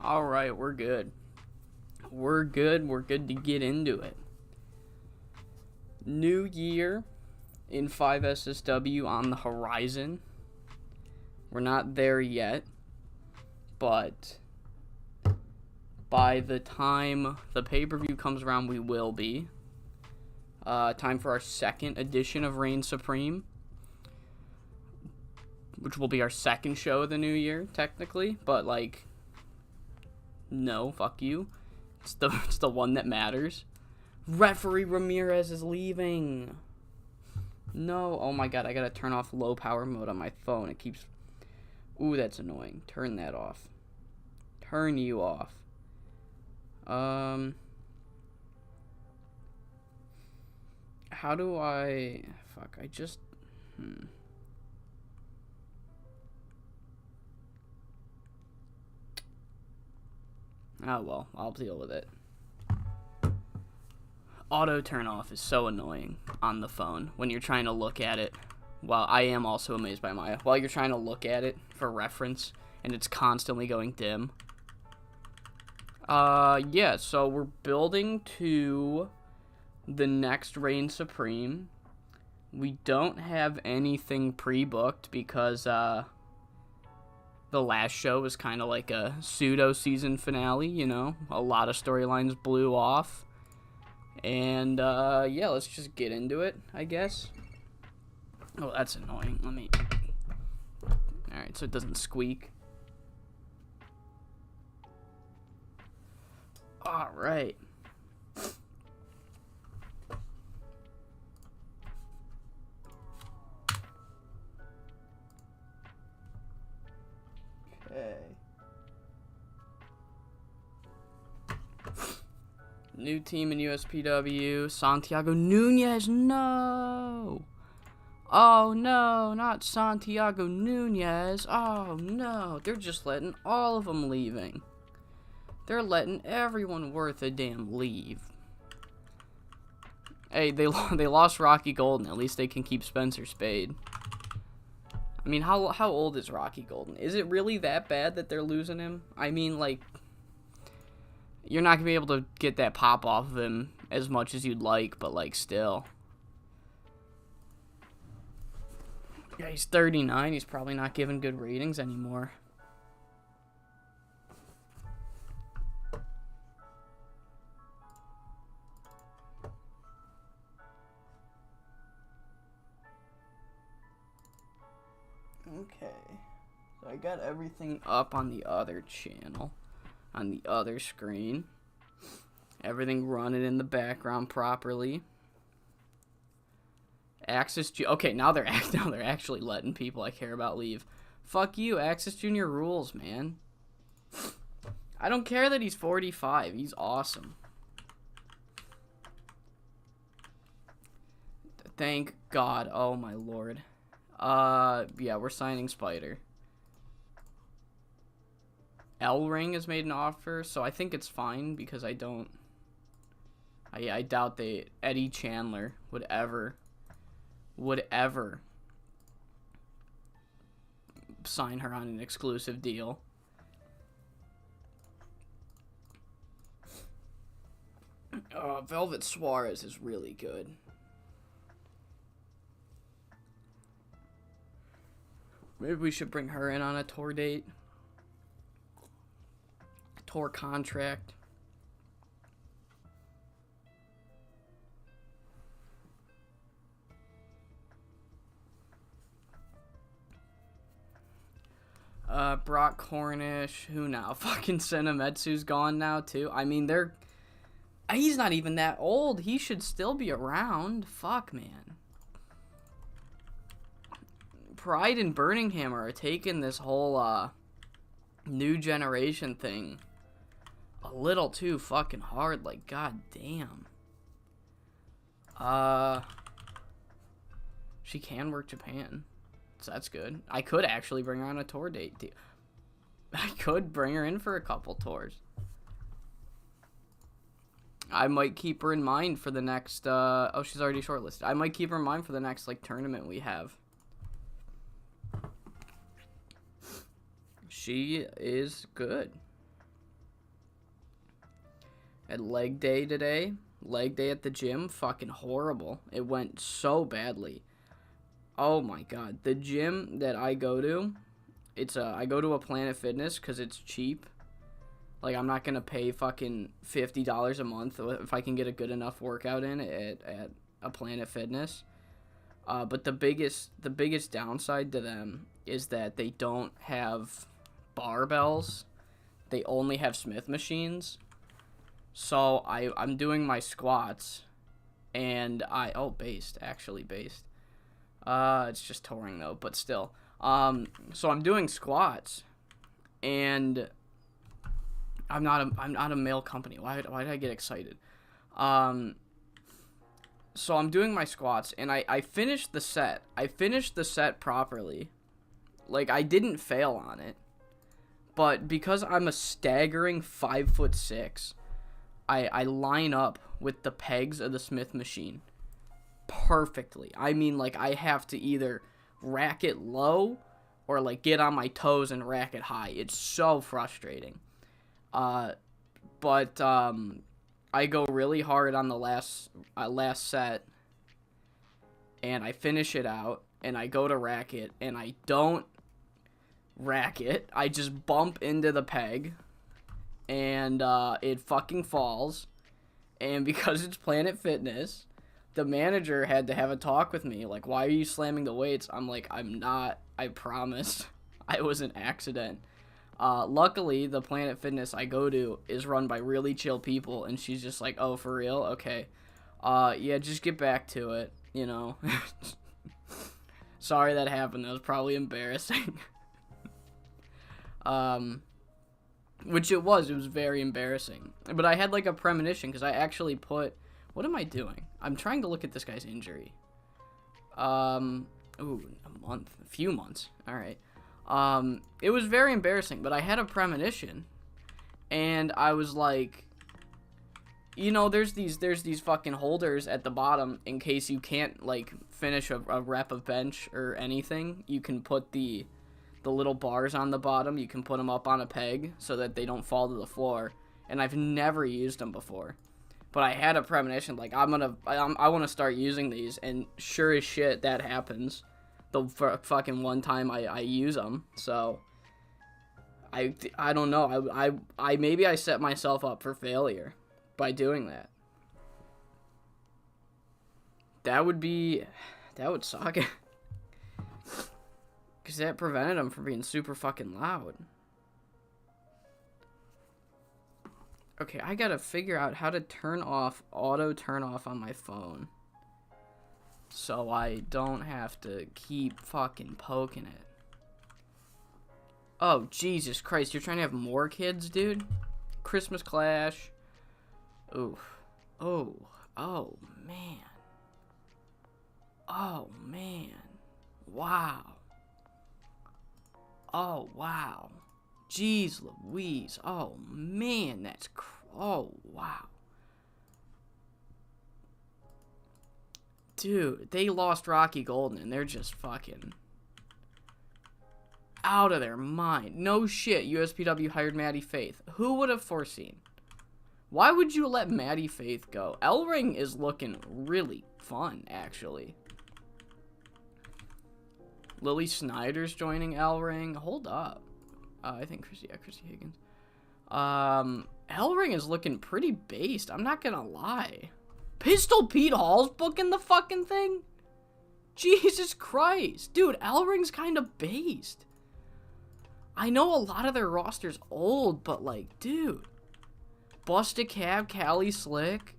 Alright, we're good. We're good to get into it. New year in 5SSW on the horizon. We're not there yet, but by the time the pay-per-view comes around, we will be. Time for our second edition of Reign Supreme, which will be our second show of the new year, technically, but, like, no, fuck you. It's the one that matters. Referee Ramirez is leaving. No, oh my god, I gotta turn off low power mode on my phone. It keeps... Ooh, that's annoying. Turn that off. Turn you off. How do I... Fuck, I just... Oh well, I'll deal with it. Auto turn off is so annoying on the phone when you're trying to look at it. Well, I am also amazed by Maya. While you're trying to look at it for reference and it's constantly going dim. Yeah, so we're building to the next Reign Supreme. We don't have anything pre-booked because, the last show was kind of like a pseudo-season finale, you know? A lot of storylines blew off. And, yeah, let's just get into it, I guess. Oh, that's annoying. Let me... Alright, so it doesn't squeak. Alright. New team in USPW. Santiago Nunez. No. Oh no, not Santiago Nunez. Oh no, they're just letting all of them leaving. They're letting everyone worth a damn leave. Hey, they lost Rocky Golden. At least they can keep Spencer Spade. I mean, how old is Rocky Golden? Is it really that bad that they're losing him? I mean, like, you're not going to be able to get that pop off of him as much as you'd like, but, like, still. Yeah, he's 39. He's probably not giving good ratings anymore. Okay. So I got everything up on the other channel. On the other screen. Everything running in the background properly. Axis okay, now they're actually letting people I care about leave. Fuck you, Axis Junior rules, man. I don't care that he's 45. He's awesome. Thank God. Oh my lord. Yeah, we're signing Spider. L-Ring has made an offer, so I think it's fine because I doubt Eddie Chandler would ever sign her on an exclusive deal. Velvet Suarez is really good. Maybe we should bring her in on a tour date. Tour contract. Brock Cornish. Who now? Fucking Senemetsu's gone now, too. I mean, he's not even that old. He should still be around. Fuck, man. Pride and Birmingham are taking this whole, new generation thing a little too fucking hard. Like, god damn. She can work Japan. So that's good. I could actually bring her on a tour date. I could bring her in for a couple tours. I might keep her in mind for the next, oh, she's already shortlisted. I might keep her in mind for the next, like, tournament we have. She is good. At leg day today. Leg day at the gym. Fucking horrible. It went so badly. Oh my god. The gym that I go to, I go to a Planet Fitness because it's cheap. Like, I'm not gonna pay fucking $50 a month if I can get a good enough workout in at a Planet Fitness. But the biggest downside to them is that they don't have barbells. They only have Smith machines. So I'm doing my squats, and based. It's just touring though, but still. So I'm doing squats, and I'm not a male company. Why did I get excited? So I'm doing my squats, and I finished the set. I finished the set properly. Like, I didn't fail on it. But because I'm a staggering 5'6", I line up with the pegs of the Smith machine perfectly. I mean, like, I have to either rack it low or, like, get on my toes and rack it high. It's so frustrating. But I go really hard on the last set, and I finish it out, and I go to rack it, and I don't rack it. I just bump into the peg, and it fucking falls. And because it's Planet Fitness, the manager had to have a talk with me, like, why are you slamming the weights? I'm like, I'm not, I promise. I was an accident. Luckily, the Planet Fitness I go to is run by really chill people, and she's just like, oh, for real? Okay. Yeah, just get back to it, you know. Sorry that happened. That was probably embarrassing. Which it was very embarrassing. But I had, like, a premonition, because I actually put, what am I doing? I'm trying to look at this guy's injury. A few months. All right. It was very embarrassing, but I had a premonition, and I was like, you know, there's these fucking holders at the bottom in case you can't, like, finish a rep of bench or anything. You can put the little bars on the bottom. You can put them up on a peg so that they don't fall to the floor, and I've never used them before. But I had a premonition, like, I want to start using these, and sure as shit, that happens. The fucking one time I use them. So I don't know. I maybe I set myself up for failure by doing that. That would suck. Because that prevented him from being super fucking loud. Okay, I gotta figure out how to auto turn off on my phone, so I don't have to keep fucking poking it. Oh, Jesus Christ. You're trying to have more kids, dude? Christmas Clash. Oof. Oh, man. Oh, man. Wow. Oh, wow. Jeez Louise. Oh, man. Oh, wow. Dude, they lost Rocky Golden, and they're just fucking out of their mind. No shit, USPW hired Maddie Faith. Who would have foreseen? Why would you let Maddie Faith go? L-Ring is looking really fun, actually. Lily Snyder's joining L-Ring. Hold up. I think Chrissy Higgins. L-Ring is looking pretty based. I'm not gonna lie. Pistol Pete Hall's booking the fucking thing? Jesus Christ. Dude, L-Ring's kind of based. I know a lot of their roster's old, but, like, dude. Busta Cab, Cali Slick,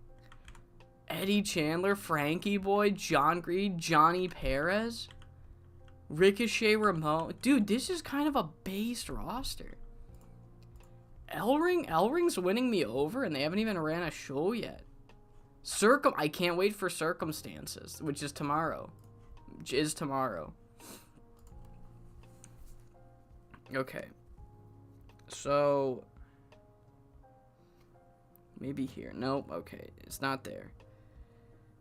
Eddie Chandler, Frankie Boy, John Greed, Johnny Perez, Ricochet Ramon. Dude, this is kind of a based roster. L-Ring's winning me over, and they haven't even ran a show yet. I can't wait for Circumstances, which is tomorrow. Okay. So maybe here. Nope. Okay. It's not there.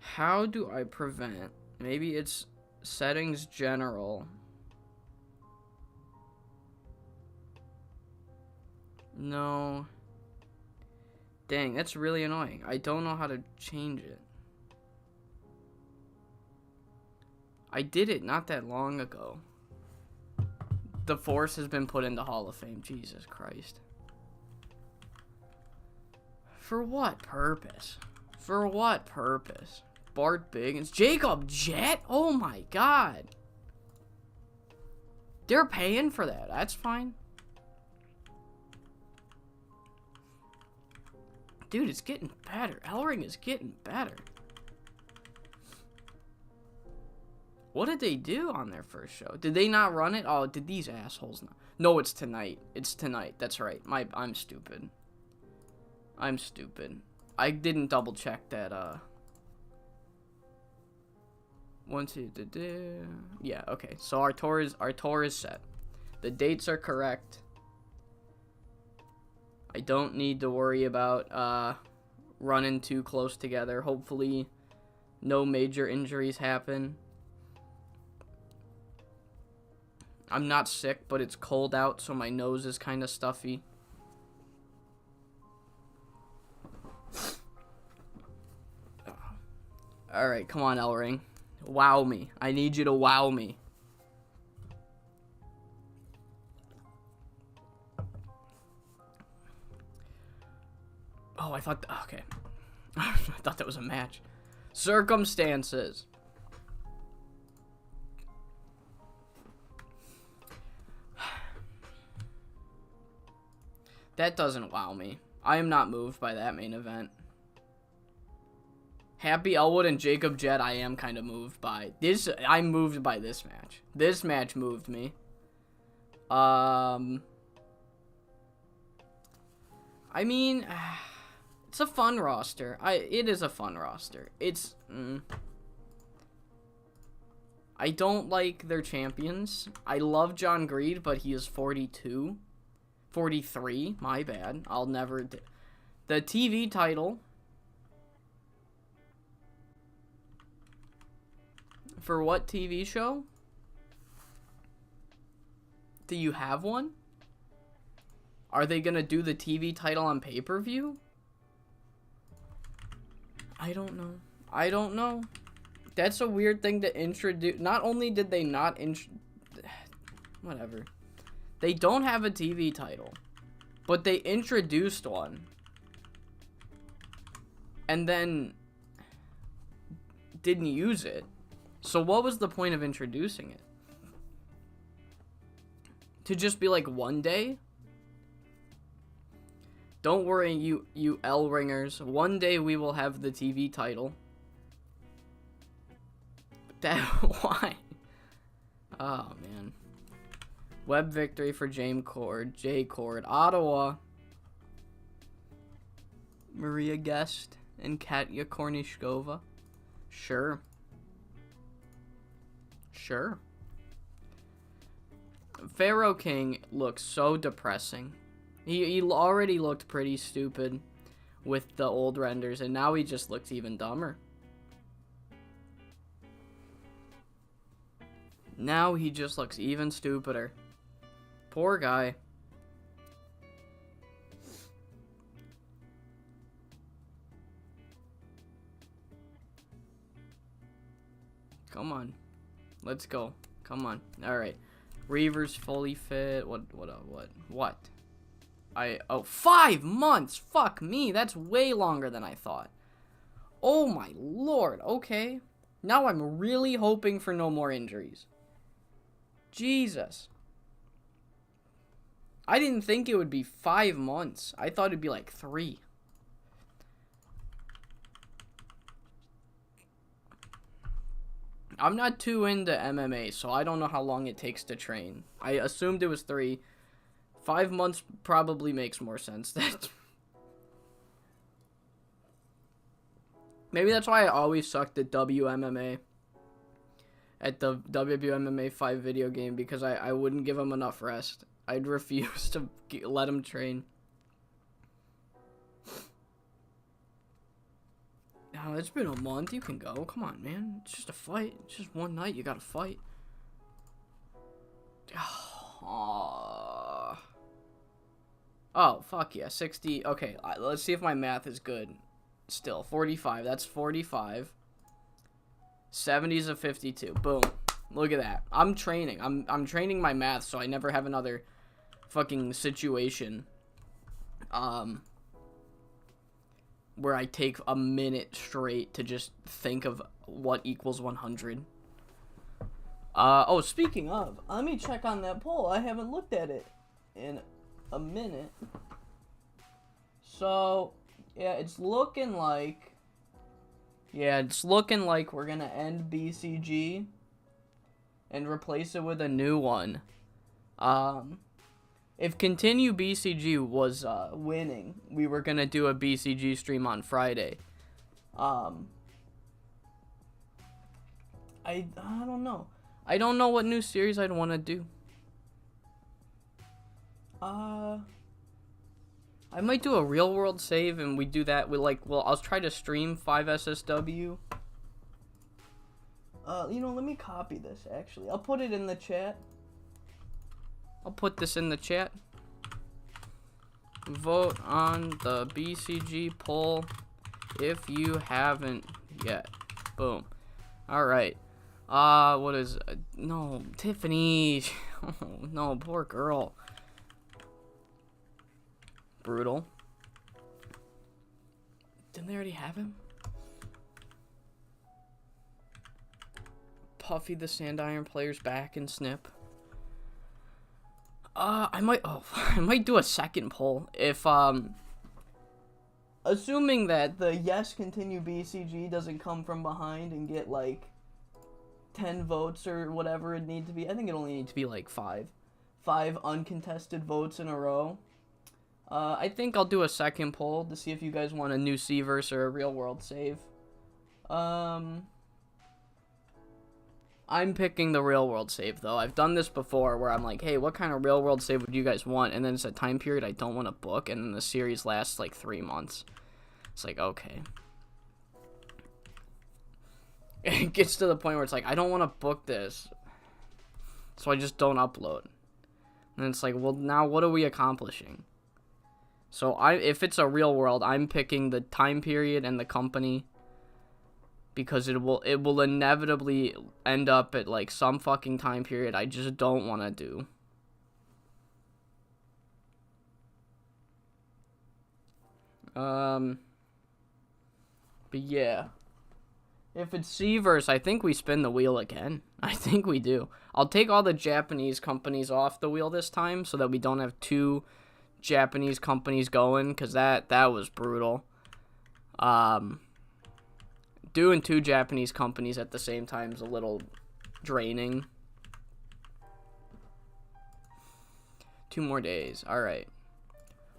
How do I prevent? Maybe it's settings general. No. Dang, that's really annoying. I don't know how to change it. I did it not that long ago. The Force has been put into Hall of Fame. Jesus Christ. For what purpose? For what purpose? Bart Biggins. Jacob Jett? Oh my god. They're paying for that. That's fine. Dude, it's getting better. Ellering is getting better. What did they do on their first show? Did they not run it? Oh, did these assholes not? No, it's tonight. It's tonight. That's right. I'm stupid. I'm stupid. I didn't double check that, yeah, okay. So our tour is set. The dates are correct. I don't need to worry about running too close together. Hopefully no major injuries happen. I'm not sick, but it's cold out, so my nose is kind of stuffy. Alright, come on, Ellering. Wow me. I need you to wow me. Oh, I thought... Okay. I thought that was a match. Circumstances. That doesn't wow me. I am not moved by that main event. Happy Elwood and Jacob Jett, I am kind of moved by. I'm moved by this match. This match moved me. I mean, it's a fun roster. It is a fun roster. It's... I don't like their champions. I love John Greed, but he is 42. 43, my bad. I'll never... The TV title... For what TV show? Do you have one? Are they gonna do the TV title on pay-per-view? I don't know. I don't know. That's a weird thing to introduce. Not only did they not whatever. They don't have a TV title, but they introduced one. And then didn't use it. So what was the point of introducing it? To just be like one day? Don't worry, you L-ringers. One day we will have the TV title. That, why? Oh, man. Web victory for J Cord. Ottawa. Maria Guest and Katya Kornishkova. Sure. Sure. Pharaoh King looks so depressing. He already looked pretty stupid with the old renders, and now he just looks even dumber. Now he just looks even stupider. Poor guy. Come on. Let's go. Come on. Alright. Reaver's fully fit. What? 5 months! Fuck me, that's way longer than I thought. Oh my lord, okay. Now I'm really hoping for no more injuries. Jesus. I didn't think it would be 5 months. I thought it'd be like 3. I'm not too into MMA, so I don't know how long it takes to train. I assumed it was 3. 5 months probably makes more sense. Maybe that's why I always sucked at WMMA. At the WMMA 5 video game, because I wouldn't give him enough rest. I'd refuse to let him train. Oh, it's been a month. You can go. Come on, man. It's just a fight. It's just one night. You gotta fight. Oh, fuck yeah. 60. Okay, let's see if my math is good. Still, 45. That's 45. 70's a 52. Boom. Look at that. I'm training. I'm training my math so I never have another fucking situation where I take a minute straight to just think of what equals 100. Oh, speaking of, let me check on that poll. I haven't looked at it in a minute. So, yeah, it's looking like we're gonna end BCG and replace it with a new one. If Continue BCG was winning, we were gonna do a BCG stream on Friday. I don't know. I don't know what new series I'd want to do. I might do a real world save and we do that with I'll try to stream 5SSW. Let me copy this actually. I'll put it in the chat. I'll put this in the chat. Vote on the BCG poll if you haven't yet. Boom. Alright. What is... no, Tiffany. Oh, no, poor girl. Brutal. Didn't they already have him? Puffy the Sandiron player's back and Snip. I might do a second poll if, assuming that the yes continue BCG doesn't come from behind and get, 10 votes or whatever it needs to be. I think it only needs to be, 5 uncontested votes in a row. I think I'll do a second poll to see if you guys want a new C-verse or a real world save. I'm picking the real world save, though. I've done this before where I'm like, hey, what kind of real world save would you guys want? And then it's a time period I don't want to book, and then the series lasts 3 months. It's like, okay. It gets to the point where it's like, I don't want to book this, so I just don't upload. And it's like, well, now what are we accomplishing? So if it's a real world, I'm picking the time period and the company, because it will inevitably end up at some fucking time period I just don't want to do. But yeah. If it's C-verse, I think we spin the wheel again. I think we do. I'll take all the Japanese companies off the wheel this time so that we don't have 2 Japanese companies going, because that was brutal. Doing 2 Japanese companies at the same time is a little draining. 2 more days. Alright.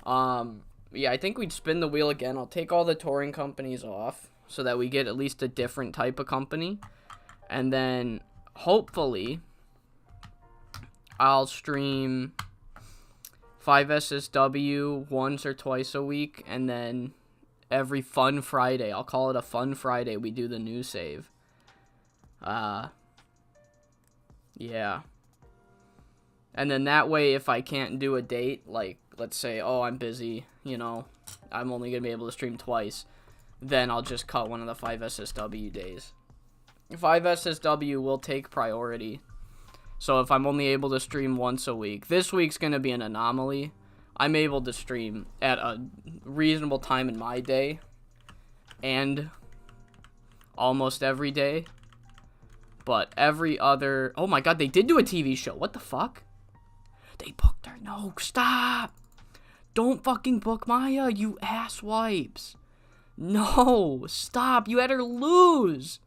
Yeah, I think we'd spin the wheel again. I'll take all the touring companies off so that we get at least a different type of company. And then, hopefully, I'll stream 5SSW once or twice a week, and then every Fun Friday, I'll call it a Fun Friday, we do the new save. Yeah. And then that way, if I can't do a date, let's say, oh, I'm busy, I'm only going to be able to stream twice, then I'll just cut one of the 5SSW days. 5SSW will take priority. So if I'm only able to stream once a week, this week's going to be an anomaly. I'm able to stream at a reasonable time in my day and almost every day. But every other... Oh my god, they did do a TV show. What the fuck? They booked her. No, stop. Don't fucking book Maya, you asswipes. No, stop. You had her lose.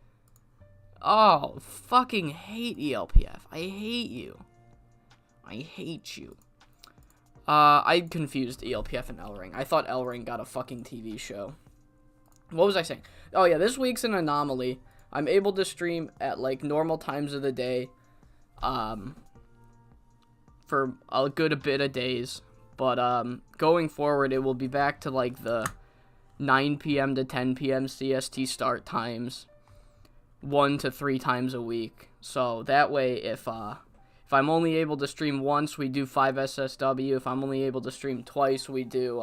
Oh, fucking hate ELPF. I hate you. I hate you. I confused ELPF and L-Ring. I thought L-Ring got a fucking TV show. What was I saying? Oh yeah, this week's an anomaly. I'm able to stream at normal times of the day. For a good bit of days. But going forward, it will be back to the 9 p.m. to 10 p.m. CST start times. 1 to 3 times a week. So that way, if If I'm only able to stream once, we do 5 SSW. If I'm only able to stream twice, we do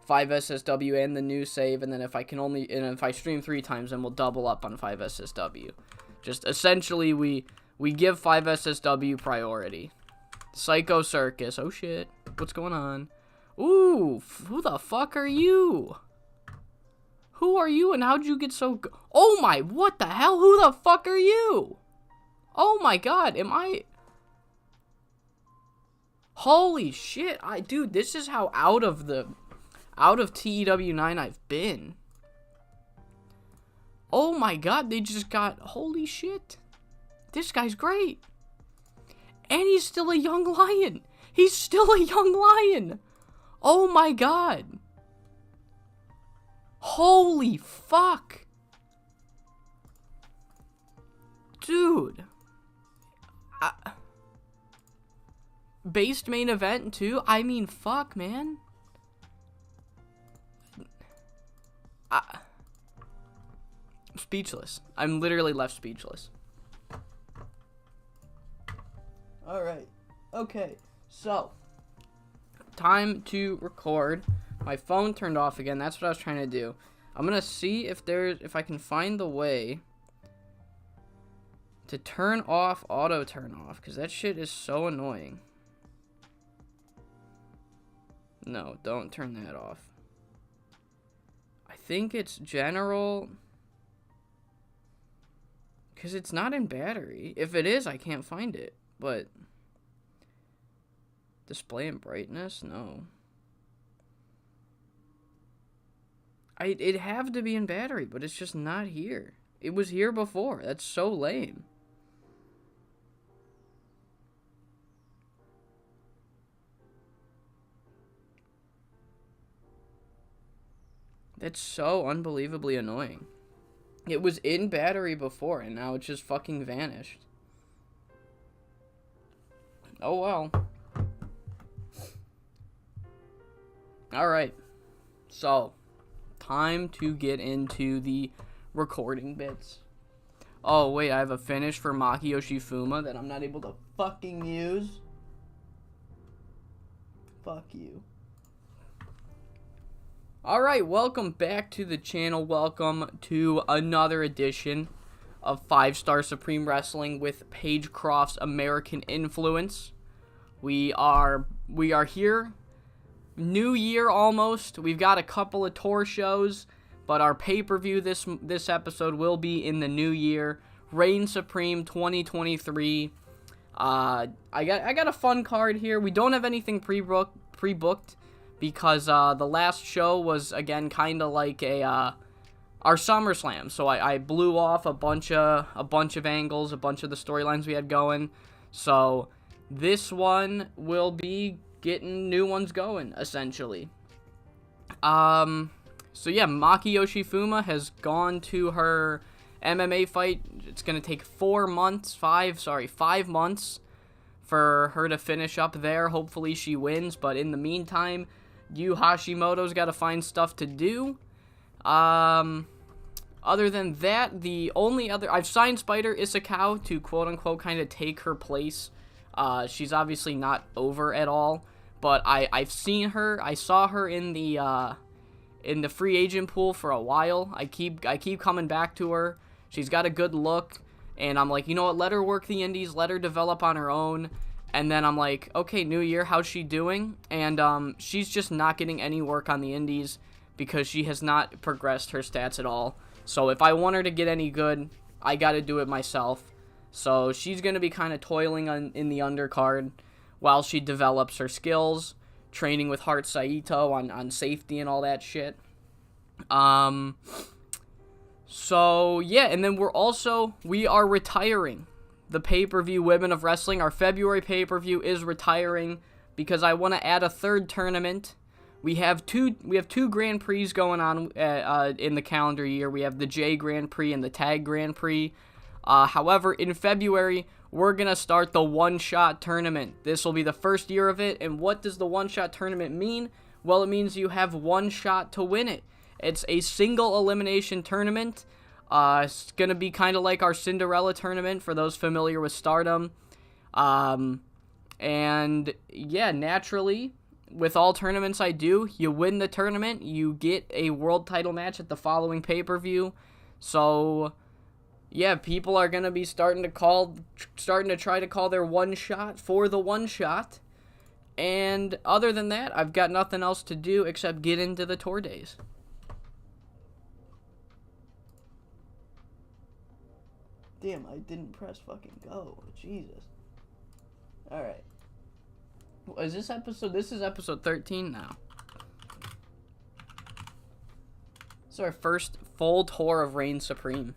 5 SSW and the new save. And then if I stream 3 times, then we'll double up on 5 SSW. Just essentially, we give 5 SSW priority. Psycho Circus. Oh shit. What's going on? Ooh, who the fuck are you? Who are you and how'd you get so oh my, what the hell? Who the fuck are you? Oh my god, am I... Holy shit, dude, this is how out of TEW 9 I've been. Oh my god, they just got... Holy shit. This guy's great. And he's still a young lion. He's still a young lion. Oh my god. Holy fuck. Dude. Based main event too? I mean, fuck, man. Speechless. I'm literally left speechless. Alright. Okay. So. Time to record. My phone turned off again. That's what I was trying to do. I'm gonna see if I can find the way to turn off auto turn off, because that shit is so annoying. No, don't turn that off. I think it's general, because it's not in battery. If it is, I can't find it. But display and brightness, no. It'd have to be in battery, but it's just not here. It was here before. That's so lame. That's so unbelievably annoying. It was in battery before, and now it just fucking vanished. Oh well. Alright. So, time to get into the recording bits. Oh, wait, I have a finish for Makiyoshi Fuma that I'm not able to fucking use. Fuck you. Alright, welcome back to the channel. Welcome to another edition of 5 Star Supreme Wrestling with Paige Croft's American Influence. We are here. New year almost. We've got a couple of tour shows, but our pay-per-view this episode will be in the new year. Reign Supreme 2023. I got a fun card here. We don't have anything pre-booked because the last show was again kind of like our SummerSlam. So I blew off a bunch of angles, a bunch of the storylines we had going. So this one will be getting new ones going, essentially. So yeah, Makiyoshi Fuma has gone to her MMA fight. It's gonna take 5 months for her to finish up there. Hopefully she wins, but in the meantime, Yu Hashimoto's got to find stuff to do. Other than that, the only other... I've signed Spider Isakao to quote-unquote kind of take her place. She's obviously not over at all, but I've seen her. I saw her in the free agent pool for a while. I keep coming back to her. She's got a good look, and I'm like, you know what, let her work the indies, let her develop on her own. And then I'm like, okay, new year, how's she doing? And she's just not getting any work on the indies because she has not progressed her stats at all. So if I want her to get any good, I got to do it myself. So she's going to be kind of toiling in the undercard while she develops her skills, training with Heart Saito on safety and all that shit. So yeah, and then we are retiring the pay-per-view Women of Wrestling. Our February pay-per-view is retiring because I want to add a third tournament. We have two Grand Prix going on in the calendar year. We have the J Grand Prix and the Tag Grand Prix. However, in February, we're going to start the one-shot tournament. This will be the first year of it, and what does the one-shot tournament mean? Well, it means you have one shot to win it. It's a single elimination tournament. It's going to be kind of like our Cinderella tournament for those familiar with Stardom. And yeah, naturally, with all tournaments I do, you win the tournament, you get a world title match at the following pay-per-view. So yeah, people are gonna be starting to try to call their one shot for the one shot. And other than that, I've got nothing else to do except get into the tour days. Damn, I didn't press fucking go. Jesus. Alright. Is this episode? This is episode 13 now. This is our first full tour of Reign Supreme.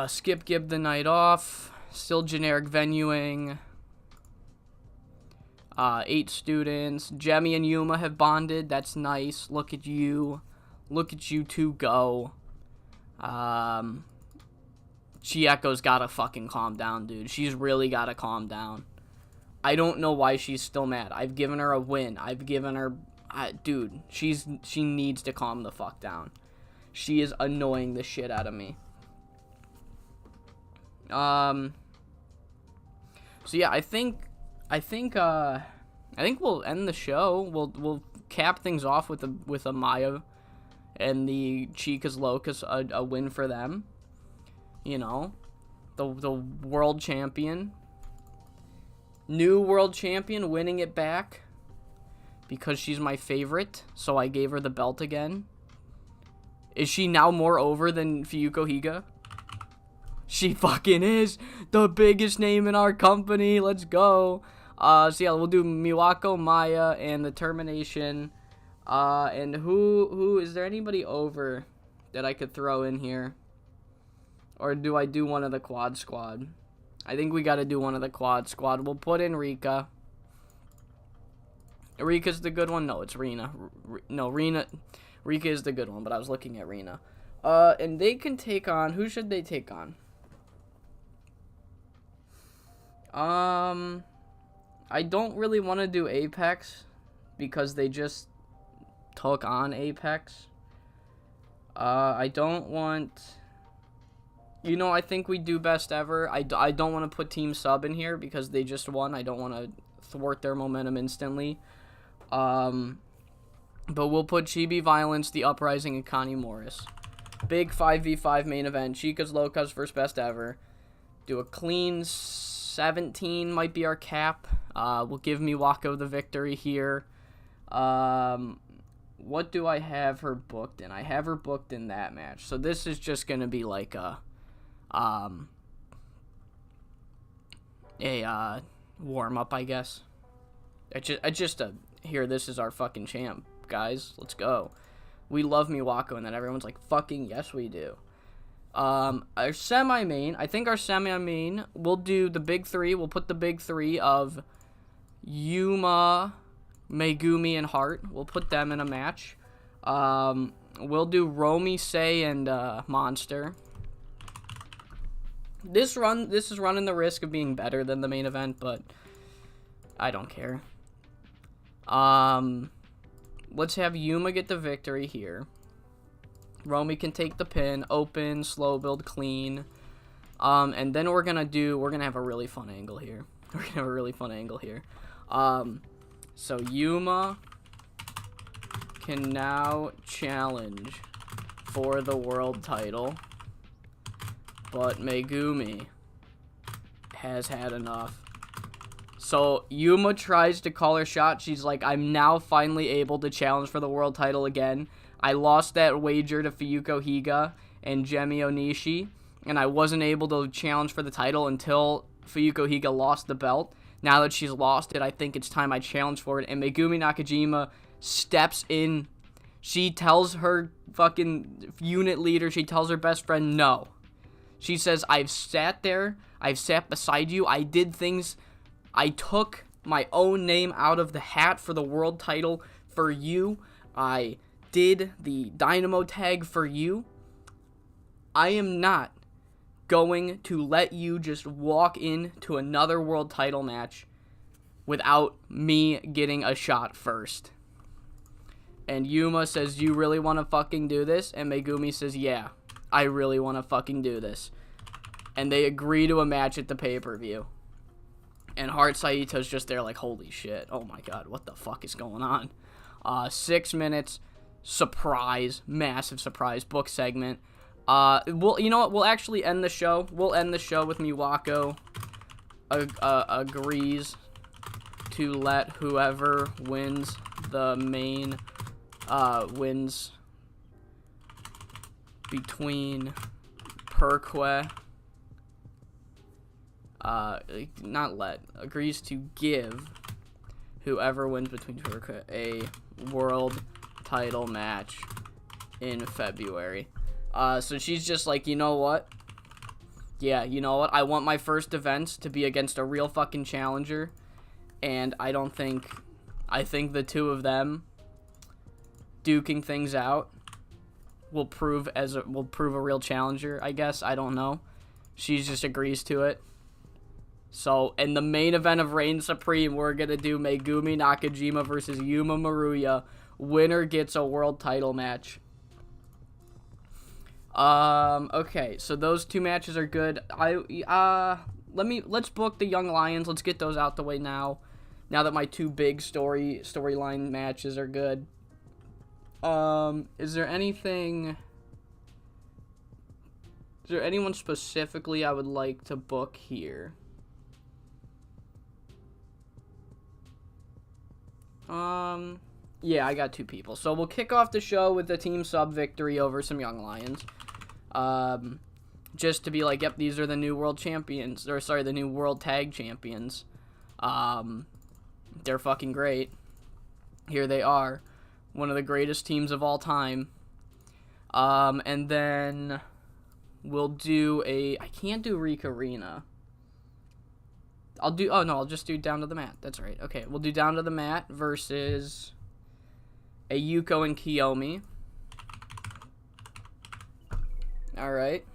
Skip Gib the night off. Still generic venuing. 8 students. Jemmy and Yuma have bonded. That's nice. Look at you. Look at you two go. Chieko's gotta fucking calm down, dude. She's really gotta calm down. I don't know why she's still mad. I've given her a win. I've given her... dude, she needs to calm the fuck down. She is annoying the shit out of me. So yeah, I think we'll end the show. We'll cap things off with a Maya and the Chicas Locas, a win for them. You know, the world champion, new world champion, winning it back because she's my favorite. So I gave her the belt again. Is she now more over than Fuyuko Higa? She fucking is the biggest name in our company. Let's go. So yeah, we'll do Miwako, Maya, and the termination. And who is there anybody over that I could throw in here? Or do I do one of the quad squad? I think we got to do one of the quad squad. We'll put in Rika. Rika's the good one? No, it's Rina. No, Rina. Rika is the good one, but I was looking at Rina. And they can take on... Who should they take on? I don't really want to do Apex because they just took on Apex. I don't want... You know, I think we do best ever. I don't want to put Team Sub in here because they just won. I don't want to thwart their momentum instantly. But we'll put Chibi Violence, The Uprising, and Connie Morris. Big 5v5 main event. Chicas Locas versus best ever. Do a clean 17 might be our cap. We'll give Miwako the victory here. What do I have her booked in? I have her booked in that match. So this is just going to be like a warm-up, I guess. Here, this is our fucking champ, guys. Let's go. We love Miwako, and then everyone's like, fucking yes, we do. Our semi-main, I think our semi-main, we'll do the big three. We'll put the big three of Yuma, Megumi, and Hart. We'll put them in a match. We'll do Romy, Sei, and Monster. This is running the risk of being better than the main event, but I don't care. Let's have Yuma get the victory here. Romy can take the pin, open, slow build, clean. And then we're gonna have a really fun angle here. So Yuma can now challenge for the world title. But Megumi has had enough. So Yuma tries to call her shot. She's like, I'm now finally able to challenge for the world title again. I lost that wager to Fuyuko Higa and Jemi Onishi, and I wasn't able to challenge for the title until Fuyuko Higa lost the belt. Now that she's lost it, I think it's time I challenge for it. And Megumi Nakajima steps in. She tells her fucking unit leader, she tells her best friend, no. She says, I've sat there, I've sat beside you, I did things, I took my own name out of the hat for the world title for you, I did the Dynamo tag for you. I am not going to let you just walk into another world title match without me getting a shot first. And Yuma says, you really want to fucking do this? And Megumi says, yeah, I really want to fucking do this. And they agree to a match at the pay-per-view. And Heart Saito's just there like, holy shit. Oh my god, what the fuck is going on? 6 minutes, surprise, massive surprise, book segment. You know what? We'll actually end the show. We'll end the show with Miwako agrees to let whoever wins the main, wins between Perque, agrees to give whoever wins between Perque a world title match in February. So she's just like, you know what? Yeah, you know what? I want my first events to be against a real fucking challenger. And I think the two of them duking things out will prove a real challenger, I guess. I don't know. She just agrees to it. So, in the main event of Reign Supreme, we're going to do Megumi Nakajima versus Yuma Maruya. Winner gets a world title match. Okay, so those two matches are good. Let's book the Young Lions. Let's get those out the way now. Now that my two big storyline matches are good. Is there anyone specifically I would like to book here? Yeah, I got two people. So we'll kick off the show with the team sub victory over some Young Lions. Just to be like, yep, these are the new world champions. Or, sorry, the new world tag champions. They're fucking great. Here they are. One of the greatest teams of all time. And then we'll do I can't do Rika Rina. I'll just do Down to the Mat. That's right. Okay, we'll do Down to the Mat versus a Yuko and Kiyomi. All right.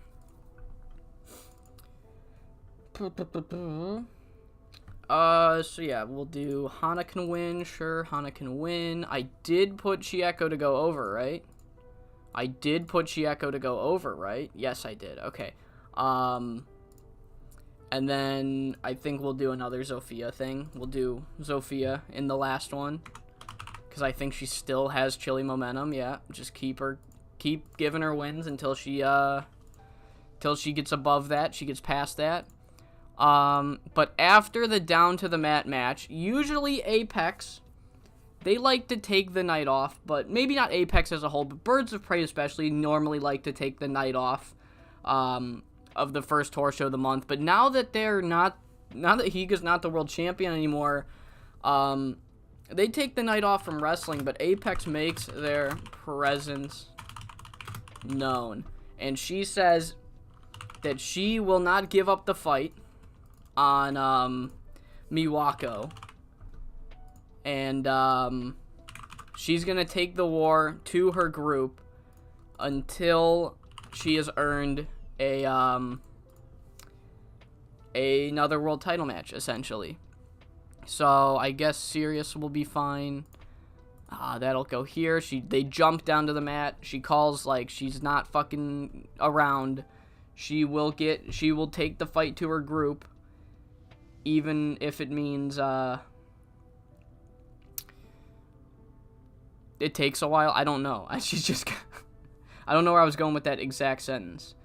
So yeah, we'll do Hana can win. Sure, Hana can win. I did put Chieko to go over, right? Yes, I did. Okay. And then I think we'll do another Zofia thing. We'll do Zofia in the last one. Because I think she still has chilly momentum. Yeah, just keep giving her wins until she gets above that. She gets past that. But after the Down to the Mat match, usually Apex, they like to take the night off. But maybe not Apex as a whole, but Birds of Prey especially normally like to take the night off. Of the first tour show of the month. But now that Higa's not the world champion anymore, they take the night off from wrestling, but Apex makes their presence known. And she says that she will not give up the fight on Miwako. And she's going to take the war to her group until she has earned another world title match, essentially. So I guess Sirius will be fine. That'll go here. They jump down to the mat. She calls like she's not fucking around. She will take the fight to her group, even if it means it takes a while. I don't know. She's just I don't know where I was going with that exact sentence.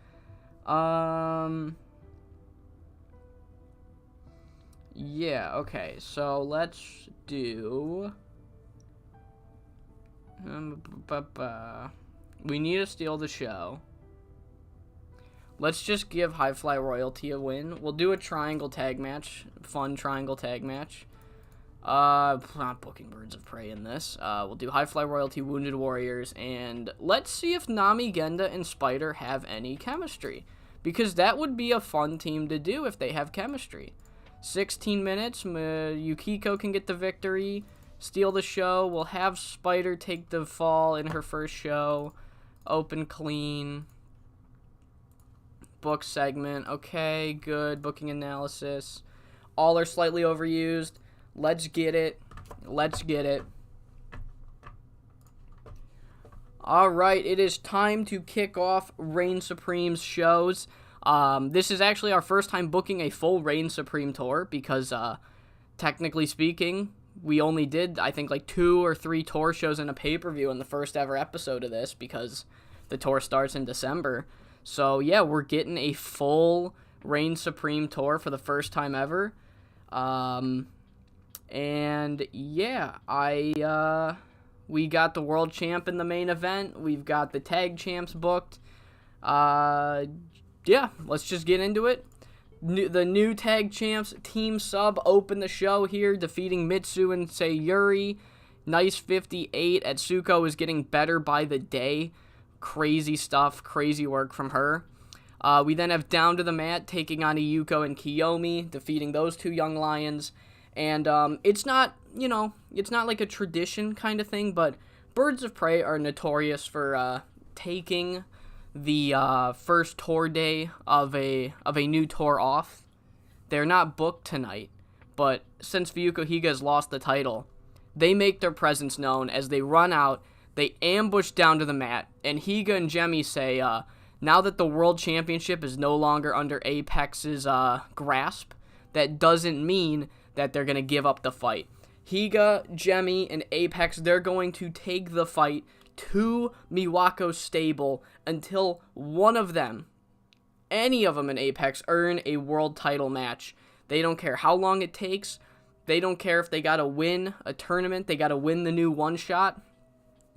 Yeah, okay, so let's do... we need to steal the show. Let's just give High Fly Royalty a win. We'll do a triangle tag match. Fun triangle tag match. Not booking Birds of Prey in this. We'll do High Fly Royalty, Wounded Warriors, and let's see if Nami, Genda, and Spider have any chemistry. Because that would be a fun team to do if they have chemistry. 16 minutes, Yukiko can get the victory, steal the show. We'll have Spider take the fall in her first show. Open clean. Book segment. Okay, good. Booking analysis. All are slightly overused. Let's get it. Alright, it is time to kick off Reign Supreme's shows. This is actually our first time booking a full Reign Supreme tour because, technically speaking, we only did, I think, like 2 or 3 tour shows in a pay-per-view in the first ever episode of this because the tour starts in December. So, yeah, we're getting a full Reign Supreme tour for the first time ever. And, yeah, we got the World Champ in the main event. We've got the Tag Champs booked. Yeah, let's just get into it. The new Tag Champs Team Sub opened the show here, defeating Mitsu and Sayuri. Nice 58. Atsuko is getting better by the day. Crazy stuff, crazy work from her. We then have Down to the Mat taking on Iyuko and Kiyomi, defeating those 2 young lions. And it's not, it's not like a tradition kind of thing, but Birds of Prey are notorious for taking the first tour day of a new tour off. They're not booked tonight, but since Fuyuko Higa has lost the title, they make their presence known as they run out, they ambush Down to the Mat, and Higa and Jemmy say, now that the World Championship is no longer under Apex's grasp, that doesn't mean that they're going to give up the fight. Higa, Jemmy, and Apex, they're going to take the fight to Miwako's stable until one of them, any of them in Apex, earn a world title match. They don't care how long it takes. They don't care if they got to win a tournament. They got to win the new one-shot.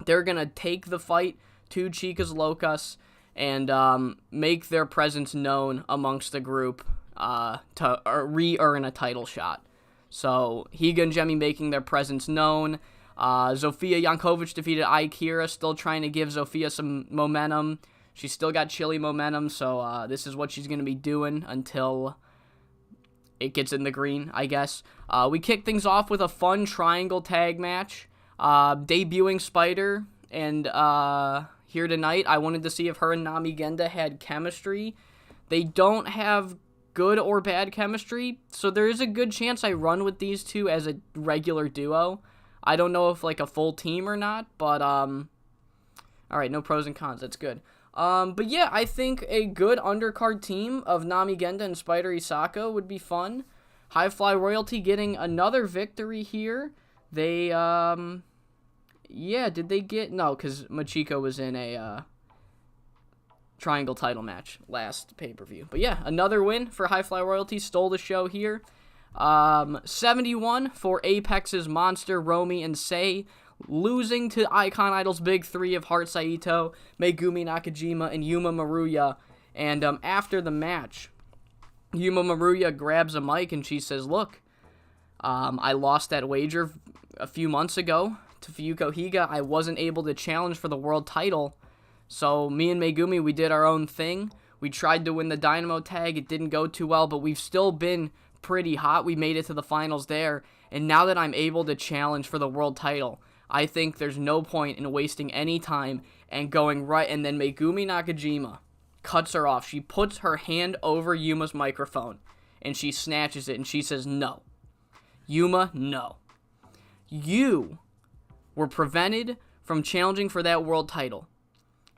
They're going to take the fight to Chicas Locas and make their presence known amongst the group to re-earn a title shot. So, Higa and Jemmy making their presence known. Zofia Jankovic defeated Aikira, still trying to give Zofia some momentum. She's still got chilly momentum, so this is what she's going to be doing until it gets in the green, I guess. We kick things off with a fun triangle tag match. Debuting Spider, and here tonight, I wanted to see if her and Nami Genda had chemistry. They don't have good or bad chemistry, so there is a good chance I run with these two as a regular duo. I don't know if, like, a full team or not, but, alright, no pros and cons, that's good. But yeah, I think a good undercard team of Nami Genda and Spider Isako would be fun. High Fly Royalty getting another victory here. They, yeah, did they get, no, because Machiko was in a, triangle title match last pay-per-view. But yeah, another win for High Fly Royalty, stole the show here. 71 for Apex's Monster, Romy, and Sei, losing to Icon Idol's Big Three of Heart Saito, Megumi Nakajima, and Yuma Maruya. And after the match, Yuma Maruya grabs a mic and she says, look, I lost that wager a few months ago to Fuyuko Higa. I wasn't able to challenge for the world title, so me and Megumi, we did our own thing. We tried to win the Dynamo tag. It didn't go too well, but we've still been pretty hot. We made it to the finals there, and now that I'm able to challenge for the world title, I think there's no point in wasting any time and going right. And then Megumi Nakajima cuts her off. She puts her hand over Yuma's microphone, and she snatches it, and she says, no. Yuma, no. You were prevented from challenging for that world title.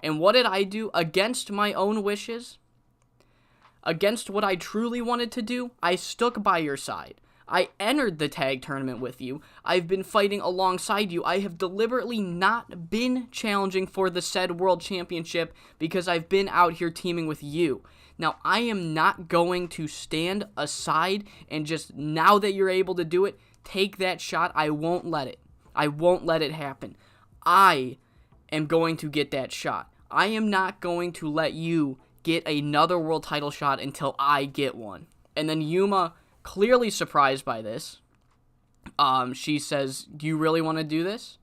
And what did I do against my own wishes? Against what I truly wanted to do, I stuck by your side. I entered the tag tournament with you. I've been fighting alongside you. I have deliberately not been challenging for the said world championship because I've been out here teaming with you. Now, I am not going to stand aside and just, now that you're able to do it, take that shot. I won't let it. I won't let it happen. I am going to get that shot. I am not going to let you get another world title shot until I get one. And then Yuma, clearly surprised by this, she says, do you really want to do this?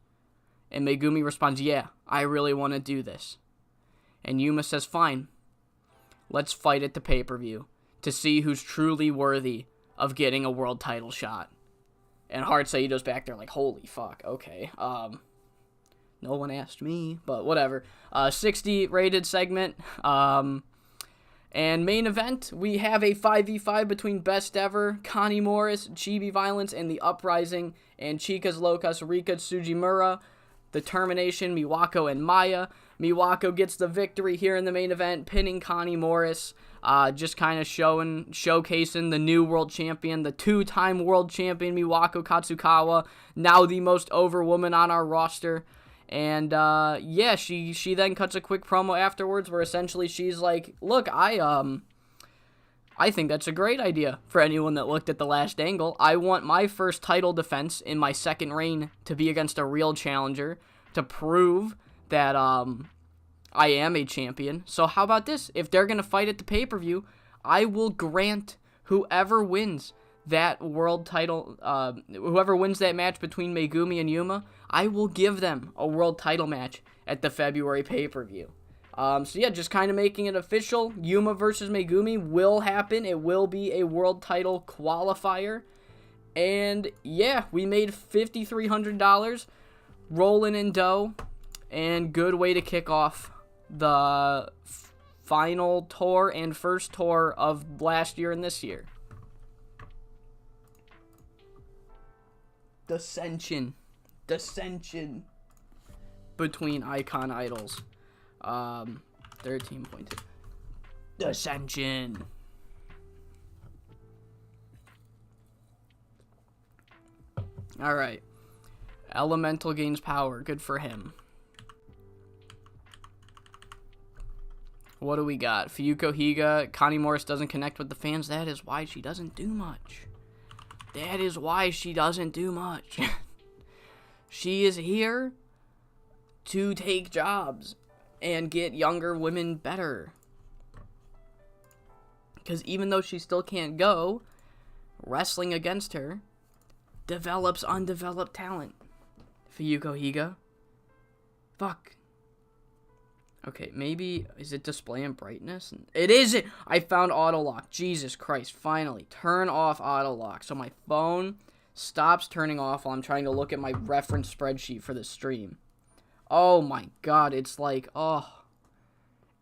And Megumi responds, yeah, I really want to do this. And Yuma says, fine, let's fight at the pay-per-view to see who's truly worthy of getting a world title shot. And Heart Saito's back there like, holy fuck, okay. No one asked me, but whatever. 60 rated segment. And main event, we have a 5v5 between Best Ever, Connie Morris, Chibi Violence, and The Uprising, and Chicas Locas, Rika Tsujimura, The Termination, Miwako, and Maya. Miwako gets the victory here in the main event, pinning Connie Morris. Just kind of showcasing the new world champion, the 2-time world champion Miwako Katsukawa, now the most over woman on our roster. And yeah, she then cuts a quick promo afterwards where essentially she's like, look, I think that's a great idea for anyone that looked at the last angle. I want my first title defense in my second reign to be against a real challenger to prove that I am a champion. So how about this? If they're going to fight at the pay-per-view, I will grant whoever wins that world title, whoever wins that match between Megumi and Yuma, I will give them a world title match at the February pay-per-view. So yeah, just kind of making it official. Yuma versus Megumi will happen. It will be a world title qualifier. And yeah, we made $5,300 rolling in dough. And good way to kick off the final tour and first tour of last year and this year. Dissension between Icon Idols. 13.2. Dissension. Alright. Elemental gains power. Good for him. What do we got? Fuyuko Higa. Connie Morris doesn't connect with the fans. That is why she doesn't do much. That is why she doesn't do much. She is here to take jobs and get younger women better. Because even though she still can't go, wrestling against her develops undeveloped talent. Fuyuko Higa. Fuck. Okay, maybe, is it display and brightness? It isn't! I found auto lock. Jesus Christ, finally. Turn off auto lock. So my phone stops turning off while I'm trying to look at my reference spreadsheet for the stream. Oh my god, it's like, oh.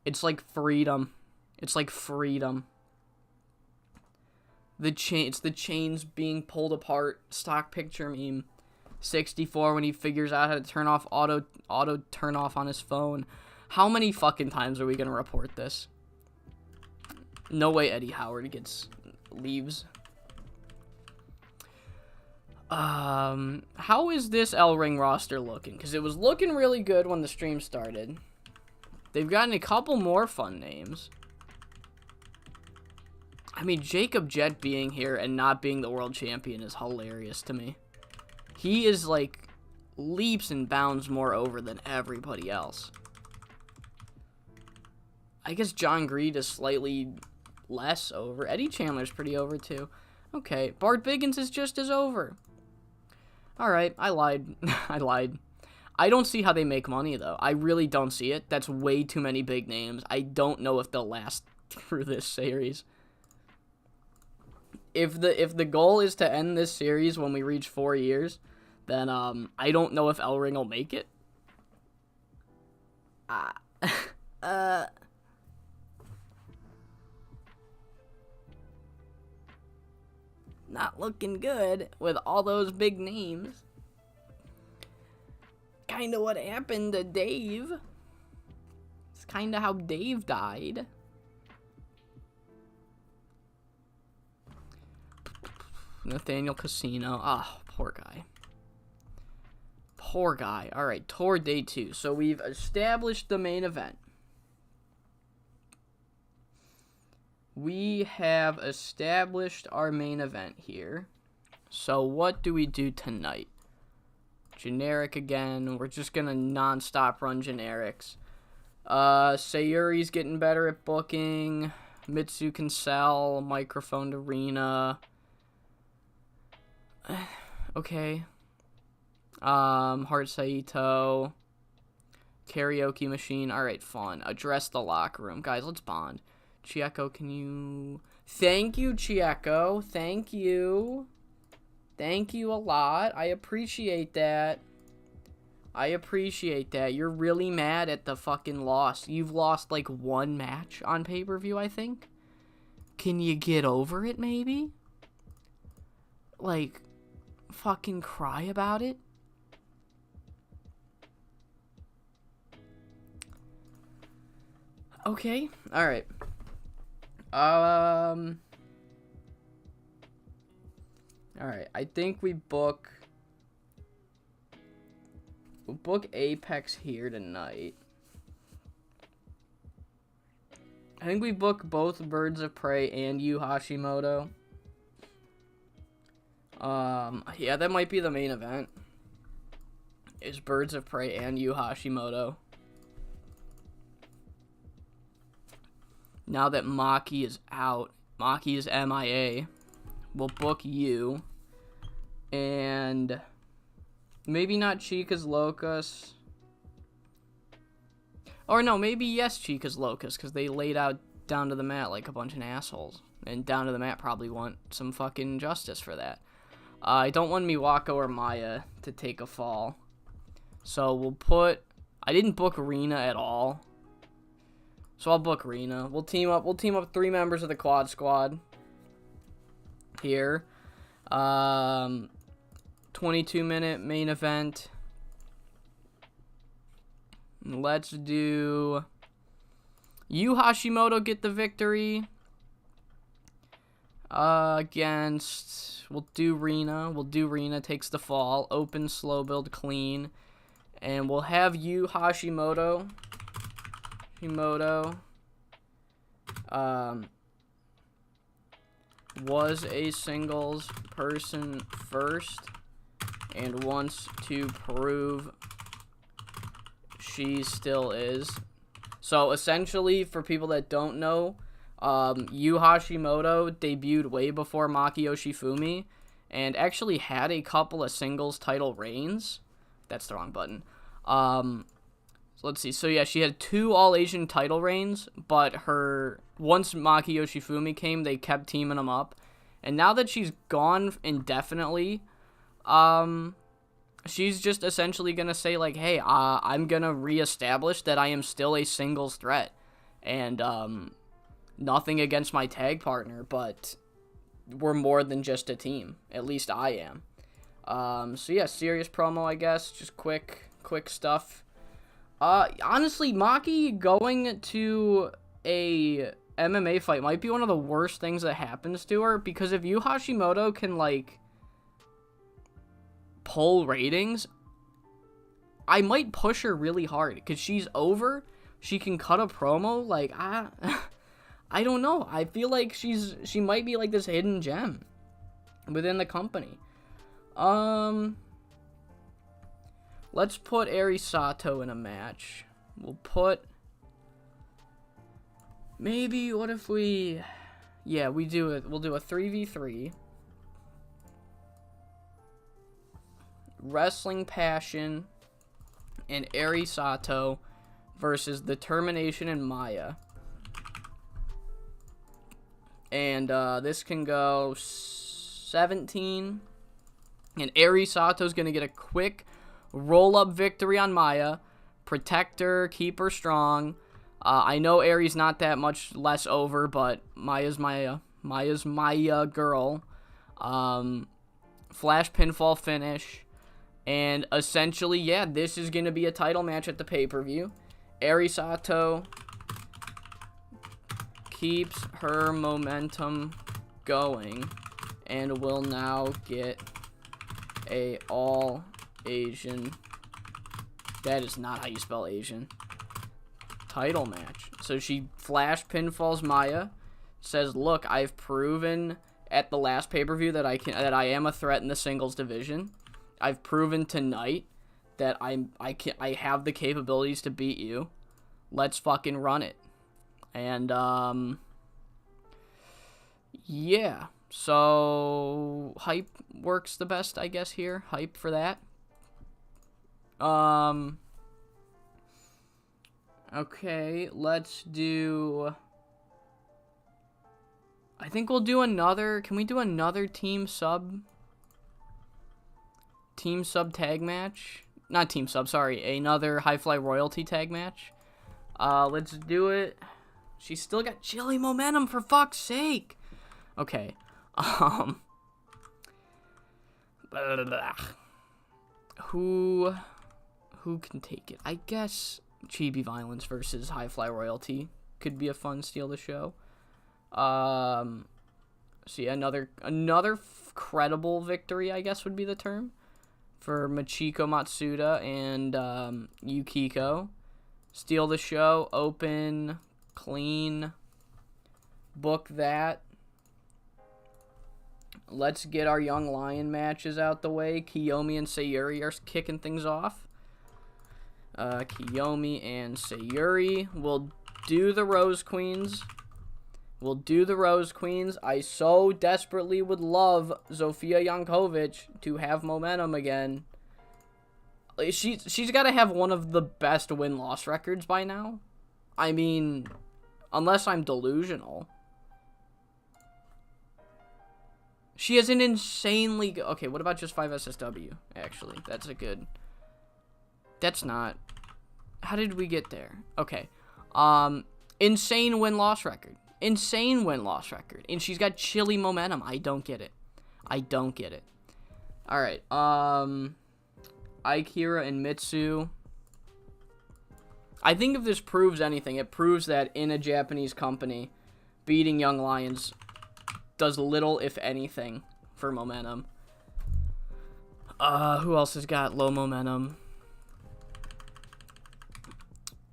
It's like freedom. It's like freedom. It's the chains being pulled apart. Stock picture meme. 64 when he figures out how to turn off auto turn off on his phone. How many fucking times are we gonna report this? No way Eddie Howard leaves. How is this L Ring roster looking? Because it was looking really good when the stream started. They've gotten a couple more fun names. I mean, Jacob Jett being here and not being the world champion is hilarious to me. He is like leaps and bounds more over than everybody else. I guess John Greed is slightly less over. Eddie Chandler's pretty over too. Okay, Bart Biggins is just as over. Alright, I lied. I lied. I don't see how they make money, though. I really don't see it. That's way too many big names. I don't know if they'll last through this series. If the goal is to end this series when we reach 4 years, then I don't know if El Ring will make it. Not looking good with all those big names. Kinda what happened to Dave. It's kinda how Dave died. Nathaniel Casino. Ah, poor guy. Poor guy. Alright, tour day 2. So we've established the main event. We have established our main event here. So what do we do tonight? Generic again. We're just gonna non-stop run generics. Sayuri's getting better at booking. Mitsu can sell. Microphone arena. Okay. Hard Saito. Karaoke machine. Alright, fun. Address the locker room. Guys, let's bond. Chieko, can you... Thank you, Chieko. Thank you. Thank you a lot. I appreciate that. I appreciate that. You're really mad at the fucking loss. You've lost, like, 1 match on pay-per-view, I think. Can you get over it, maybe? Like, fucking cry about it? Okay. Alright. Alright, I think we'll book Apex here tonight. I think we book both Birds of Prey and Yu Hashimoto. Yeah, that might be the main event. Is Birds of Prey and Yu Hashimoto. Now that Maki is out, Maki is MIA, we'll book Yu. And maybe not Chica's Locus. Or no, maybe yes, Chica's Locus, because they laid out Down to the Mat like a bunch of assholes. And Down to the Mat probably want some fucking justice for that. I don't want Miwako or Maya to take a fall. So we'll put... I didn't book Rena at all. So I'll book Rena. We'll team up 3 members of the Quad Squad. Here. 22-minute main event. Let's do Yu Hashimoto get the victory against, we'll do Rena takes the fall, open, slow build, clean, and we'll have Yu Hashimoto was a singles person first and wants to prove she still is. So essentially, for people that don't know, Yu Hashimoto debuted way before Maki Yoshifumi and actually had a couple of singles title reigns. That's the wrong button. So let's see. So yeah, she had 2 All-Asian title reigns, but once Maki Yoshifumi came, they kept teaming them up. And now that she's gone indefinitely, she's just essentially going to say, like, hey, I'm going to reestablish that I am still a singles threat. And nothing against my tag partner, but we're more than just a team. At least I am. So, yeah, serious promo, I guess. Just quick stuff. Honestly, Maki going to a MMA fight might be one of the worst things that happens to her, because if Yu Hashimoto can, like, pull ratings, I might push her really hard, because she's over, she can cut a promo, like, I don't know, I feel like she might be, like, this hidden gem within the company. Let's put Eri Sato in a match. We'll put, maybe, what if we, yeah, we'll do a 3v3. Wrestling Passion and Eri Sato versus Determination and Maya. And this can go 17. And Eri Sato's going to get a quick roll-up victory on Maya. Protect her, keep her strong. I know Eri's not that much less over, but Maya's Maya girl. Flash pinfall finish. And essentially, yeah, this is going to be a title match at the pay-per-view. Eri Sato keeps her momentum going and will now get a all-Asian, that is not how you spell Asian, title match. So she flash pinfalls Maya, says, look, I've proven at the last pay-per-view that I am a threat in the singles division. I've proven tonight that I have the capabilities to beat you. Let's fucking run it. And yeah. So hype works the best, I guess, here. Hype for that. Okay, let's do, I think we'll do another, can we do another team sub tag match? Not team sub, sorry, another High Fly Royalty tag match. Let's do it. She's still got chilly momentum, for fuck's sake. Okay. Who can take it? I guess Chibi Violence versus High Fly Royalty could be a fun steal of the show. See, another credible victory, I guess would be the term, for Machiko Matsuda and Yukiko. Steal the show, open, clean, book that. Let's get our Young Lion matches out the way. Kiyomi and Sayuri are kicking things off. Kiyomi and Sayuri will do the Rose Queens. I so desperately would love Zofia Jankovic to have momentum again. She's got to have one of the best win-loss records by now. I mean, unless I'm delusional. She has an insanely good... Okay, what about just 5 SSW, actually? That's a good... That's not... How did we get there? Okay. Insane win-loss record. Insane win-loss record. And she's got chilly momentum. I don't get it. Alright, Aikira and Mitsu. I think if this proves anything, it proves that in a Japanese company, beating Young Lions does little, if anything, for momentum. Who else has got low momentum?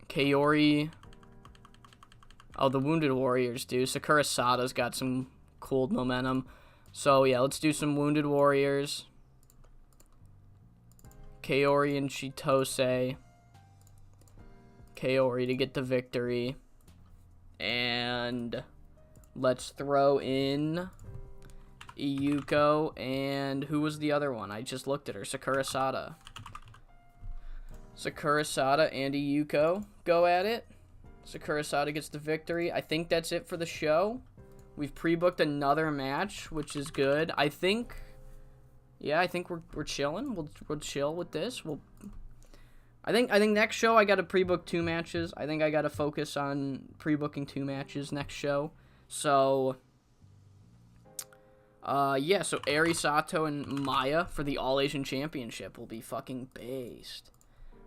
Kaori. Oh, the Wounded Warriors do. Sakura Sada's got some cool momentum. So, yeah, let's do some Wounded Warriors. Kaori and Chitose. Kaori to get the victory. And let's throw in Iyuko and who was the other one? I just looked at her. Sakura Sada. Sakura Sada and Iyuko go at it. Sakura Sada gets the victory. I think that's it for the show. We've pre-booked another match, which is good. I think we're chilling. We'll chill with this. I think next show I got to pre-book 2 matches. I think I got to focus on pre-booking 2 matches next show. So yeah, so Eri Sato and Maya for the All Asian Championship will be fucking based.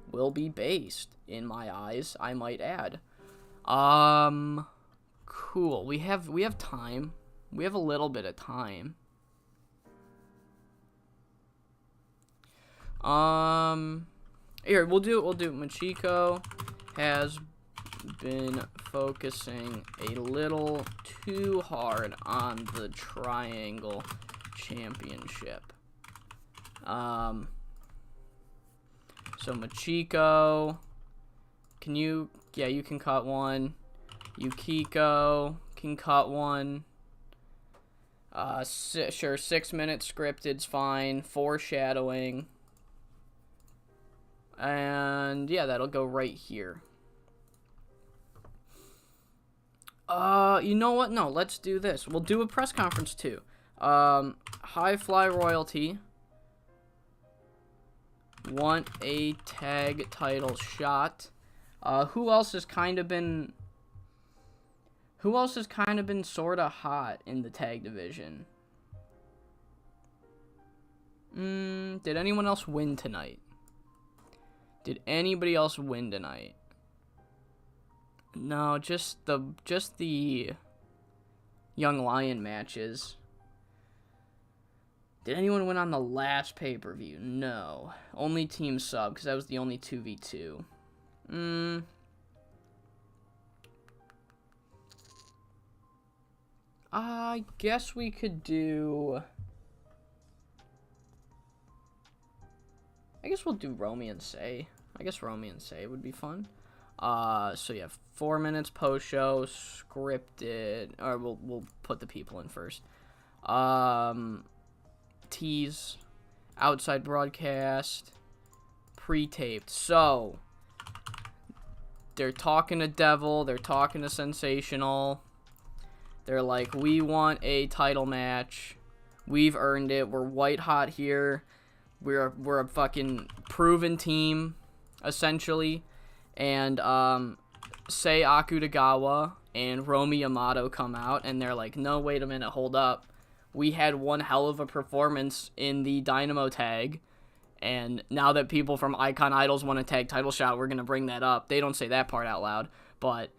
Will be based in my eyes, I might add. Cool. We have time. We have a little bit of time. Here, we'll do Machiko has been focusing a little too hard on the Triangle Championship. So Machiko, you can cut one. Yukiko can cut one. Sure, 6 minutes scripted's fine. Foreshadowing. And yeah, that'll go right here. You know what? No, let's do this. We'll do a press conference too. High Fly Royalty want a tag title shot. Who else has kind of been sort of hot in the tag division? Did anyone else win tonight? Did anybody else win tonight? No, just the Young Lion matches. Did anyone win on the last pay-per-view? No. Only Team Sub, because that was the only 2v2. I guess we could do... I guess we'll do Romy and Say. I guess Romy and Say would be fun. So yeah, 4 minutes post-show, scripted, or we'll put the people in first. Tease, outside broadcast, pre-taped. So, they're talking to Devil, they're talking to Sensational. They're like, we want a title match. We've earned it. We're white hot here. We're a fucking proven team, essentially. And Sei Akutagawa and Romy Yamato come out, and they're like, no, wait a minute, hold up. We had one hell of a performance in the Dynamo tag, and now that people from Icon Idols want a tag title shot, we're going to bring that up. They don't say that part out loud, but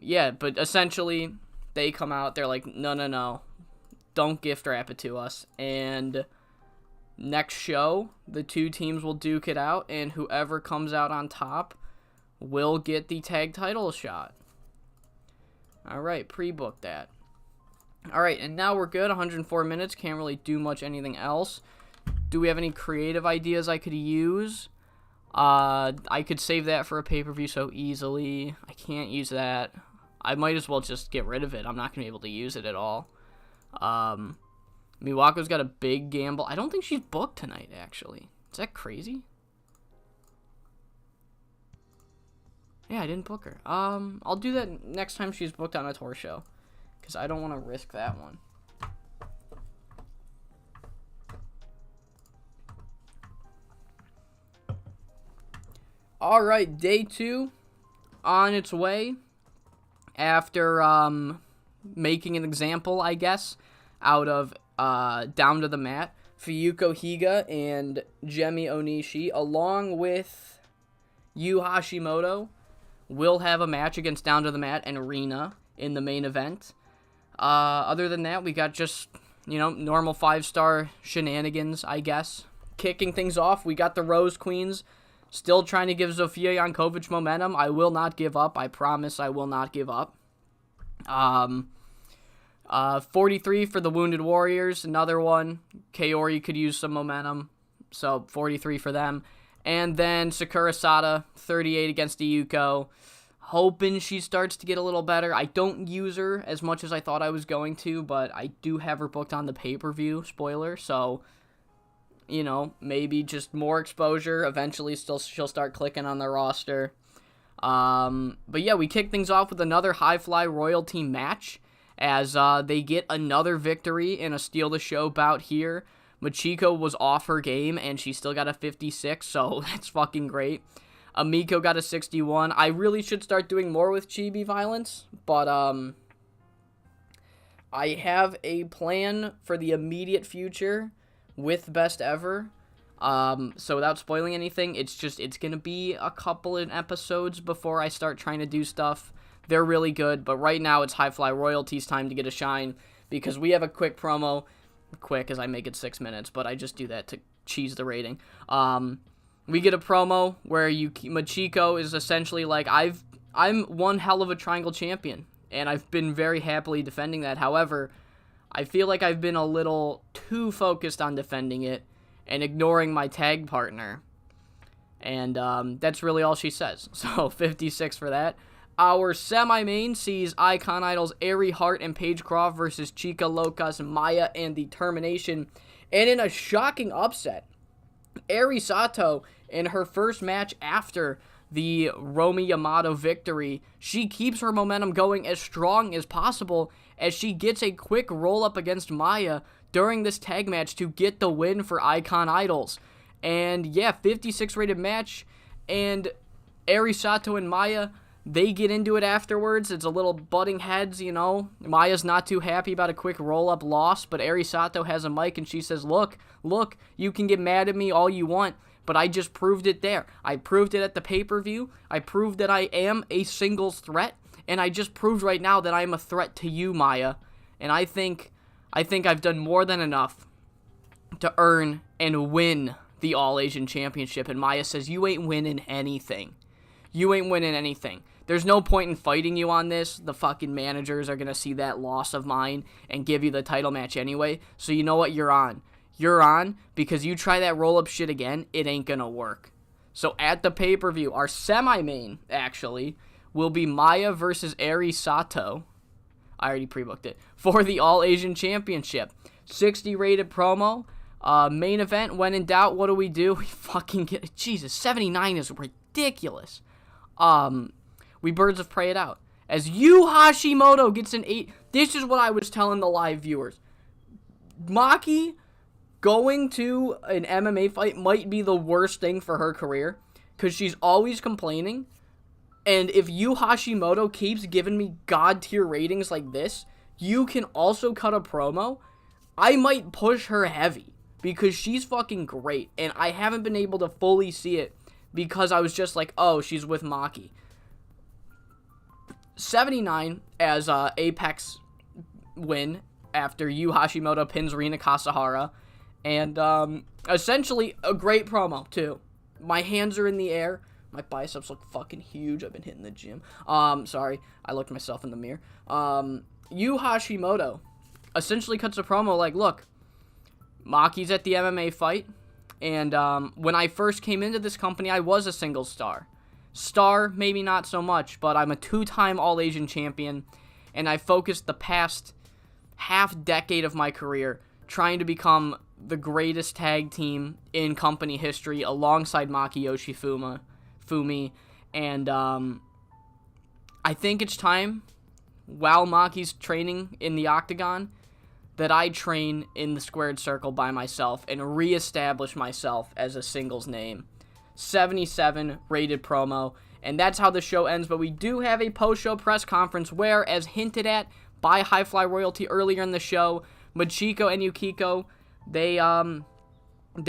yeah, but essentially, they come out, they're like, no, don't gift wrap it to us. And next show, the two teams will duke it out, and whoever comes out on top will get the tag title shot. Alright, pre-book that. Alright, and now we're good. 104 minutes. Can't really do much anything else. Do we have any creative ideas I could use? I could save that for a pay-per-view so easily. I can't use that. I might as well just get rid of it. I'm not going to be able to use it at all. Miwako's got a big gamble. I don't think she's booked tonight, actually. Is that crazy? Yeah, I didn't book her. I'll do that next time she's booked on a tour show, because I don't want to risk that one. Alright, day 2 on its way after making an example, I guess, out of Down to the Mat. Fuyuko Higa and Jemi Onishi, along with Yu Hashimoto, will have a match against Down to the Mat and Rina in the main event. Other than that, we got just, normal 5-star shenanigans, I guess. Kicking things off, we got the Rose Queens still trying to give Zofia Jankovic momentum. I will not give up. I promise I will not give up. 43 for the Wounded Warriors, another one. Kaori could use some momentum, so 43 for them. And then Sakura Sada, 38 against Iyuko. Hoping she starts to get a little better. I don't use her as much as I thought I was going to, but I do have her booked on the pay-per-view, spoiler, so, maybe just more exposure. Eventually she'll start clicking on the roster. But yeah, we kick things off with another High Fly Royal Team match, as they get another victory in a Steal the Show bout here. Machiko was off her game, and she still got a 56, so that's fucking great. Amiko got a 61. I really should start doing more with Chibi violence, but I have a plan for the immediate future with Best Ever. So without spoiling anything, it's going to be a couple of episodes before I start trying to do stuff. They're really good, but right now it's High Fly Royalty's time to get a shine, because we have a quick promo. Quick, as I make it 6 minutes, but I just do that to cheese the rating. We get a promo where Machiko is essentially like, I'm one hell of a triangle champion, and I've been very happily defending that. However, I feel like I've been a little too focused on defending it and ignoring my tag partner. And that's really all she says. So 56 for that. Our semi-main sees Icon Idols Aerie Hart and Paige Croft versus Chica Locas, Maya, and Determination. And in a shocking upset, Aerie Sato, in her first match after the Romi Yamato victory, she keeps her momentum going as strong as possible as she gets a quick roll-up against Maya during this tag match to get the win for Icon Idols. And yeah, 56 rated match, and Aerie Sato and Maya, they get into it afterwards. It's a little butting heads, Maya's not too happy about a quick roll-up loss, but Aerie Sato has a mic and she says, look, you can get mad at me all you want, but I just proved it there. I proved it at the pay-per-view. I proved that I am a singles threat, and I just proved right now that I am a threat to you, Maya. And I think I've done more than enough to earn and win the All-Asian Championship. And Maya says, you ain't winning anything. You ain't winning anything. There's no point in fighting you on this. The fucking managers are going to see that loss of mine and give you the title match anyway. So you know what? You're on. You're on, because you try that roll-up shit again, it ain't going to work. So at the pay-per-view, our semi-main, actually, will be Maya versus Aerie Sato. I already pre-booked it. For the All-Asian Championship. 60 rated promo. Main event, when in doubt, what do? We fucking get... Jesus, 79 is ridiculous. We Birds of Prey it out. As Yu Hashimoto gets an 8. This is what I was telling the live viewers. Maki going to an MMA fight might be the worst thing for her career, because she's always complaining. And if Yu Hashimoto keeps giving me god tier ratings like this, you can also cut a promo. I might push her heavy, because she's fucking great. And I haven't been able to fully see it, because I was just like, oh, she's with Maki. 79 as Apex win after Yu Hashimoto pins Rina Kasahara. And essentially a great promo, too. My hands are in the air. My biceps look fucking huge. I've been hitting the gym. Sorry. I looked myself in the mirror. Yu Hashimoto essentially cuts a promo like, look, Maki's at the MMA fight. And when I first came into this company, I was a single star. Star, maybe not so much, but I'm a 2-time All-Asian champion. And I focused the past half-decade of my career trying to become the greatest tag team in company history alongside Maki Yoshifumi. And I think it's time, while Maki's training in the Octagon, that I train in the squared circle by myself and reestablish myself as a singles name. 77 rated promo, and that's how the show ends. But we do have a post-show press conference where, as hinted at by High Fly Royalty earlier in the show, Machiko and Yukiko, they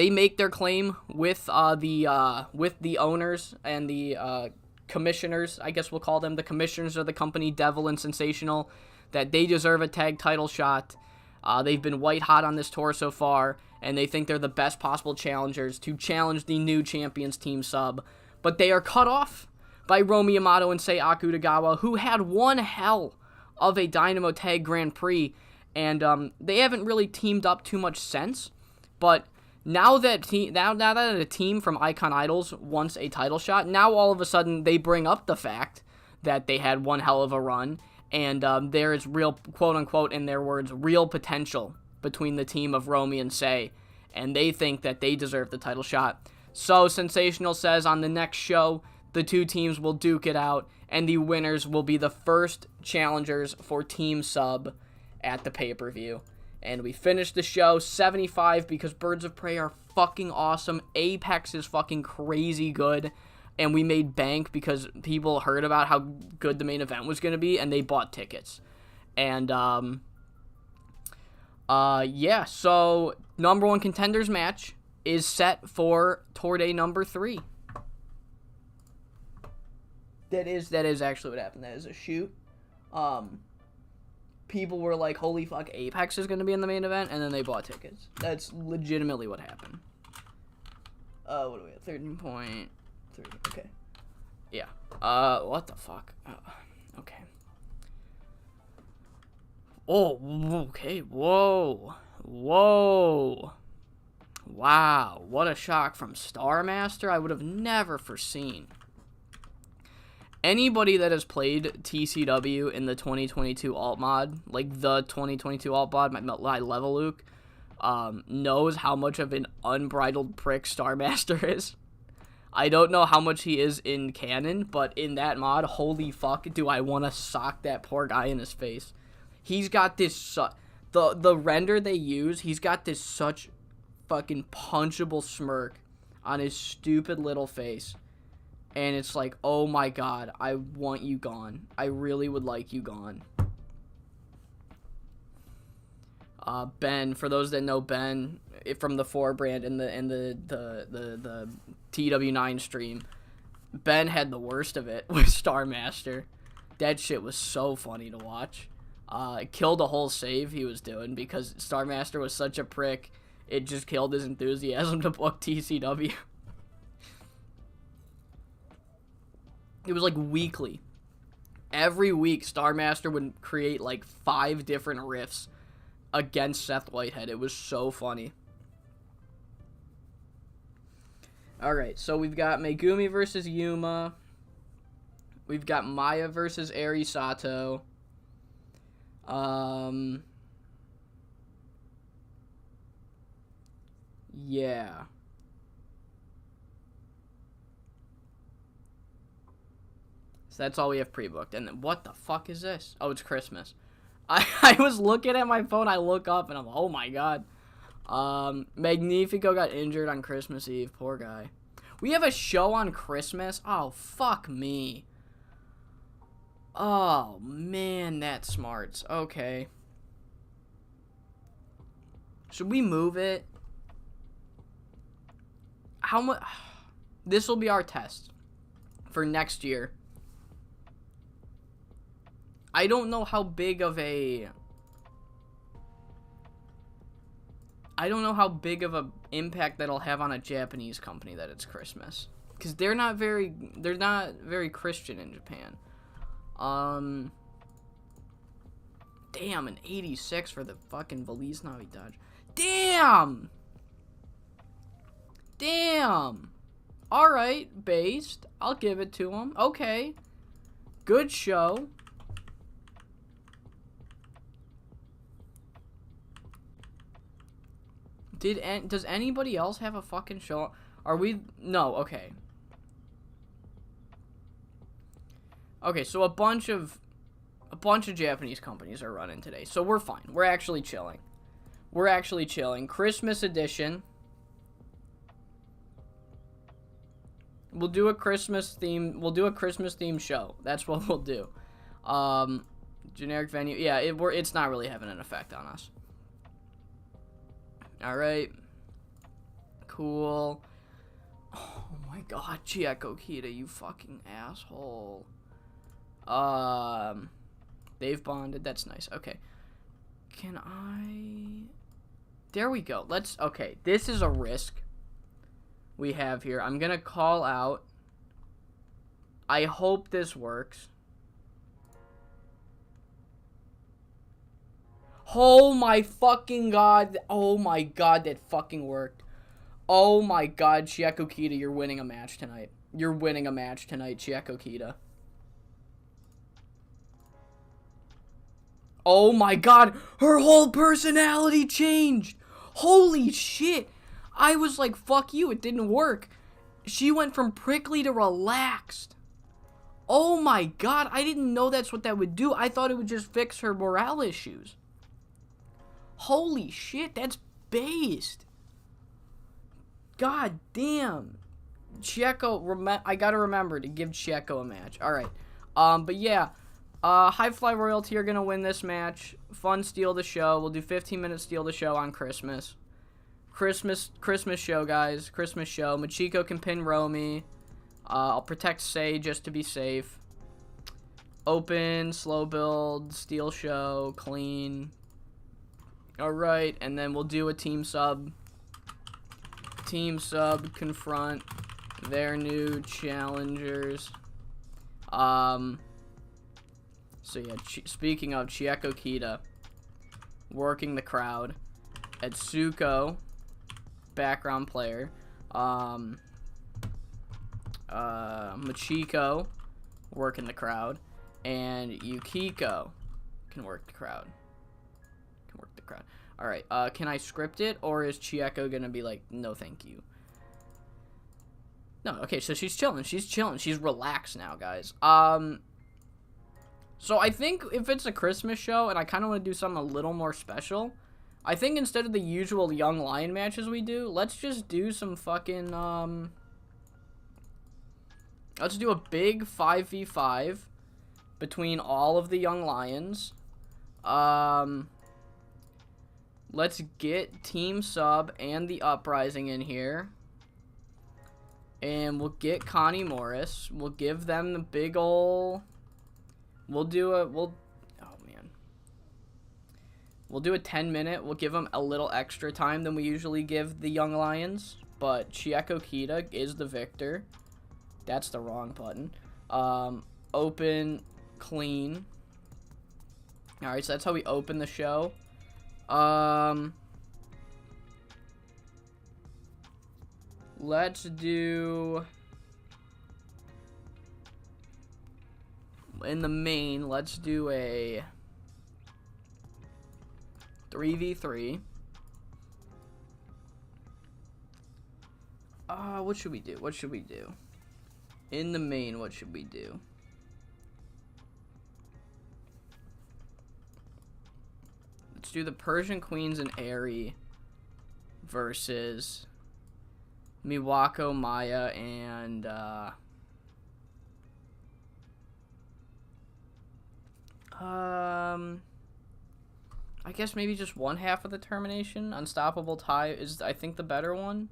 make their claim with the owners and the commissioners, I guess we'll call them, the commissioners of the company, Devil and Sensational, that they deserve a tag title shot. They've been white hot on this tour so far, and they think they're the best possible challengers to challenge the new champions team sub. But they are cut off by Romi Yamato and Sei Akutagawa, who had one hell of a Dynamo Tag Grand Prix, and they haven't really teamed up too much since. But now that a team from Icon Idols wants a title shot, now all of a sudden they bring up the fact that they had one hell of a run. And there is real, quote-unquote, in their words, real potential between the team of Romy and Sei. And they think that they deserve the title shot. So Sensational says on the next show, the two teams will duke it out. And the winners will be the first challengers for Team Sub at the pay-per-view. And we finished the show 75 because Birds of Prey are fucking awesome. Apex is fucking crazy good. And we made bank because people heard about how good the main event was going to be, and they bought tickets. And, yeah, so number one contenders match is set for Tour Day number 3. That is actually what happened. That is a shoot. People were like, holy fuck, Apex is going to be in the main event, and then they bought tickets. That's legitimately what happened. What do we have? 13.3. Okay. Yeah. What the fuck? Okay. Oh, okay. Whoa. Wow. What a shock from Star Master. I would have never foreseen. Anybody that has played TCW in the 2022 alt mod, like the 2022 alt mod, my level Luke, knows how much of an unbridled prick Star Master is. I don't know how much he is in canon, but in that mod, holy fuck, do I want to sock that poor guy in his face. He's got this, the render they use, he's got this such fucking punchable smirk on his stupid little face. And it's like, oh my god, I want you gone. I really would like you gone. Ben, for those that know Ben from the 4 brand and the TEW9 stream, Ben had the worst of it with Star Master. That shit was so funny to watch. It killed a whole save he was doing because Star Master was such a prick. It just killed his enthusiasm to book TCW. It was like weekly. Every week, Star Master would create like 5 different riffs against Seth Whitehead. It was so funny. Alright, so we've got Megumi versus Yuma. We've got Maya versus Eri Sato. Yeah. So that's all we have pre-booked. And then, what the fuck is this? Oh, it's Christmas. I was looking at my phone, I look up, and I'm like, oh my god. Magnifico got injured on Christmas Eve. Poor guy. We have a show on Christmas? Oh, fuck me. Oh, man, that smarts. Okay. Should we move it? How much? This will be our test for next year. I don't know how big of a I don't know how big of a impact that'll have on a Japanese company that it's Christmas, because they're not very Christian in Japan. Damn, an 86 for the fucking Valise Navidad. Damn. All right, based. I'll give it to him. Okay, good show. Does anybody else have a fucking show? Are we? No. Okay. Okay, so a bunch of Japanese companies are running today, so we're fine. We're actually chilling. Christmas edition. We'll do a Christmas theme show. That's what we'll do. Generic venue. Yeah, it's not really having an effect on us. All right. Cool. Oh my god, Chieko Kita, you fucking asshole. They've bonded. That's nice. Okay. Can I... There we go. Okay, this is a risk we have here. I'm gonna call out. I hope this works. Oh my fucking god. Oh my god, that fucking worked. Oh my god, Chieko Kita, you're winning a match tonight. Chieko Kita. Oh my god, her whole personality changed. Holy shit. I was like, fuck you, it didn't work. She went from prickly to relaxed. Oh my god, I didn't know that's what that would do. I thought it would just fix her morale issues. Holy shit, that's based. God damn. Chieko, I gotta remember to give Chieko a match. Alright. But yeah. High Fly Royalty are gonna win this match. Fun Steal the Show. We'll do 15 minutes Steal the Show on Christmas. Christmas show, guys. Christmas show. Machiko can pin Romy. I'll protect Sei just to be safe. Open, slow build, Steal show, clean. Alright, and then we'll do a team sub. Team sub confront their new challengers. So yeah, speaking of Chieko Kita, working the crowd. Etsuko, background player. Machiko, working the crowd. And Yukiko can work the crowd. Alright, can I script it? Or is Chieko gonna be like, no thank you? No, okay, so she's chilling. She's relaxed now, guys. So I think if it's a Christmas show and I kind of want to do something a little more special, I think instead of the usual Young Lion matches we do, let's just do some fucking, let's do a big 5v5 between all of the Young Lions. Let's get Team Sub and the Uprising in here. And we'll get Connie Morris. We'll give them the big ol'... We'll do a 10-minute. We'll give them a little extra time than we usually give the Young Lions. But Chieko Kita is the victor. That's the wrong button. Open, clean. Alright, so that's how we open the show. Let's do... In the main, let's do a 3v3. What should we do? In the main, what should we do? Let's do the Persian Queens and Aerie versus Miwako, Maya, and I guess maybe just one half of the termination. Unstoppable Tai is, I think, the better one.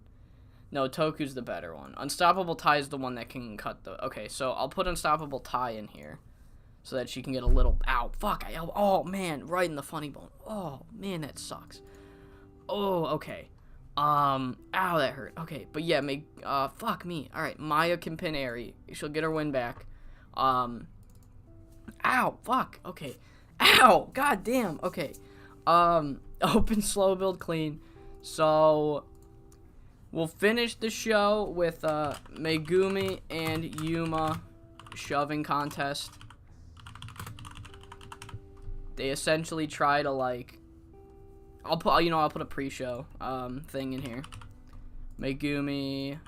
No, Toku's the better one. Unstoppable Tai is the one that can cut the... Okay, so I'll put Unstoppable Tai in here so that she can get a little... Ow, fuck. Oh, man, right in the funny bone. Oh, man, that sucks. Oh, okay. Ow, that hurt. Okay, but yeah, fuck me. All right, Maya can pin Aerie. She'll get her win back. Ow, fuck. Okay. Ow, god damn. Okay. Open slow build clean. So we'll finish the show with Megumi and Yuma shoving contest. They essentially try to like I'll put a pre-show thing in here. Megumi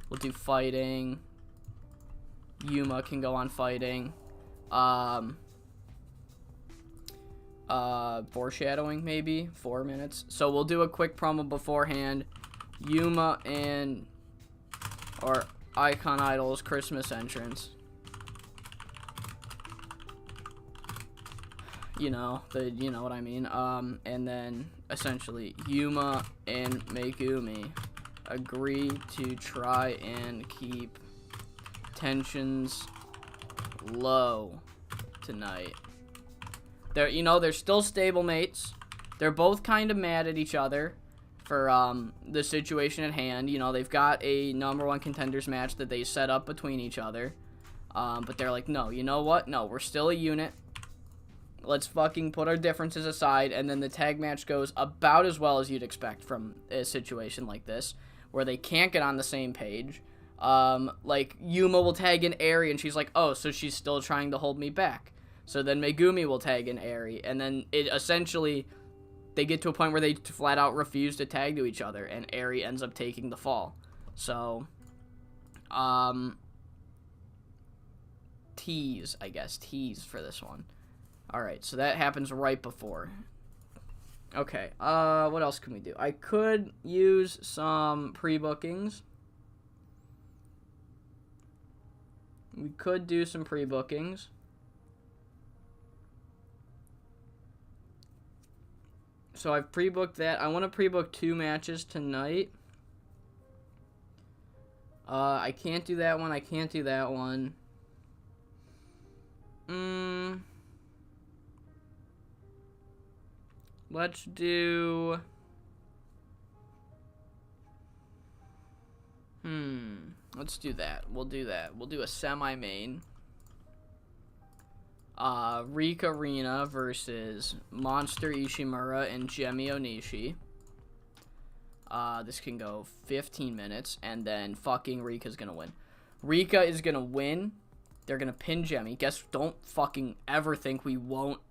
will do fighting. Yuma can go on fighting. Foreshadowing maybe 4 minutes. So we'll do a quick promo beforehand. Yuma and our Icon Idol's Christmas entrance. You know what I mean. And then essentially Yuma and Megumi agree to try and keep tensions low tonight. They're still stablemates. They're both kind of mad at each other for the situation at hand. They've got a #1 contenders match that they set up between each other. But they're like, no, you know what? No, we're still a unit. Let's fucking put our differences aside, and then the tag match goes about as well as you'd expect from a situation like this, where they can't get on the same page. Like, Yuma will tag in Aerie, and she's like, oh, so she's still trying to hold me back. So then Megumi will tag in Aerie, and then they get to a point where they flat out refuse to tag to each other, and Aerie ends up taking the fall. So, tease for this one. Alright, so that happens right before. Okay, what else can we do? I could use some pre-bookings. We could do some pre-bookings. So I've pre-booked that. I want to pre-book 2 matches tonight. I can't do that one. I can't do that one. Let's do... Let's do that. We'll do that. We'll do a semi-main. Rika Rina versus Monster Ishimura and Gemi Onishi. This can go 15 minutes, and then fucking Rika's gonna win. Rika is gonna win. They're gonna pin Gemi. Don't fucking ever think we won't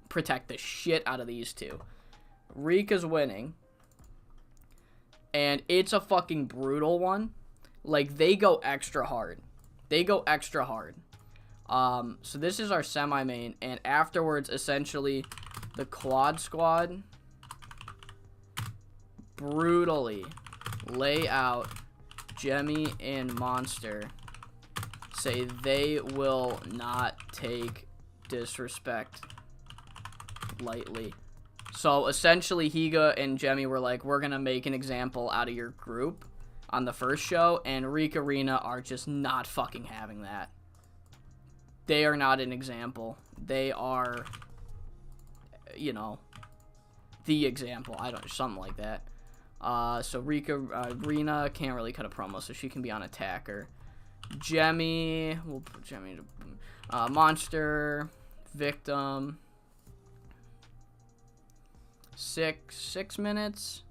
protect the shit out of these two. Rika's winning. And it's a fucking brutal one. Like, they go extra hard. So this is our semi-main. And afterwards, essentially, the Quad Squad brutally lay out Gemi and Monster. Say they will not take disrespect lightly. So essentially Higa and Gemi were like, we're gonna make an example out of your group on the first show, and Rika Rina are just not fucking having that. They are not an example. They are, the example. Something like that. So Rina can't really cut a promo, so she can be on attacker. Gemi, we'll put Gemi to Monster, Victim. 6 minutes.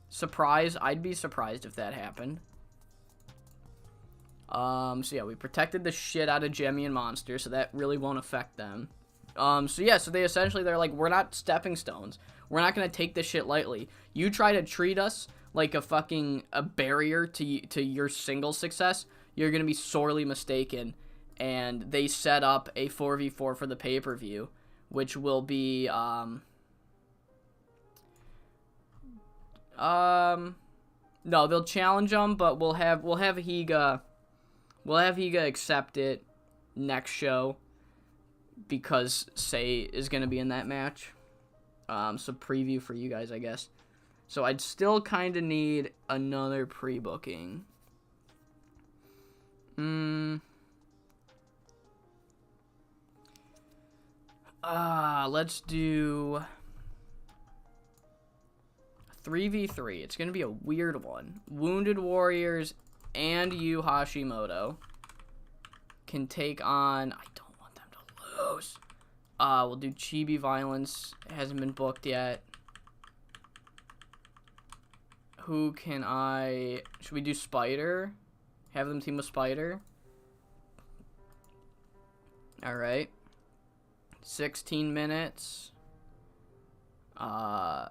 Surprise. I'd be surprised if that happened. So yeah, we protected the shit out of Gemi and Monster, so that really won't affect them. So they're like, we're not stepping stones. We're not gonna take this shit lightly. You try to treat us like a barrier to your single success, you're gonna be sorely mistaken. And they set up a 4v4 for the pay-per-view, which will be no, they'll challenge them, but we'll have Higa accept it next show because Sei is gonna be in that match. So preview for you guys, I guess. So I'd still kind of need another pre-booking. Let's do 3v3. It's going to be a weird one. Wounded Warriors and Yu Hashimoto can take on... I don't want them to lose. We'll do Chibi Violence. It hasn't been booked yet. Who can I... Should we do Spider? Have them team with Spider? Alright. 16 minutes. Yeah,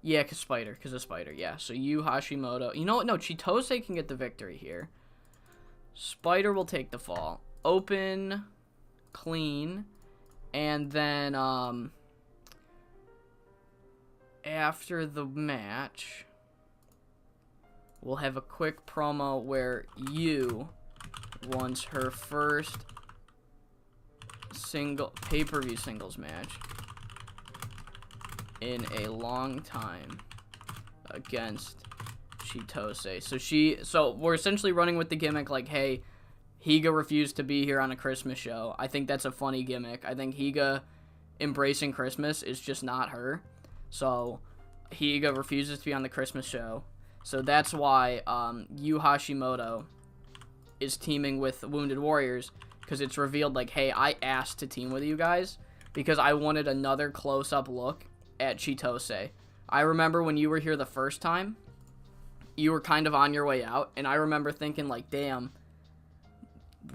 because Spider. Because of Spider, yeah. So Yu Hashimoto. You know what? No, Chitose can get the victory here. Spider will take the fall. Open. Clean. And then, after the match, we'll have a quick promo where Yu wants her first pay-per-view singles match in a long time against Chitose. So we're essentially running with the gimmick like, hey, Higa refused to be here on a Christmas show. I think that's a funny gimmick. I think Higa embracing Christmas is just not her. So Higa refuses to be on the Christmas show. So that's why Yu Hashimoto is teaming with Wounded Warriors, because it's revealed like, hey, I asked to team with you guys because I wanted another close-up look at Chitose. I remember when you were here the first time, you were kind of on your way out, and I remember thinking like, damn,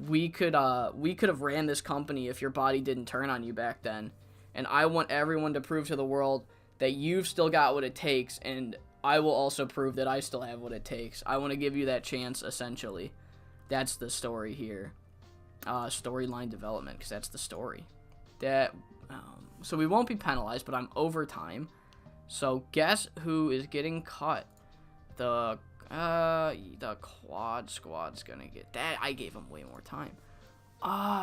we could have ran this company if your body didn't turn on you back then. And I want everyone to prove to the world that you've still got what it takes, and I will also prove that I still have what it takes. I want to give you that chance, essentially. That's the story here. Storyline development, because that's the story. So we won't be penalized, but I'm overtime. So guess who is getting cut? The quad squad's gonna get that. I gave him way more time.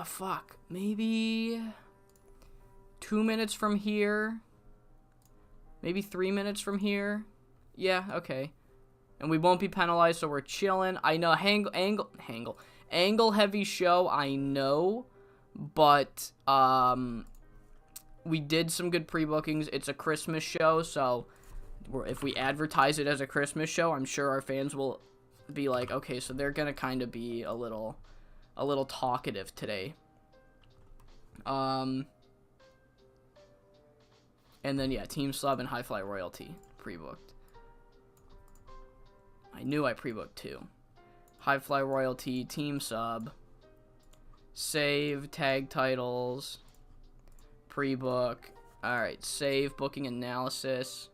Fuck. Maybe 2 minutes from here. Maybe 3 minutes from here. Yeah, okay. And we won't be penalized, so we're chilling. I know angle heavy show, I know, but we did some good pre-bookings. It's a Christmas show, so if we advertise it as a Christmas show, I'm sure our fans will be like, okay, so they're gonna kind of be a little talkative today. And then yeah, Team Sub and High Fly Royalty pre-booked. I knew I pre-booked too. High Fly Royalty, Team Sub, save, tag titles, pre-book. Alright, save, booking analysis.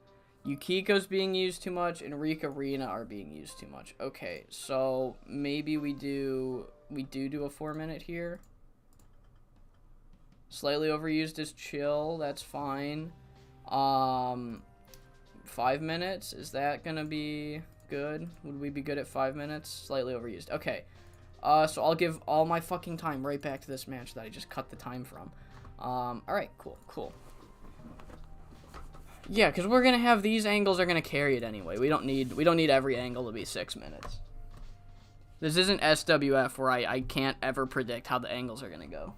Yukiko's being used too much, and Rika Rina are being used too much. Okay, so maybe we do a 4 minute here. Slightly overused is chill, that's fine. 5 minutes, is that gonna be good? Would we be good at 5 minutes? Slightly overused. Okay. So I'll give all my fucking time right back to this match that I just cut the time from. Alright, cool. Yeah, because we're gonna have these angles are gonna carry it anyway. We don't need every angle to be 6 minutes. This isn't SWF where I can't ever predict how the angles are gonna go.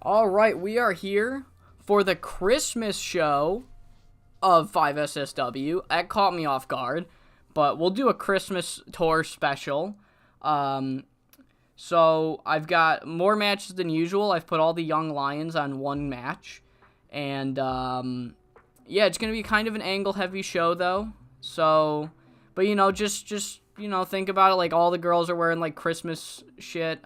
Alright, we are here for the Christmas show of 5SSW. That caught me off guard, but we'll do a Christmas tour special. So I've got more matches than usual. I've put all the Young Lions on one match, and yeah, it's gonna be kind of an angle-heavy show though. So, but you know, just you know, think about it like all the girls are wearing like Christmas shit.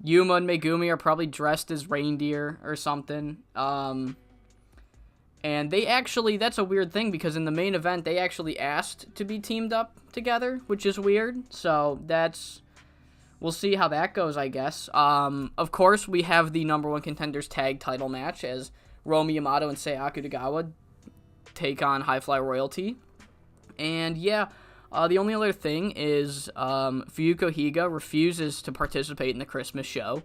Yuma and Megumi are probably dressed as reindeer or something. And they actually, that's a weird thing because in the main event, they actually asked to be teamed up together, which is weird. So we'll see how that goes, I guess. Of course, we have the number one contenders tag title match as Romi Yamato and Sayaka Tagawa take on High Fly Royalty. And yeah, the only other thing is Fuyuko Higa refuses to participate in the Christmas show,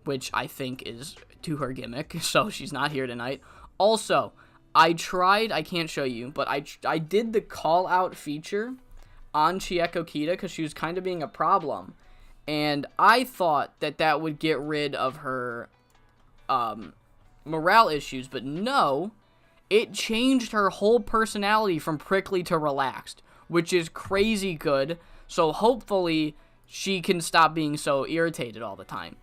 which I think is to her gimmick, so she's not here tonight. Also, I can't show you, but I did the call-out feature on Chieko Kita because she was kind of being a problem. And I thought that would get rid of her morale issues, but no, it changed her whole personality from prickly to relaxed, which is crazy good. So hopefully she can stop being so irritated all the time.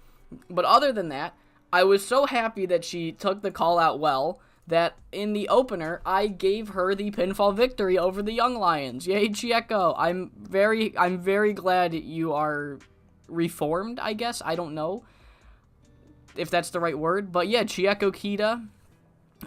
But other than that, I was so happy that she took the call out well that in the opener, I gave her the pinfall victory over the Young Lions. Yay, Chieko. I'm very glad you are reformed, I guess. I don't know if that's the right word. But yeah, Chieko Kita,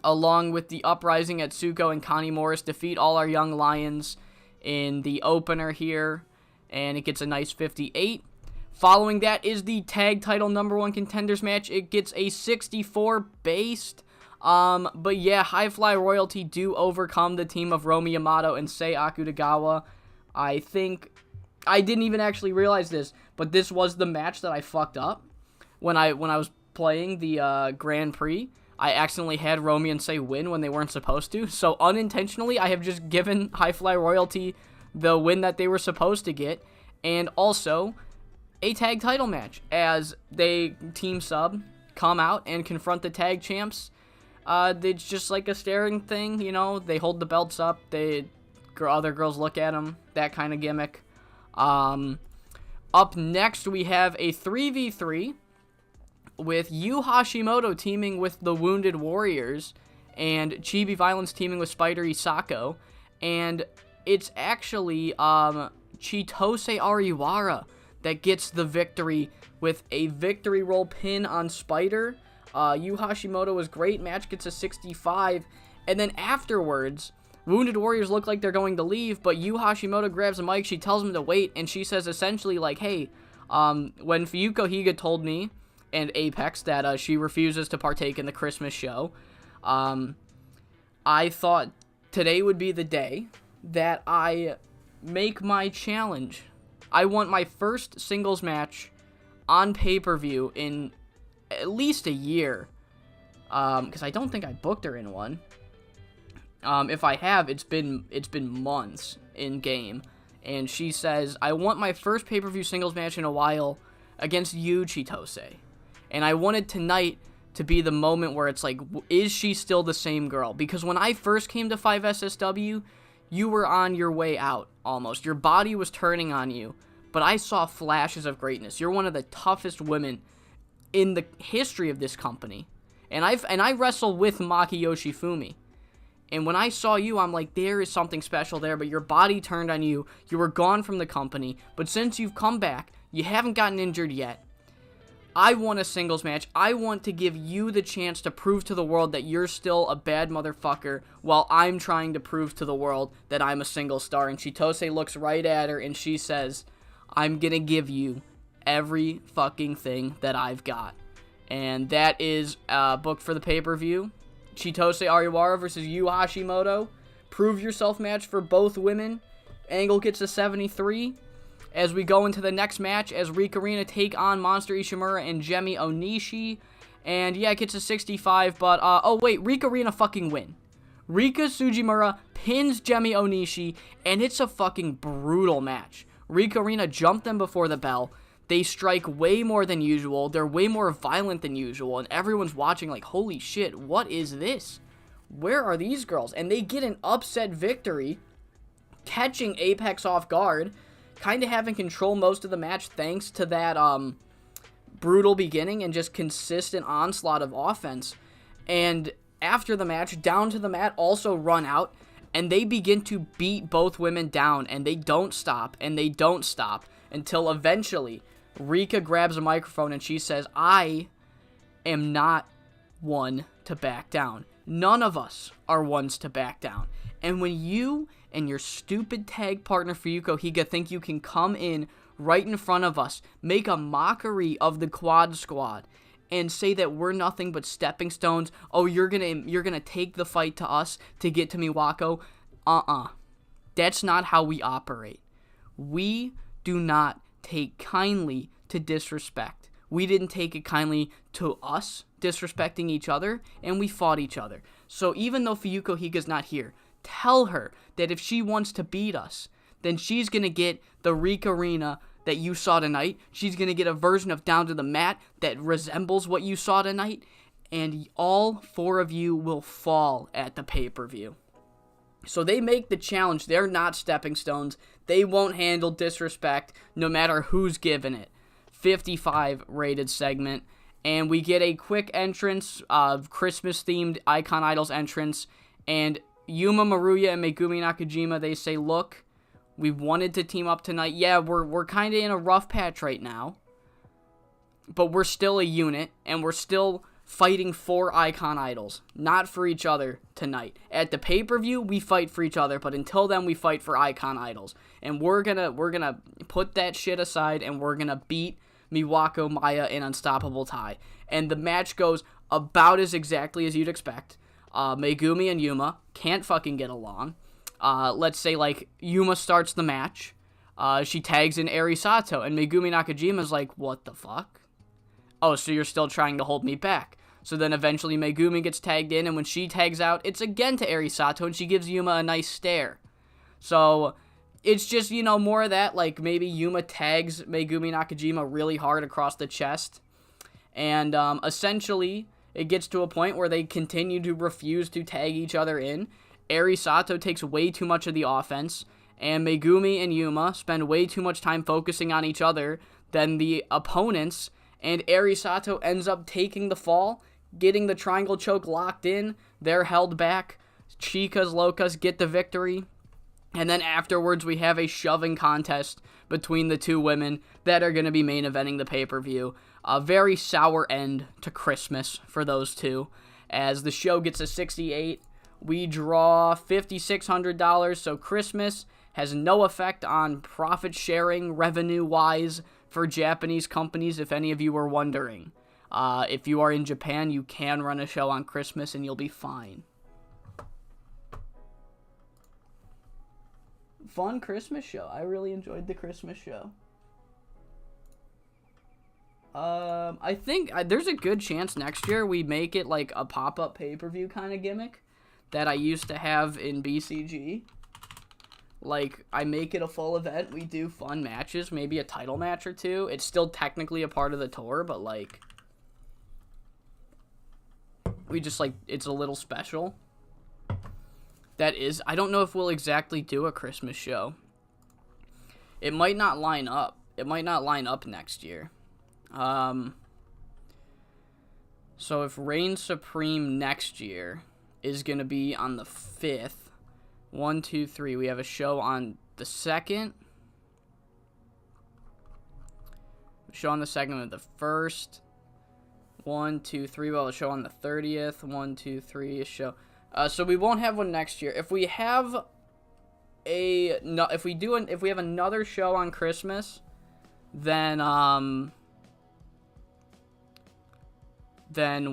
along with the Uprising Atsuko and Connie Morris, defeat all our Young Lions in the opener here. And it gets a nice 58. Following that is the tag title #1 contenders match. It gets a 64 based. But yeah, High Fly Royalty do overcome the team of Romi Yamato and Sei Akutagawa. I think I didn't even actually realize this, but this was the match that I fucked up when I was playing the Grand Prix. I accidentally had Romi and Sei win when they weren't supposed to. So unintentionally, I have just given High Fly Royalty the win that they were supposed to get, and also a tag title match as they team sub come out and confront the tag champs. It's just like a staring thing, you know. They hold the belts up. Other girls look at them. That kind of gimmick. Up next, we have a 3v3 with Yu Hashimoto teaming with the Wounded Warriors and Chibi Violence teaming with Spider Isako. And it's actually Chitose Ariwara that gets the victory with a victory roll pin on Spider. Yu Hashimoto was great. Match gets a 65. And then afterwards, Wounded Warriors look like they're going to leave, but Yu Hashimoto grabs a mic. She tells him to wait, and she says essentially like, hey, when Fuyuko Higa told me, and Apex, that she refuses to partake in the Christmas show, I thought today would be the day that I make my challenge. I want my first singles match on pay-per-view in at least a year, because I don't think I booked her in one. If I have, it's been months in game. And she says, I want my first pay-per-view singles match in a while against you, Chitose. And I wanted tonight to be the moment where it's like, is she still the same girl? Because when I first came to 5SSW, you were on your way out, almost. Your body was turning on you. But I saw flashes of greatness. You're one of the toughest women in the history of this company. And I wrestle with Maki Yoshifumi. And when I saw you, I'm like, there is something special there, but your body turned on you. You were gone from the company. But since you've come back, you haven't gotten injured yet. I want a singles match. I want to give you the chance to prove to the world that you're still a bad motherfucker while I'm trying to prove to the world that I'm a single star. And Chitose looks right at her and she says, I'm going to give you every fucking thing that I've got. And that is booked for the pay-per-view. Chitose Ariwara versus Yu Hashimoto. Prove yourself match for both women. Angle gets a 73. As we go into the next match, as Rika Rina take on Monster Ishimura and Gemi Onishi. And yeah, it gets a 65, but, oh wait, Rika Rina fucking win. Rika Tsujimura pins Gemi Onishi, and it's a fucking brutal match. Rika Rina jumped them before the bell. They strike way more than usual. They're way more violent than usual, and everyone's watching like, holy shit, what is this? Where are these girls? And they get an upset victory, catching Apex off guard, kind of having control most of the match thanks to that brutal beginning and just consistent onslaught of offense. And after the match, down to the mat, also run out, and they begin to beat both women down, and they don't stop, and they don't stop, until eventually Rika grabs a microphone and she says, I am not one to back down. None of us are ones to back down. And when you and your stupid tag partner Fuyuko Higa think you can come in right in front of us, make a mockery of the Quad Squad, and say that we're nothing but stepping stones, oh, you're gonna take the fight to us to get to Miwako, that's not how we operate. We do not take kindly to disrespect. We didn't take it kindly to us disrespecting each other, and we fought each other. So even though Fuyuko Higa's not here, tell her that if she wants to beat us, then she's going to get the Rika Rina that you saw tonight. She's going to get a version of Down to the Mat that resembles what you saw tonight. and all 4 of you will fall at the pay-per-view. So they make the challenge. They're not stepping stones. They won't handle disrespect no matter who's given it. 55 rated segment. And we get a quick entrance of Christmas-themed Icon Idols entrance. And Yuma, Maruya, and Megumi Nakajima, they say, look, we wanted to team up tonight. Yeah, we're kind of in a rough patch right now. But we're still a unit, and we're still fighting for Icon Idols, not for each other tonight. At the pay-per-view, we fight for each other, but until then, we fight for Icon Idols. And we're gonna put that shit aside, and we're gonna beat Miwako, Maya, and Unstoppable Tai. And the match goes about as exactly as you'd expect. Megumi and Yuma can't fucking get along. Let's say, like, Yuma starts the match. She tags in Eri Sato, and Megumi Nakajima's like, what the fuck? Oh, so you're still trying to hold me back. So then eventually Megumi gets tagged in, and when she tags out, it's again to Eri Sato, and she gives Yuma a nice stare. So it's just, you know, more of that, like maybe Yuma tags Megumi Nakajima really hard across the chest. And essentially, it gets to a point where they continue to refuse to tag each other in. Eri Sato takes way too much of the offense, and Megumi and Yuma spend way too much time focusing on each other than the opponents, and Eri Sato ends up taking the fall, getting the triangle choke locked in. They're held back. Chicas Locas get the victory. And then afterwards, we have a shoving contest between the 2 women that are going to be main eventing the pay-per-view. A very sour end to Christmas for those 2. As the show gets a 68, we draw $5,600, so Christmas has no effect on profit sharing revenue-wise for Japanese companies, if any of you were wondering. If you are in Japan, you can run a show on Christmas and you'll be fine. Fun Christmas show. I really enjoyed the Christmas show. I think there's a good chance next year we make it like a pop-up pay-per-view kind of gimmick that I used to have in BCG. Like, I make it a full event, we do fun matches, maybe a title match or 2. It's still technically a part of the tour, but, like, we just, like, it's a little special. That is, I don't know if we'll exactly do a Christmas show. It might not line up. It might not line up next year. So if Reign Supreme next year is going to be on the 5th, 1, 2, 3. We have a show on the 2nd. A show on the 2nd of the 1st. 1, 2, 3. Well, a show on the 30th. 1, 2, 3. A show. So we won't have one next year. If we have if we have another show on Christmas, then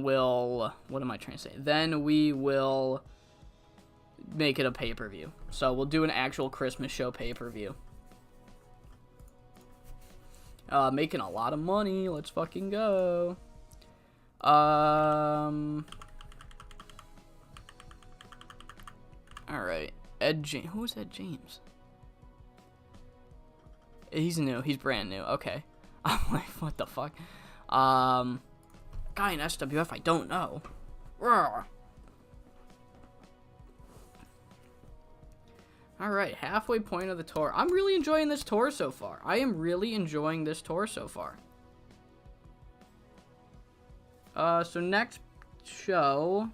we'll, what am I trying to say? Then we will make it a pay-per-view. So we'll do an actual Christmas show pay-per-view. Making a lot of money. Let's fucking go. Alright. Ed James. Who is Ed James? He's new. He's brand new. Okay. I'm like, what the fuck? Guy in SWF I don't know. Roar. Alright, halfway point of the tour. I'm really enjoying this tour so far. I am really enjoying this tour so far. So next show,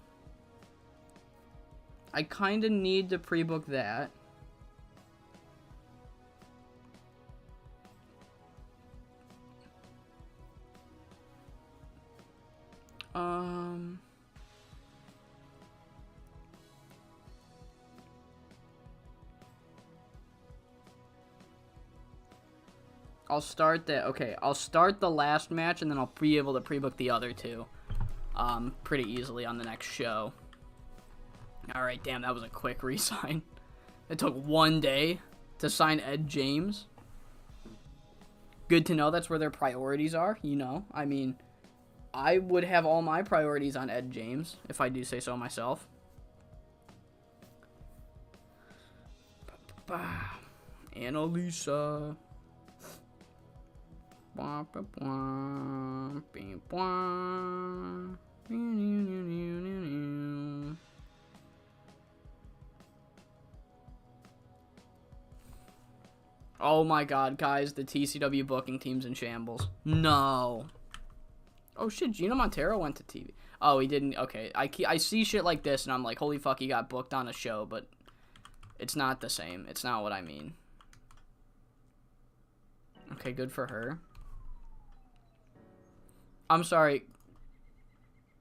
I kind of need to pre-book that. I'll start that. Okay, I'll start the last match, and then I'll be able to pre-book the other 2 pretty easily on the next show. Alright, damn, that was a quick re-sign. It took 1 day to sign Ed James. Good to know that's where their priorities are, you know. I mean, I would have all my priorities on Ed James, if I do say so myself. Annalisa. Oh my god, guys, the TCW booking team's in shambles. No. Oh shit, Gino Montero went to TV. Oh, he didn't. Okay, I see shit like this and I'm like, holy fuck, he got booked on a show, but it's not the same. It's not what I mean. Okay, good for her. I'm sorry.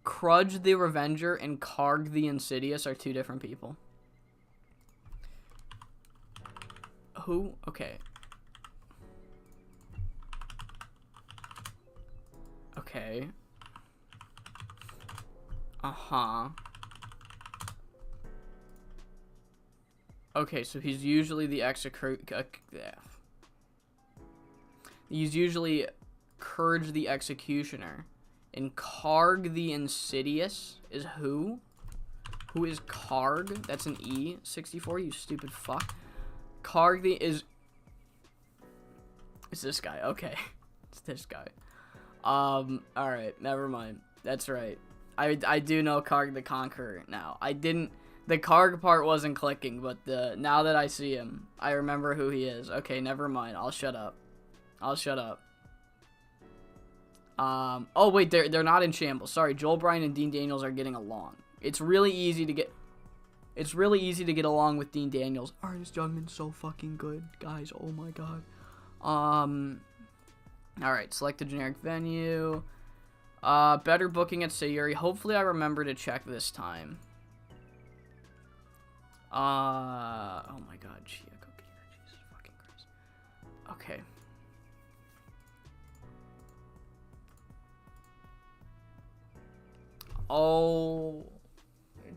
Krudge the Revenger and Karg the Insidious are two different people. Who? Okay. Okay. Uh-huh. Okay, so he's usually the he's usually Courage the Executioner. And Karg the Insidious is who? Who is Karg? That's an E. 64, you stupid fuck. Karg the is this guy. Okay. It's this guy. Alright, never mind. That's right. I do know Karg the Conqueror now. The Karg part wasn't clicking, but now that I see him, I remember who he is. Okay, never mind. I'll shut up. Oh wait, they're not in shambles. Sorry, Joel Bryan and Dean Daniels are getting along. It's really easy to get along with Dean Daniels. Ernest Youngman's so fucking good, guys. Oh my god. Alright, select a generic venue. Better booking at Sayuri. Hopefully I remember to check this time. Oh my god, Chieko Kira, Jesus fucking Christ. Okay. Oh,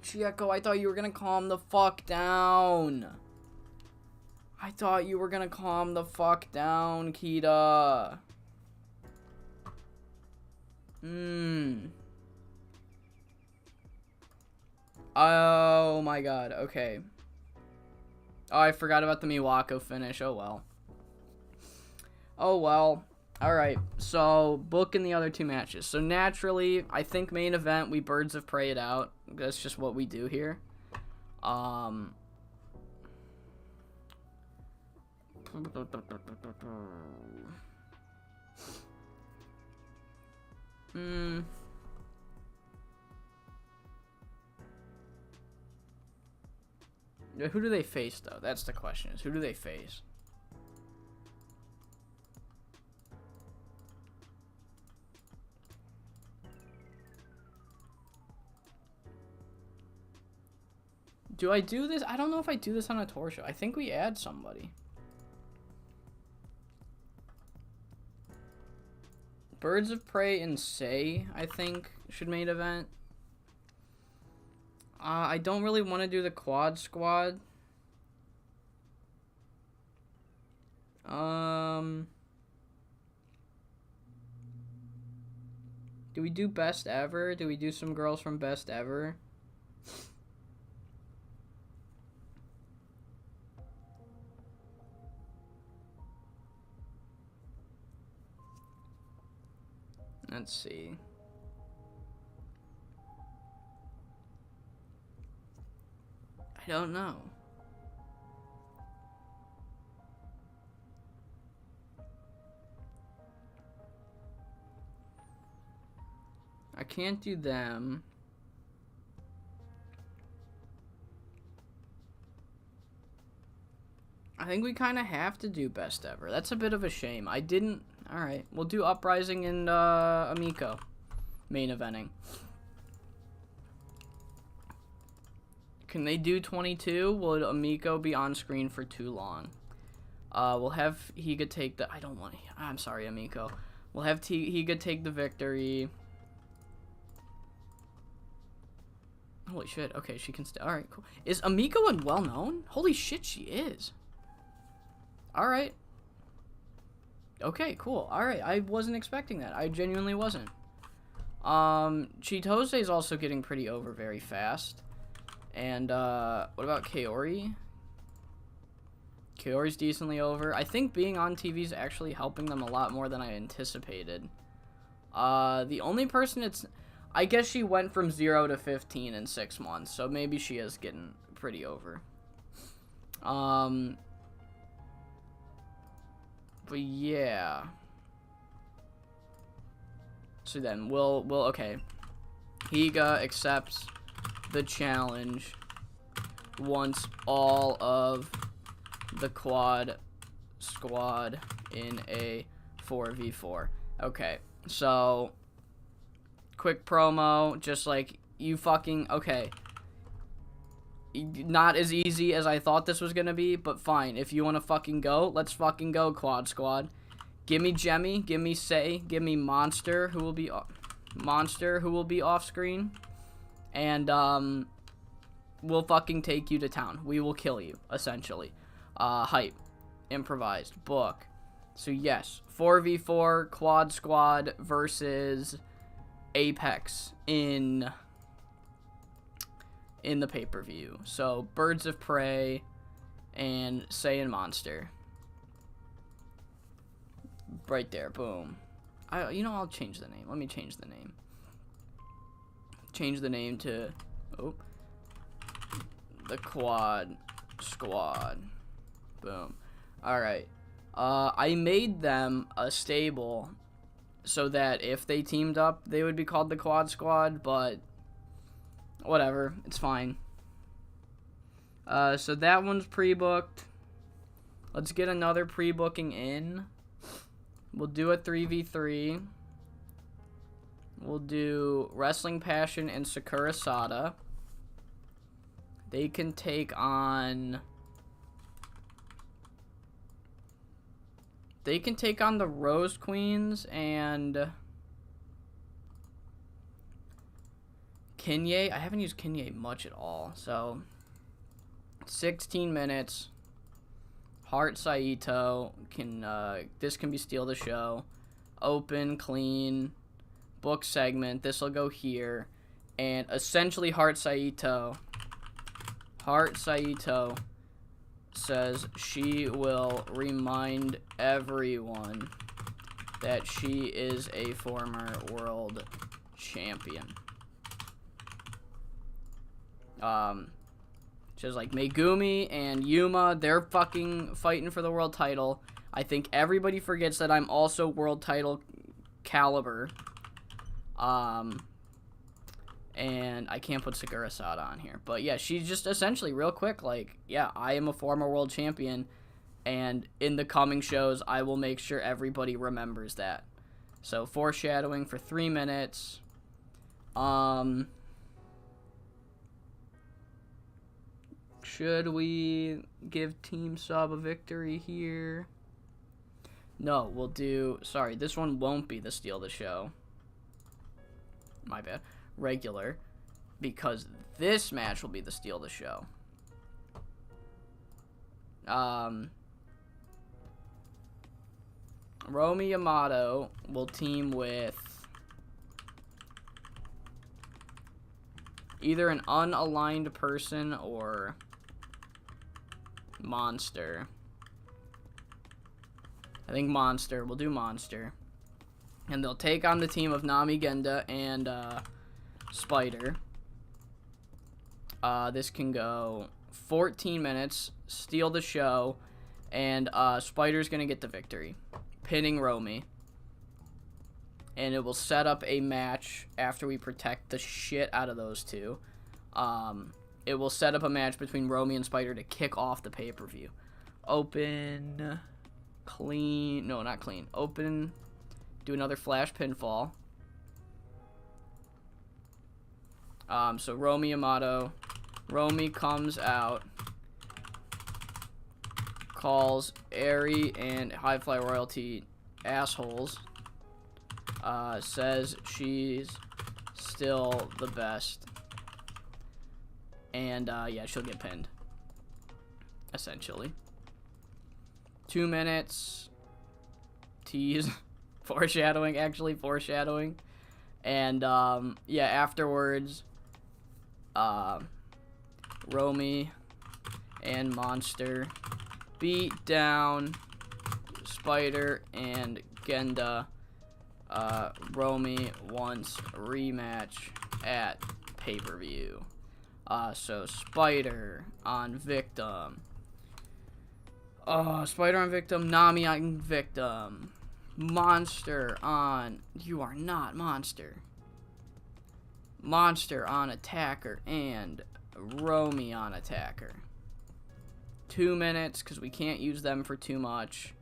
Chieko, I thought you were gonna calm the fuck down. Kita. Oh my god, okay. Oh, I forgot about the Miwako finish. Oh well. Alright, so booking the other two matches. So naturally, I think main event, we Birds of Prey it out. That's just what we do here. Who do they face, though? That's the question, is who do they face? Do I do this? I don't know if I do this on a tour show. I think we add somebody. Birds of Prey and Say, I think, should main event. I don't really want to do the quad squad. Do we do best ever? Do we do some girls from best ever? Let's see. I don't know. I can't do them. I think we kind of have to do best ever. That's a bit of a shame. I didn't... Alright, we'll do Uprising and Amico main eventing. Can they do 22? Will Amico be on screen for too long? We'll have Higa take the... I'm sorry, Amico. We'll have Higa take the victory. Holy shit. Okay, she can stay. Alright, cool. Is Amico well known? Holy shit, she is. Alright. Okay, cool. Alright, I wasn't expecting that. I genuinely wasn't. Chitose is also getting pretty over very fast. And, what about Kaori? Kaori's decently over. I think being on TV is actually helping them a lot more than I anticipated. The only person I guess she went from 0 to 15 in 6 months, so maybe she is getting pretty over. But yeah. So then we'll okay. Higa accepts the challenge once all of the quad squad in a 4v4. Okay, so quick promo, just like you fucking, okay. Not as easy as I thought this was gonna be, but fine. If you wanna fucking go, let's fucking go, quad squad. Give me Jemmy, give me Say, give me Monster, who will be off screen, and we'll fucking take you to town. We will kill you, essentially. Hype, improvised, book. So yes, 4v4 quad squad versus Apex in the pay-per-view. So Birds of Prey and Say and Monster. Right there, boom. I'll change the name. Let me change the name. Change the name to the Quad Squad. Boom. Alright. I made them a stable so that if they teamed up, they would be called the Quad Squad, but whatever. It's fine. So that one's pre-booked. Let's get another pre-booking in. We'll do a 3v3. We'll do Wrestling Passion and Sakura Sada. They can take on the Rose Queens and Kinye. I haven't used Kinye much at all. So 16 minutes. Heart Saito can this can be Steal the Show. Open, clean, book segment. This will go here. And essentially Heart Saito says she will remind everyone that she is a former world champion. Just like Megumi and Yuma, they're fucking fighting for the world title. I think everybody forgets that I'm also world title caliber. And I can't put Sakura Sada on here. But yeah, she's just essentially real quick like, yeah, I am a former world champion. And in the coming shows, I will make sure everybody remembers that. So foreshadowing for 3 minutes. Should we give Team Sub a victory here? No, we'll do... Sorry, this one won't be the Steal the Show. My bad. Regular. Because this match will be the Steal the Show. Romy Yamato will team with either an unaligned person or Monster. I think Monster. We'll do Monster. And they'll take on the team of Nami, Genda, and Spider. This can go 14 minutes, Steal the Show, and Spider's going to get the victory, pinning Romy. And it will set up a match after we protect the shit out of those two. It will set up a match between Romy and Spider to kick off the pay-per-view. Open, clean, no, not clean. Open, do another flash pinfall. So Romy Yamato, Romy comes out, calls Aerie and High Fly Royalty assholes, says she's still the best. And, yeah, she'll get pinned. Essentially. 2 minutes. Tease. Foreshadowing, actually. Foreshadowing. And, yeah, afterwards, Romy and Monster beat down Spider and Genda Romy wants rematch at pay-per-view. So Spider on Victim. Spider on Victim, Nami on Victim. Monster on... You are not Monster. Monster on Attacker and Romy on Attacker. 2 minutes, because we can't use them for too much.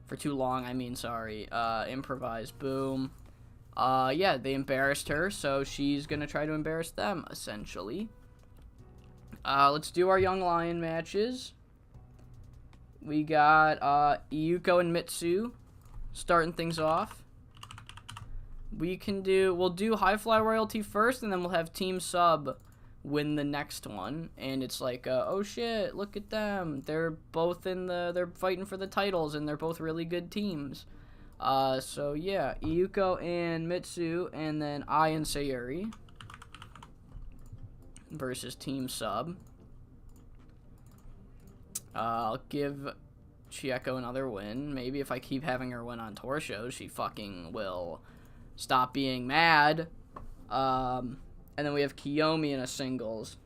For too long, I mean, sorry. Improvise, boom. Yeah, they embarrassed her, so she's gonna try to embarrass them, essentially. Let's do our Young Lion matches. We got Iyuko and Mitsu starting things off. We'll do High Fly Royalty first, and then we'll have Team Sub win the next one. And it's like, oh shit, look at them. They're both they're fighting for the titles, and they're both really good teams. So yeah, Iyuko and Mitsu, and then I and Sayuri versus Team Sub. I'll give Chieko another win. Maybe if I keep having her win on tour shows, she fucking will stop being mad. And then we have Kiyomi in a singles.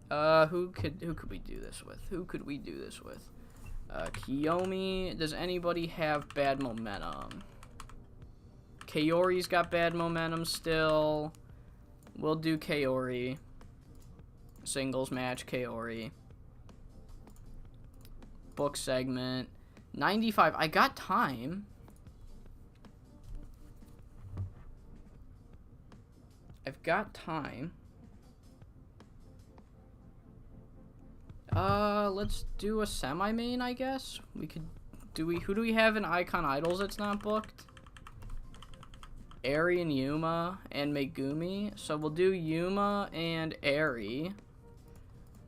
Who could we do this with? Kiyomi. Does anybody have bad momentum? Kaori's got bad momentum still. We'll do Kaori. Singles match, Kaori. Book segment. 95. I got time. I've got time. Let's do a semi-main, I guess. We could... Who do we have in Icon Idols that's not booked? Eri and Yuma and Megumi. So we'll do Yuma and Eri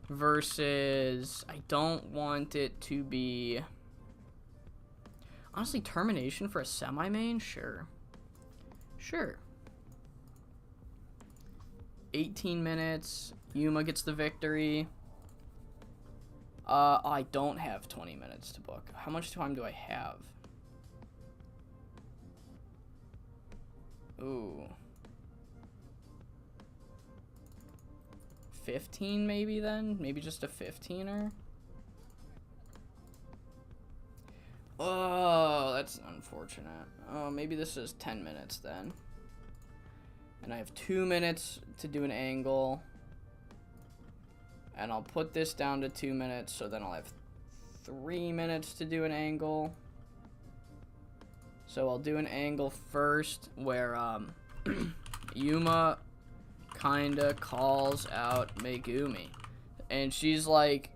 versus... I don't want it to be... Honestly, Termination for a semi-main? Sure. 18 minutes. Yuma gets the victory. I don't have 20 minutes to book. How much time do I have? Ooh. 15 maybe then? Maybe just a 15er? Oh, that's unfortunate. Oh, maybe this is 10 minutes then. And I have 2 minutes to do an angle. And I'll put this down to 2 minutes, so then I'll have 3 minutes to do an angle. So I'll do an angle first where Yuma kinda calls out Megumi. And she's like,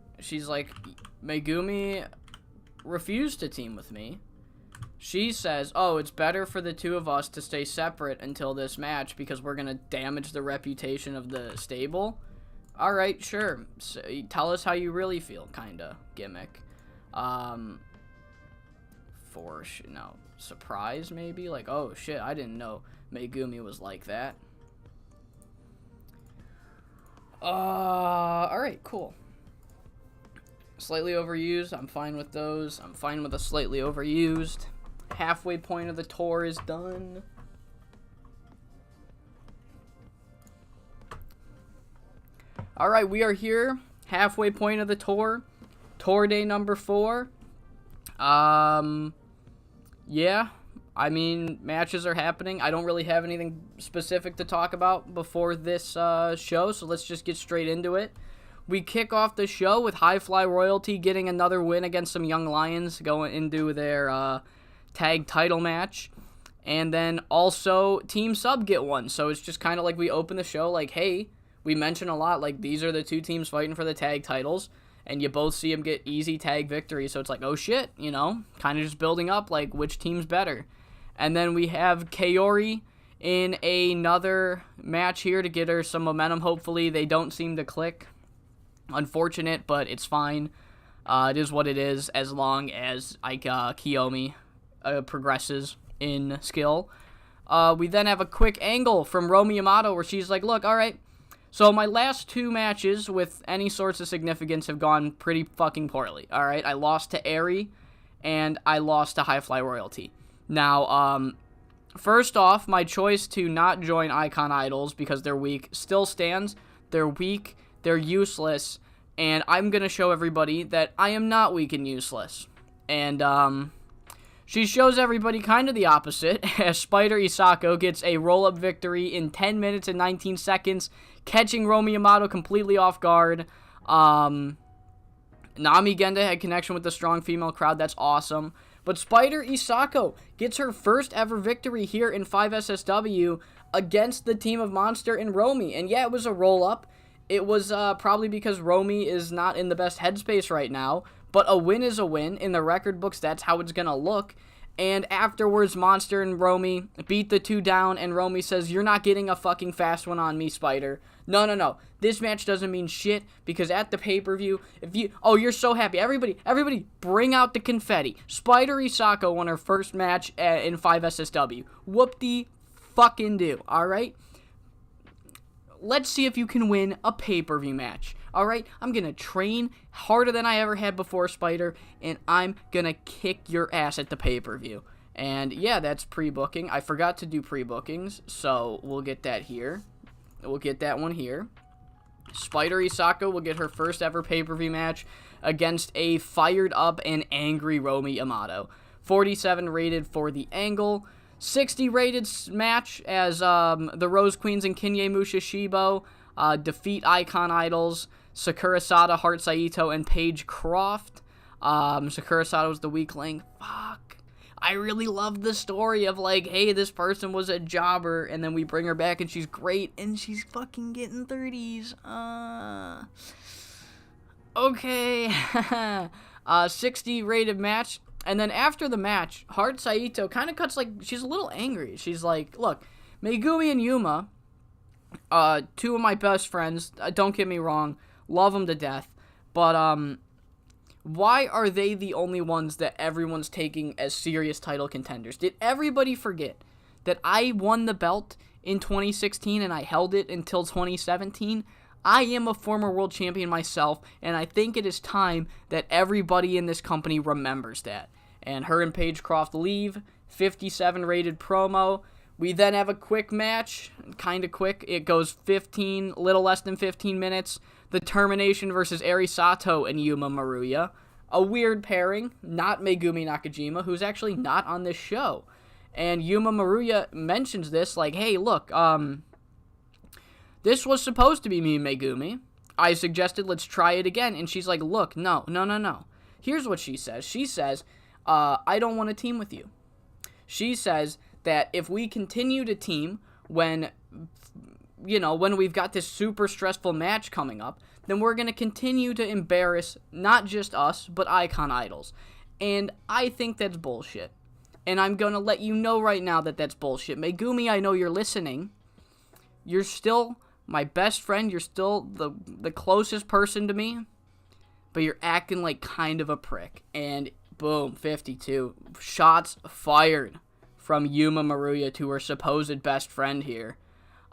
Megumi refused to team with me. She says, oh, it's better for the two of us to stay separate until this match because we're gonna damage the reputation of the stable. Alright, sure. So, tell us how you really feel, kinda gimmick. Surprise maybe? Like, oh shit, I didn't know Megumi was like that. Alright, cool. Slightly overused, I'm fine with those. I'm fine with a slightly overused. Halfway point of the tour is done. Alright, we are here. Halfway point of the tour. Tour day number 4. Yeah. I mean, matches are happening. I don't really have anything specific to talk about before this show, so let's just get straight into it. We kick off the show with High Fly Royalty getting another win against some Young Lions going into their tag title match. And then also Team Sub get one. So it's just kind of like we open the show like, hey, we mention a lot, like, these are the two teams fighting for the tag titles, and you both see them get easy tag victories, so it's like, oh shit, you know, kind of just building up, like, which team's better. And then we have Kaori in another match here to get her some momentum, hopefully. They don't seem to click. Unfortunate, but it's fine. It is what it is, as long as Kiyomi progresses in skill. We then have a quick angle from Romy Yamato where she's like, look, alright, so my last 2 matches with any sorts of significance have gone pretty fucking poorly, alright? I lost to Eri, and I lost to High Fly Royalty. Now, first off, my choice to not join Icon Idols because they're weak still stands. They're weak, they're useless, and I'm going to show everybody that I am not weak and useless. And, she shows everybody kind of the opposite, as Spider Isako gets a roll-up victory in 10 minutes and 19 seconds, catching Romy Yamato completely off guard. Nami Genda had connection with the strong female crowd. That's awesome. But Spider Isako gets her first ever victory here in 5SSW against the team of Monster and Romy. And yeah, it was a roll-up. It was probably because Romy is not in the best headspace right now. But a win is a win. In the record books, that's how it's going to look. And afterwards, Monster and Romy beat the two down, and Romy says, "You're not getting a fucking fast one on me, Spider." No. This match doesn't mean shit, because at the pay-per-view, you're so happy. Everybody, bring out the confetti. Spider Isako won her first match in 5SSW. Whoop-de-fucking-do, alright? Let's see if you can win a pay-per-view match. Alright, I'm going to train harder than I ever had before, Spider, and I'm going to kick your ass at the pay-per-view. And yeah, that's pre-booking. I forgot to do pre-bookings, so we'll get that here. We'll get that one here. Spider Isako will get her first ever pay-per-view match against a fired up and angry Romy Yamato. 47 rated for the angle. 60 rated match as the Rose Queens and Kinye Mushishibo defeat Icon Idols, Sakura Sada, Heart Saito, and Paige Croft. Sakura Sada was the weak link. Fuck. I really love the story of, like, hey, this person was a jobber, and then we bring her back, and she's great, and she's fucking getting 30s. Okay. 60 rated match. And then after the match, Heart Saito kind of cuts, like, she's a little angry. She's like, look, Megumi and Yuma, two of my best friends, don't get me wrong, love them to death, but, why are they the only ones that everyone's taking as serious title contenders? Did everybody forget that I won the belt in 2016 and I held it until 2017? I am a former world champion myself, and I think it is time that everybody in this company remembers that. And her and Paige Croft leave, 57 rated promo. We then have a quick match, kind of quick. It goes little less than 15 minutes. The Termination versus Eri Sato and Yuma Maruya. A weird pairing, not Megumi Nakajima, who's actually not on this show. And Yuma Maruya mentions this, like, hey, look, this was supposed to be me and Megumi. I suggested let's try it again, and she's like, look, no. Here's what she says. She says, I don't want to team with you. She says that if we continue to team when we've got this super stressful match coming up, then we're going to continue to embarrass not just us, but Icon Idols. And I think that's bullshit. And I'm going to let you know right now that that's bullshit. Megumi, I know you're listening. You're still my best friend. You're still the closest person to me. But you're acting like kind of a prick. And boom, 52. Shots fired from Yuma Maruya to her supposed best friend here.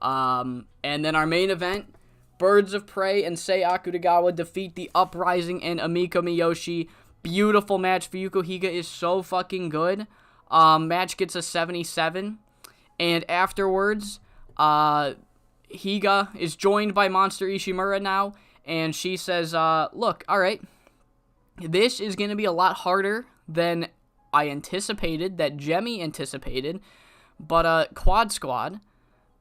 And then our main event, Birds of Prey and Sei Akutagawa defeat the Uprising and Amiko Miyoshi. Beautiful match. Fuyuko Higa is so fucking good. Match gets a 77. And afterwards, Higa is joined by Monster Ishimura now. And she says, look, alright, this is going to be a lot harder than I anticipated, that Jemmy anticipated. But, Quad Squad,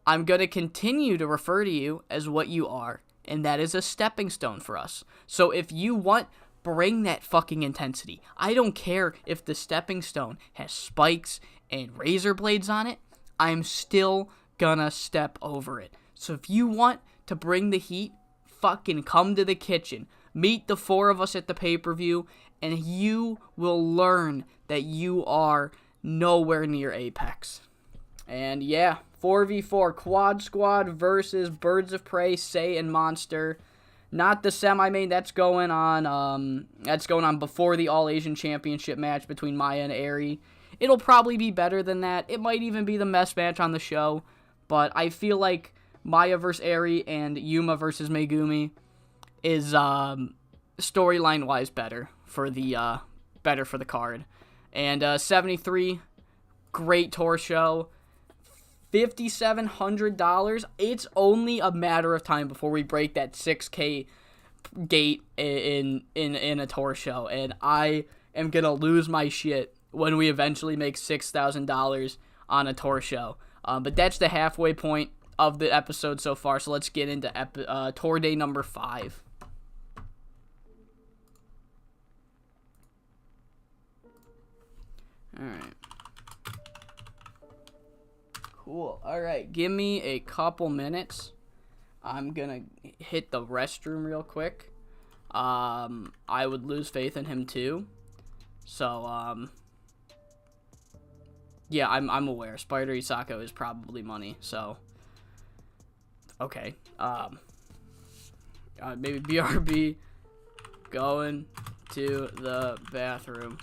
I'm going to continue to refer to you as what you are, and that is a stepping stone for us. So if you want, bring that fucking intensity. I don't care if the stepping stone has spikes and razor blades on it. I'm still gonna step over it. So if you want to bring the heat, fucking come to the kitchen. Meet the four of us at the pay-per-view, and you will learn that you are nowhere near Apex. And yeah, 4v4 Quad Squad versus Birds of Prey, Sei, and Monster. Not the semi-main, that's going on before the All-Asian Championship match between Maya and Eri. It'll probably be better than that. It might even be the best match on the show, but I feel like Maya versus Eri and Yuma versus Megumi is storyline-wise better for the better for the card. And 73, great tour show. $5,700. It's only a matter of time before we break that 6K gate in a tour show, and I am gonna lose my shit when we eventually make $6,000 on a tour show. But that's the halfway point of the episode so far. So let's get into tour day number 5. All right. Cool. All right. Give me a couple minutes. I'm gonna hit the restroom real quick. I would lose faith in him too. So, yeah, I'm aware. Spider Isako is probably money. So, okay. Maybe BRB going to the bathroom.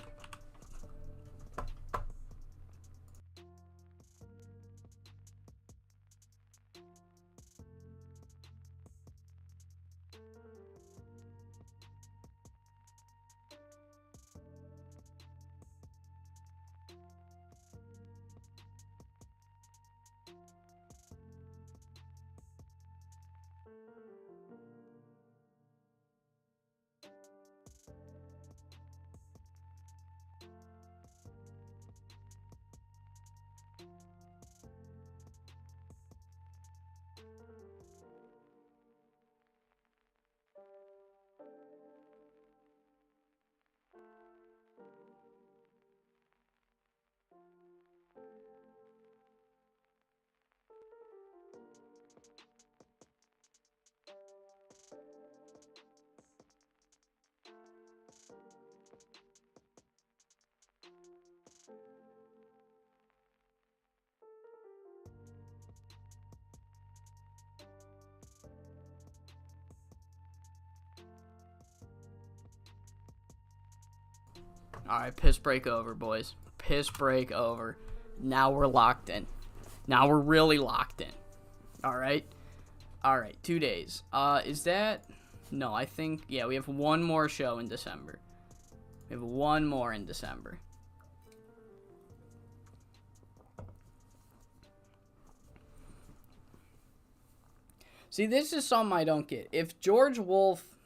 Alright, piss break over, boys. Piss break over. Now we're locked in. Now we're really locked in. Alright? Alright, 2 days. Is that... No, I think... Yeah, we have one more show in December. We have one more in December. See, this is something I don't get. If George Wolfe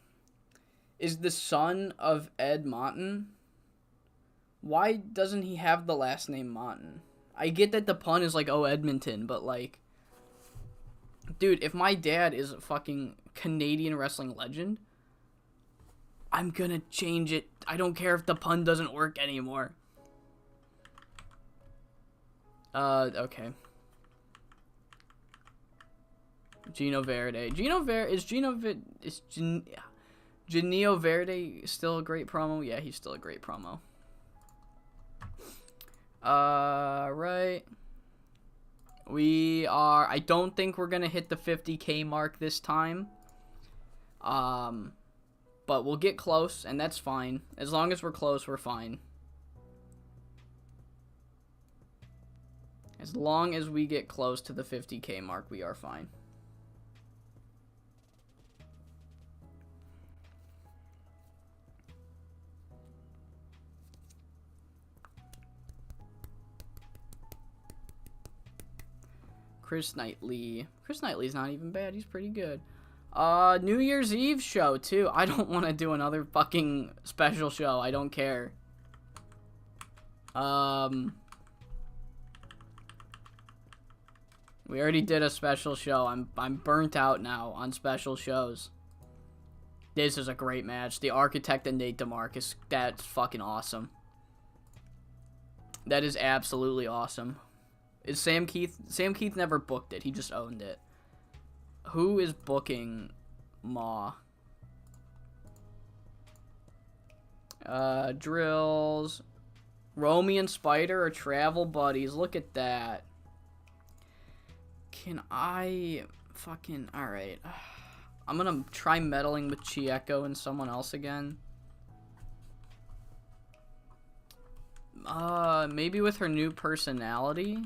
is the son of Ed Monton... Why doesn't he have the last name Monton? I get that the pun is like, oh, Edmonton, but like... Dude, if my dad is a fucking Canadian wrestling legend, I'm gonna change it. I don't care if the pun doesn't work anymore. Okay. Gino Verde. Genio Verde still a great promo? Yeah, he's still a great promo. Right. We are... I don't think we're gonna hit the 50K mark this time. But we'll get close, and that's fine. As long as we're close, we're fine. As long as we get close to the 50K mark, we are fine. Chris Knightley. Chris Knightley's not even bad. He's pretty good. New Year's Eve show, too. I don't want to do another fucking special show. I don't care. We already did a special show. I'm burnt out now on special shows. This is a great match. The Architect and Nate DeMarcus. That's fucking awesome. That is absolutely awesome. Is Sam Keith... Sam Keith never booked it. He just owned it. Who is booking Maw? Drills. Romy and Spider are travel buddies. Look at that. Can I... Fucking... Alright. I'm gonna try meddling with Chieko and someone else again. Maybe with her new personality?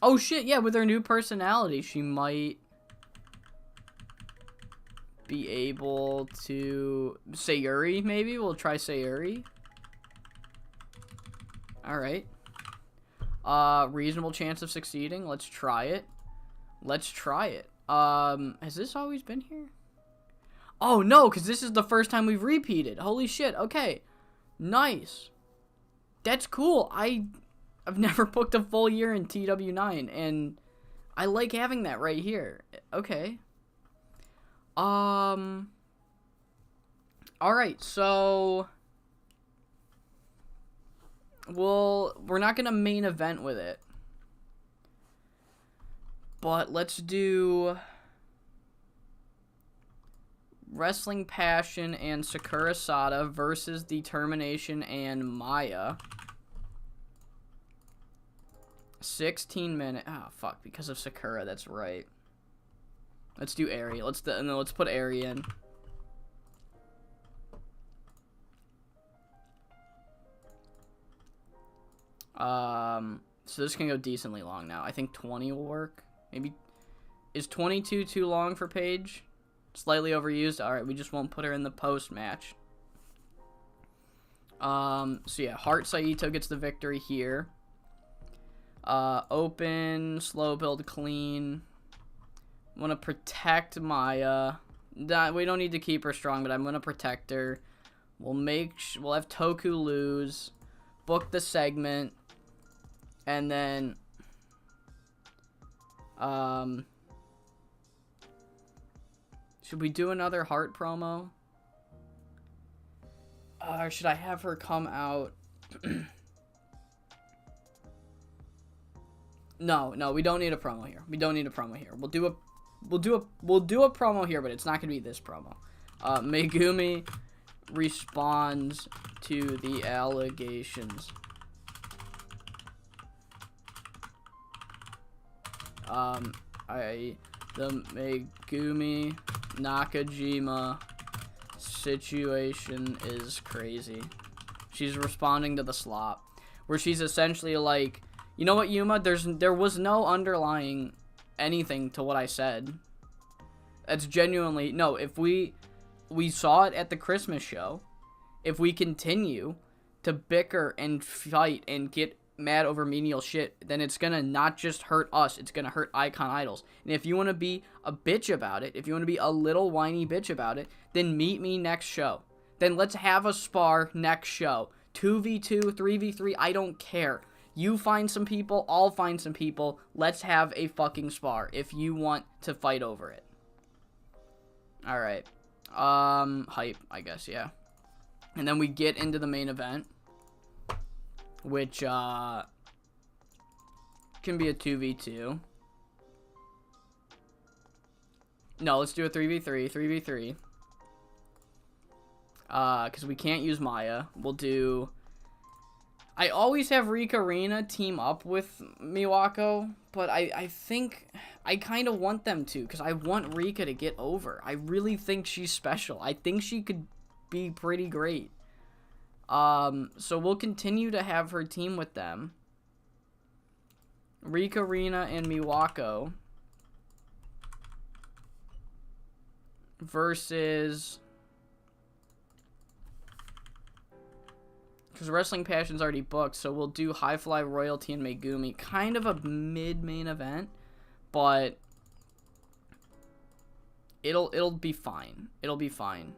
Oh shit, yeah, with her new personality, she might be able to... Sayuri, maybe? We'll try Sayuri. Alright. Reasonable chance of succeeding. Let's try it. Let's try it. Has this always been here? Oh, no, because this is the first time we've repeated. Holy shit, okay. Nice. That's cool. I've never booked a full year in TEW9, and I like having that right here. Okay. Alright, so... we're not gonna main event with it. But let's do... Wrestling Passion and Sakura Sada versus Determination and Maya. 16 minute. Oh, fuck. Because of Sakura, that's right. Let's do Aerie. Let's put Aerie in. So this can go decently long now. I think 20 will work. Maybe... Is 22 too long for Paige? Slightly overused. Alright, we just won't put her in the post-match. So yeah, Heart Saito gets the victory here. Open, slow build, clean. Want to protect Maya. We don't need to keep her strong, but I'm going to protect her. We'll have Toku lose. Book the segment. And then... should we do another Heart promo? Or should I have her come out? No, we don't need a promo here. We don't need a promo here. We'll do a promo here, but it's not gonna be this promo. Megumi responds to the allegations. The Megumi Nakajima situation is crazy. She's responding to the slop, where she's essentially like, you know what, Yuma? There was no underlying anything to what I said. That's genuinely no. If we saw it at the Christmas show, if we continue to bicker and fight and get mad over menial shit, then it's gonna not just hurt us, it's gonna hurt Icon Idols. And if you want to be a bitch about it, if you want to be a little whiny bitch about it, then meet me next show. Then let's have a spar next show. 2v2, 3v3, I don't care. You find some people, I'll find some people. Let's have a fucking spar if you want to fight over it. Alright. Hype, I guess, yeah. And then we get into the main event, which, can be a 2v2. No, let's do a 3v3. Because we can't use Maya. We'll do... I always have Rika Rina team up with Miwako, but I think I kind of want them to, because I want Rika to get over. I really think she's special. I think she could be pretty great. So we'll continue to have her team with them. Rika Rina and Miwako versus... Because Wrestling Passion's already booked, so we'll do High Fly Royalty and Megumi. Kind of a mid-main event, but it'll be fine. It'll be fine.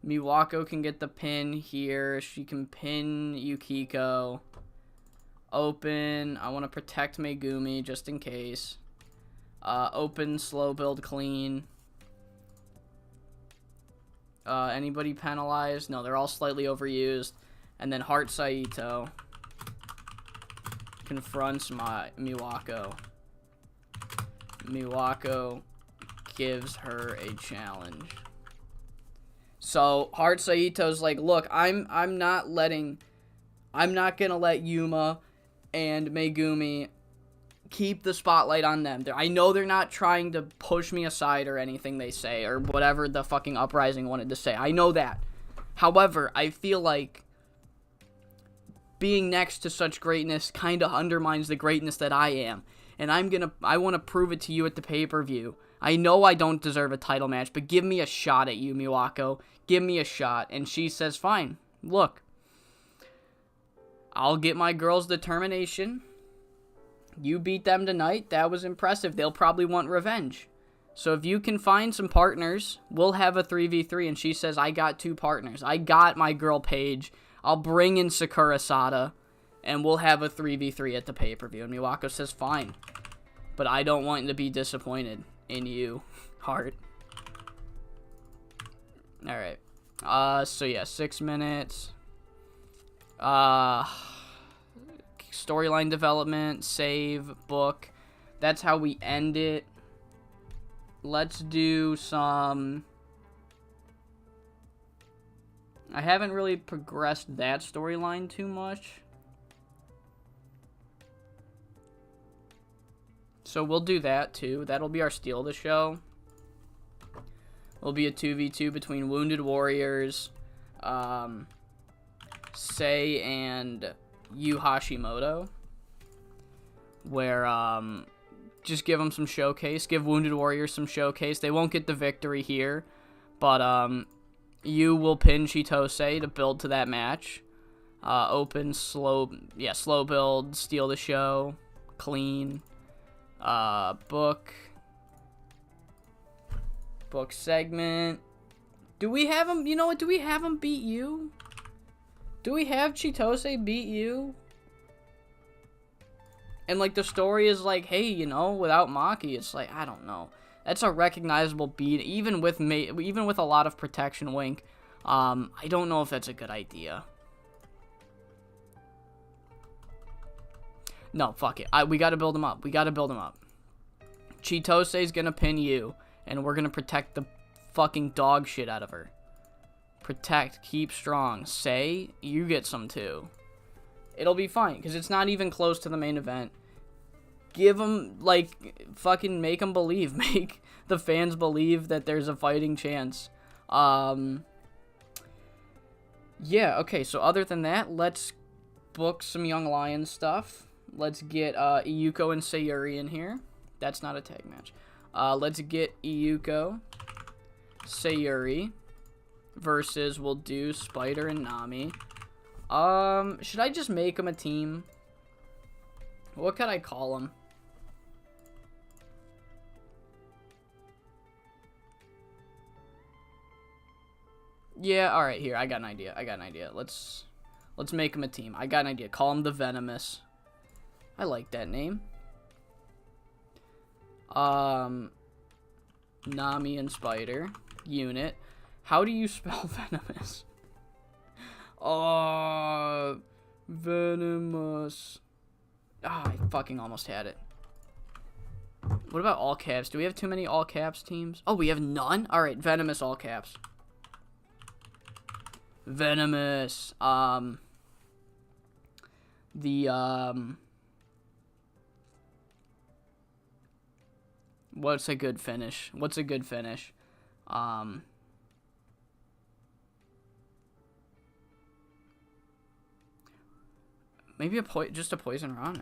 Miwako can get the pin here. She can pin Yukiko. Open. I want to protect Megumi just in case. Open, slow build, clean. Anybody penalized? No, they're all slightly overused. And then Heart Saito confronts Miwako. Miwako gives her a challenge. So Heart Saito's like, look, I'm not gonna let Yuma and Megumi keep the spotlight on them. I know they're not trying to push me aside or anything they say, or whatever the fucking Uprising wanted to say. I know that. However, I feel like being next to such greatness kind of undermines the greatness that I am. And I want to prove it to you at the pay-per-view I know I don't deserve a title match, but give me a shot at you, Miwako. Give me a shot. And she says, fine, look. I'll get my girl's determination. You beat them tonight. That was impressive. They'll probably want revenge. So if you can find some partners, we'll have a 3v3. And she says, I got 2 partners. I got my girl Paige. I'll bring in Sakura Sada. And we'll have a 3v3 at the pay-per-view. And Miwako says, fine. But I don't want to be disappointed in you, heart. Alright. So yeah, 6 minutes. Storyline development, save, book. That's how we end it. Let's do some... I haven't really progressed that storyline too much. So we'll do that too. That'll be our steal of the show. It'll be a 2v2 between Wounded Warriors, Sei and Yu Hashimoto, where just give them some showcase, give Wounded Warriors some showcase. They won't get the victory here, but Yu will pin Chitose to build to that match. Open, slow build, steal the show, clean, book segment. Do we have him, you know what, do we have him beat Yu? Do we have Chitose beat Yu? And, like, the story is like, hey, you know, without Maki, it's like, I don't know. That's a recognizable beat, even with a lot of protection, Wink. I don't know if that's a good idea. No, fuck it. We gotta build him up. We gotta build him up. Chitose's gonna pin Yu, and we're gonna protect the fucking dog shit out of her. Protect, keep strong. Sei, you get some too. It'll be fine, because it's not even close to the main event. Give them, like, fucking make them believe. Make the fans believe that there's a fighting chance. Yeah, okay, so other than that, let's book some Young Lions stuff. Let's get Iyuko and Sayuri in here. That's not a tag match. Let's get Iyuko, Sayuri, versus, we'll do Spider and Nami. Should I just make them a team? What could I call them? Yeah, alright, here, I got an idea. Let's make them a team. I got an idea. Call them the Venomous. I like that name. Nami and Spider. Unit. How do you spell Venomous? Venomous. I fucking almost had it. What about all caps? Do we have too many all caps teams? Oh, we have none? Alright, Venomous all caps. Venomous. What's a good finish? Maybe just a Poison Rana.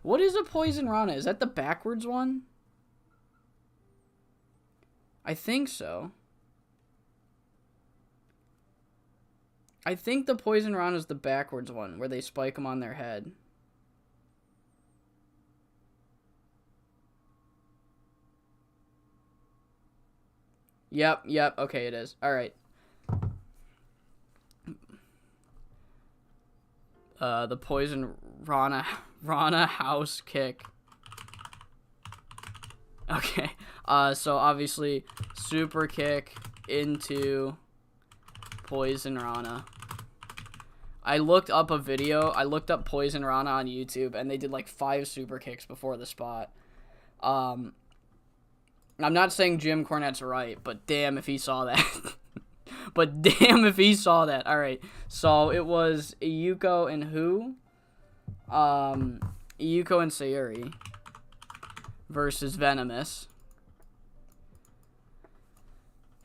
What is a Poison Rana? Is that the backwards one? I think so. I think the Poison Rana is the backwards one, where they spike them on their head. Yep, okay, it is. Alright. The Poison Rana house kick. Okay. So obviously super kick into Poison Rana. I looked up a video. I looked up Poison Rana on YouTube, and they did like 5 super kicks before the spot. I'm not saying Jim Cornette's right, but damn if he saw that. But damn if he saw that. Alright, so it was Iyuko and who? Iyuko and Sayuri versus Venomous.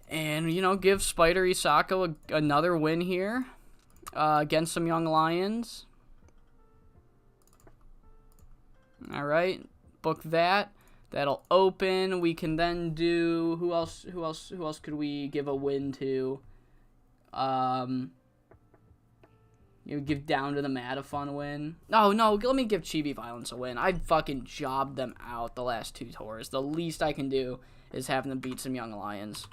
And, you know, give Spider Isako another win here against some Young Lions. Alright, book that. That'll open. We can then do who else could we give a win to? Give Down to the Mat a fun win. No, let me give Chibi Violence a win. I fucking jobbed them out the last 2 tours. The least I can do is have them beat some Young Lions.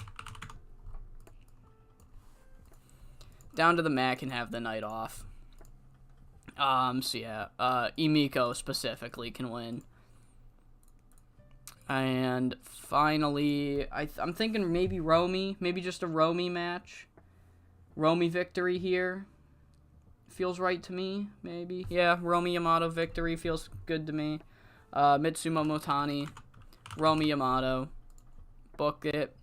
Down to the Mat can have the night off. So yeah, Emiko specifically can win. And finally, I'm thinking maybe Romy. Maybe just a Romy match. Romy victory here. Feels right to me, maybe. Yeah, Romy Yamato victory feels good to me. Mitsumo Motani. Romy Yamato. Book it.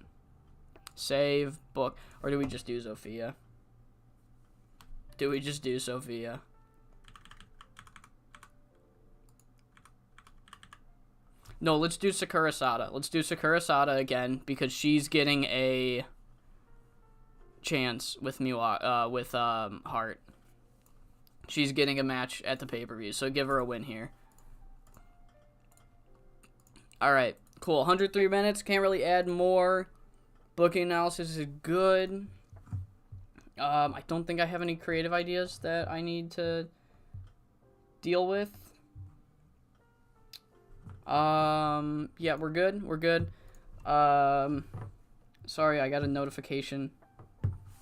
Save. Book. Or do we just do Zofia? Do we just do Sophia? No, let's do Sakura Sada. Let's do Sakura Sada again because she's getting a chance with Heart. She's getting a match at the pay-per-view, so give her a win here. Alright, cool. 103 minutes. Can't really add more. Booking analysis is good. I don't think I have any creative ideas that I need to deal with. Yeah, we're good. We're good. Sorry, I got a notification.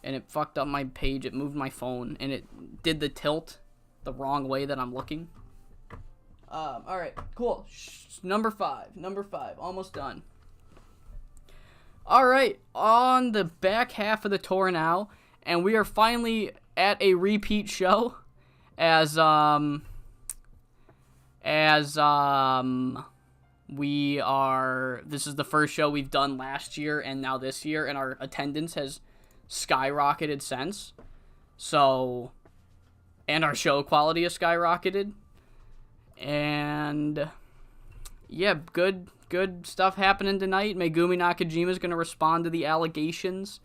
And it fucked up my page. It moved my phone. And it did the tilt the wrong way that I'm looking. Alright, cool. Number 5. Number 5. Almost done. Alright, on the back half of the tour now. And we are finally at a repeat show. As we are... This is the first show we've done last year and now this year. And our attendance has skyrocketed since. So, and our show quality has skyrocketed. And yeah, good stuff happening tonight. Megumi Nakajima is going to respond to the allegations.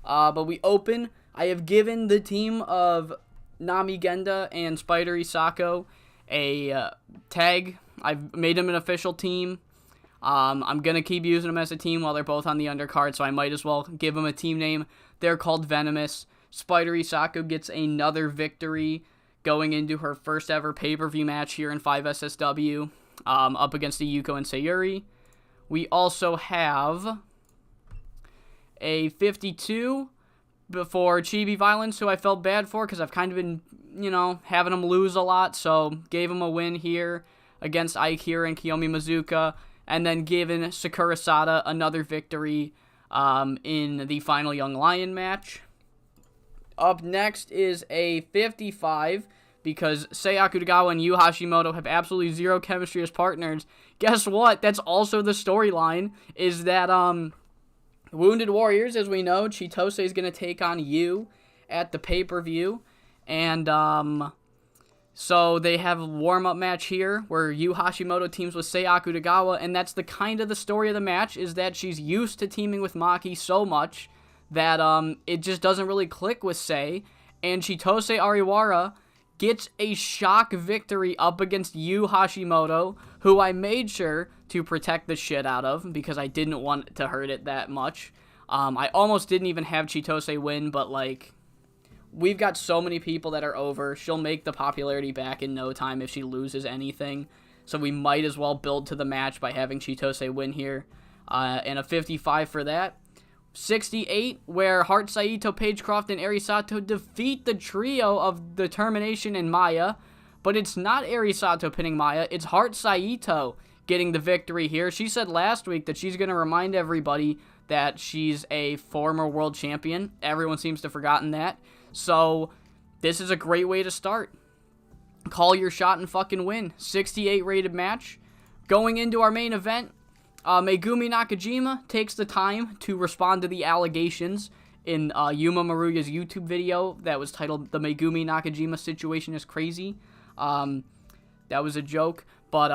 But we open. I have given the team of Nami Genda and Spider Isako a tag. I've made them an official team. I'm going to keep using them as a team while they're both on the undercard, so I might as well give them a team name. They're called Venomous. Spider Isako gets another victory going into her first ever pay-per-view match here in 5SSW up against the Yuko and Sayuri. We also have a 52 before Chibi Violence, who I felt bad for because I've kind of been, having them lose a lot, so gave him a win here against Aikira and Kiyomi Mizuka, and then given Sakura Sada another victory in the final Young Lion match. Up next is a 55, because Sei Akutagawa and Yu Hashimoto have absolutely zero chemistry as partners. Guess what? That's also the storyline, is that, Wounded Warriors, as we know, Chitose is going to take on Yu at the pay-per-view, and, so they have a warm-up match here where Yu Hashimoto teams with Sei Akutagawa, and that's the kind of the story of the match, is that she's used to teaming with Maki so much that it just doesn't really click with Sei, and Chitose Ariwara gets a shock victory up against Yu Hashimoto, who I made sure to protect the shit out of because I didn't want to hurt it that much. I almost didn't even have Chitose win, but we've got so many people that are over. She'll make the popularity back in no time if she loses anything. So we might as well build to the match by having Chitose win here. And a 55 for that. 68, where Heart Saito, Paige Croft, and Eri Sato defeat the trio of Determination and Maya. But it's not Eri Sato pinning Maya. It's Heart Saito getting the victory here. She said last week that she's going to remind everybody that she's a former world champion. Everyone seems to have forgotten that. So, this is a great way to start. Call your shot and fucking win. 68 rated match. Going into our main event, Megumi Nakajima takes the time to respond to the allegations in Yuma Maruya's YouTube video that was titled "The Megumi Nakajima Situation is Crazy." That was a joke. But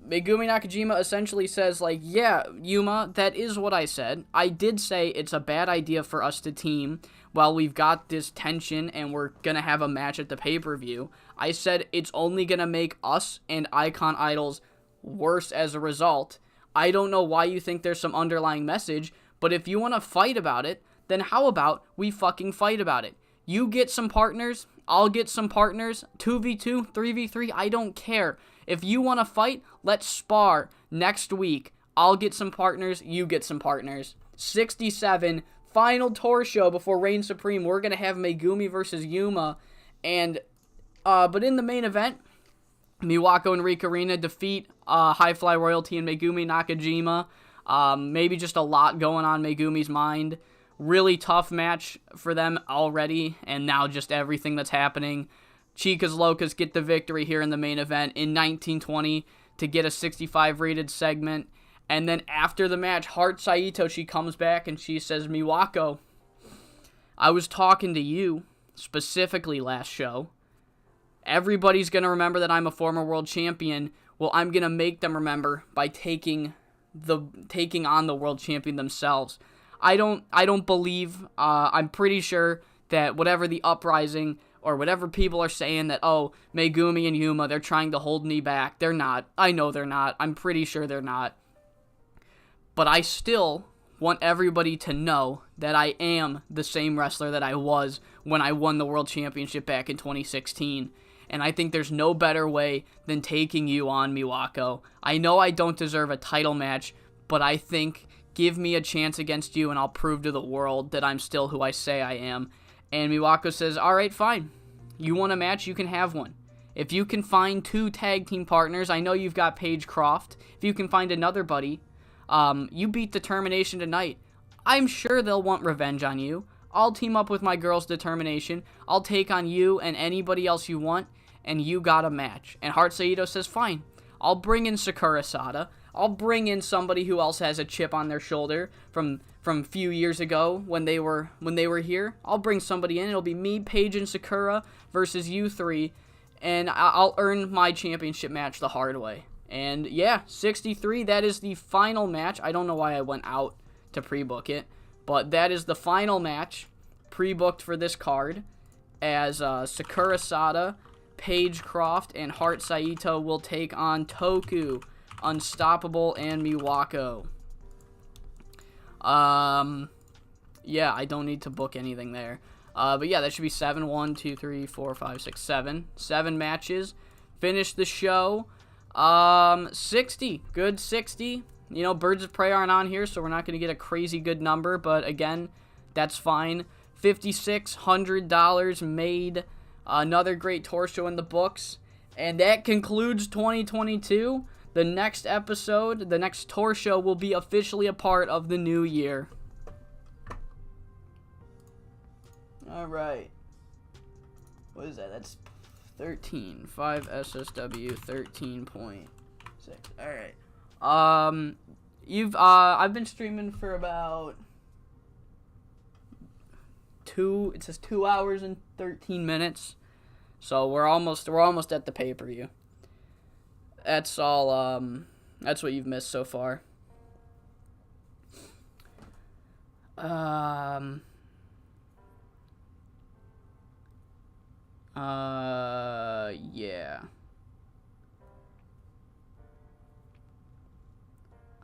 Megumi Nakajima essentially says, yeah, Yuma, that is what I said. I did say it's a bad idea for us to team while we've got this tension and we're going to have a match at the pay-per-view. I said it's only going to make us and Icon Idols worse as a result. I don't know why you think there's some underlying message, but if you want to fight about it, then how about we fucking fight about it? You get some partners, I'll get some partners, 2v2, 3v3, I don't care. If you want to fight, let's spar next week. I'll get some partners, you get some partners. 67, final tour show before Reign Supreme. We're going to have Megumi versus Yuma. And, but in the main event, Miwako and Rikarina defeat High Fly Royalty and Megumi Nakajima. Maybe just a lot going on Megumi's mind. Really tough match for them already, and now just everything that's happening. Chicas Locas get the victory here in the main event in 1920 to get a 65 rated segment. And then after the match, Heart Saito, she comes back and she says, Miwako, I was talking to you specifically last show. Everybody's going to remember that I'm a former world champion. Well, I'm going to make them remember by taking on the world champion themselves. I don't believe, I'm pretty sure that whatever the uprising or whatever people are saying that, oh, Megumi and Yuma, they're trying to hold me back. They're not. I know they're not. I'm pretty sure they're not. But I still want everybody to know that I am the same wrestler that I was when I won the world championship back in 2016. And I think there's no better way than taking you on, Miwako. I know I don't deserve a title match, but I think give me a chance against you and I'll prove to the world that I'm still who I say I am. And Miwako says, alright, fine. You want a match? You can have one. If you can find 2 tag team partners, I know you've got Paige Croft. If you can find another buddy, you beat Determination tonight. I'm sure they'll want revenge on you. I'll team up with my girls Determination. I'll take on you and anybody else you want, and you got a match. And Heart Saito says, fine. I'll bring in Sakura Sada. I'll bring in somebody who else has a chip on their shoulder from a few years ago when they were here. I'll bring somebody in. It'll be me, Paige, and Sakura versus you 3, and I'll earn my championship match the hard way. And yeah, 63, that is the final match. I don't know why I went out to pre-book it, but that is the final match pre-booked for this card, as Sakura Sada, Paige Croft, and Heart Saito will take on Toku, Unstoppable, and Miwako. Yeah, I don't need to book anything there. But yeah, that should be 7, 1, 2, 3, 4, 5, 6, 7. 7 matches. Finish the show. 60. Good 60. You know, Birds of Prey aren't on here, so we're not going to get a crazy good number, but again, that's fine. $5,600 made. Another great tour show in the books. And that concludes 2022. The next episode, the next tour show, will be officially a part of the new year. Alright. What is that? That's 13. 5 SSW 13.6. Alright. I've been streaming for about it says 2 hours and 13 minutes. So we're almost at the pay-per-view. That's all, that's what you've missed so far. Yeah.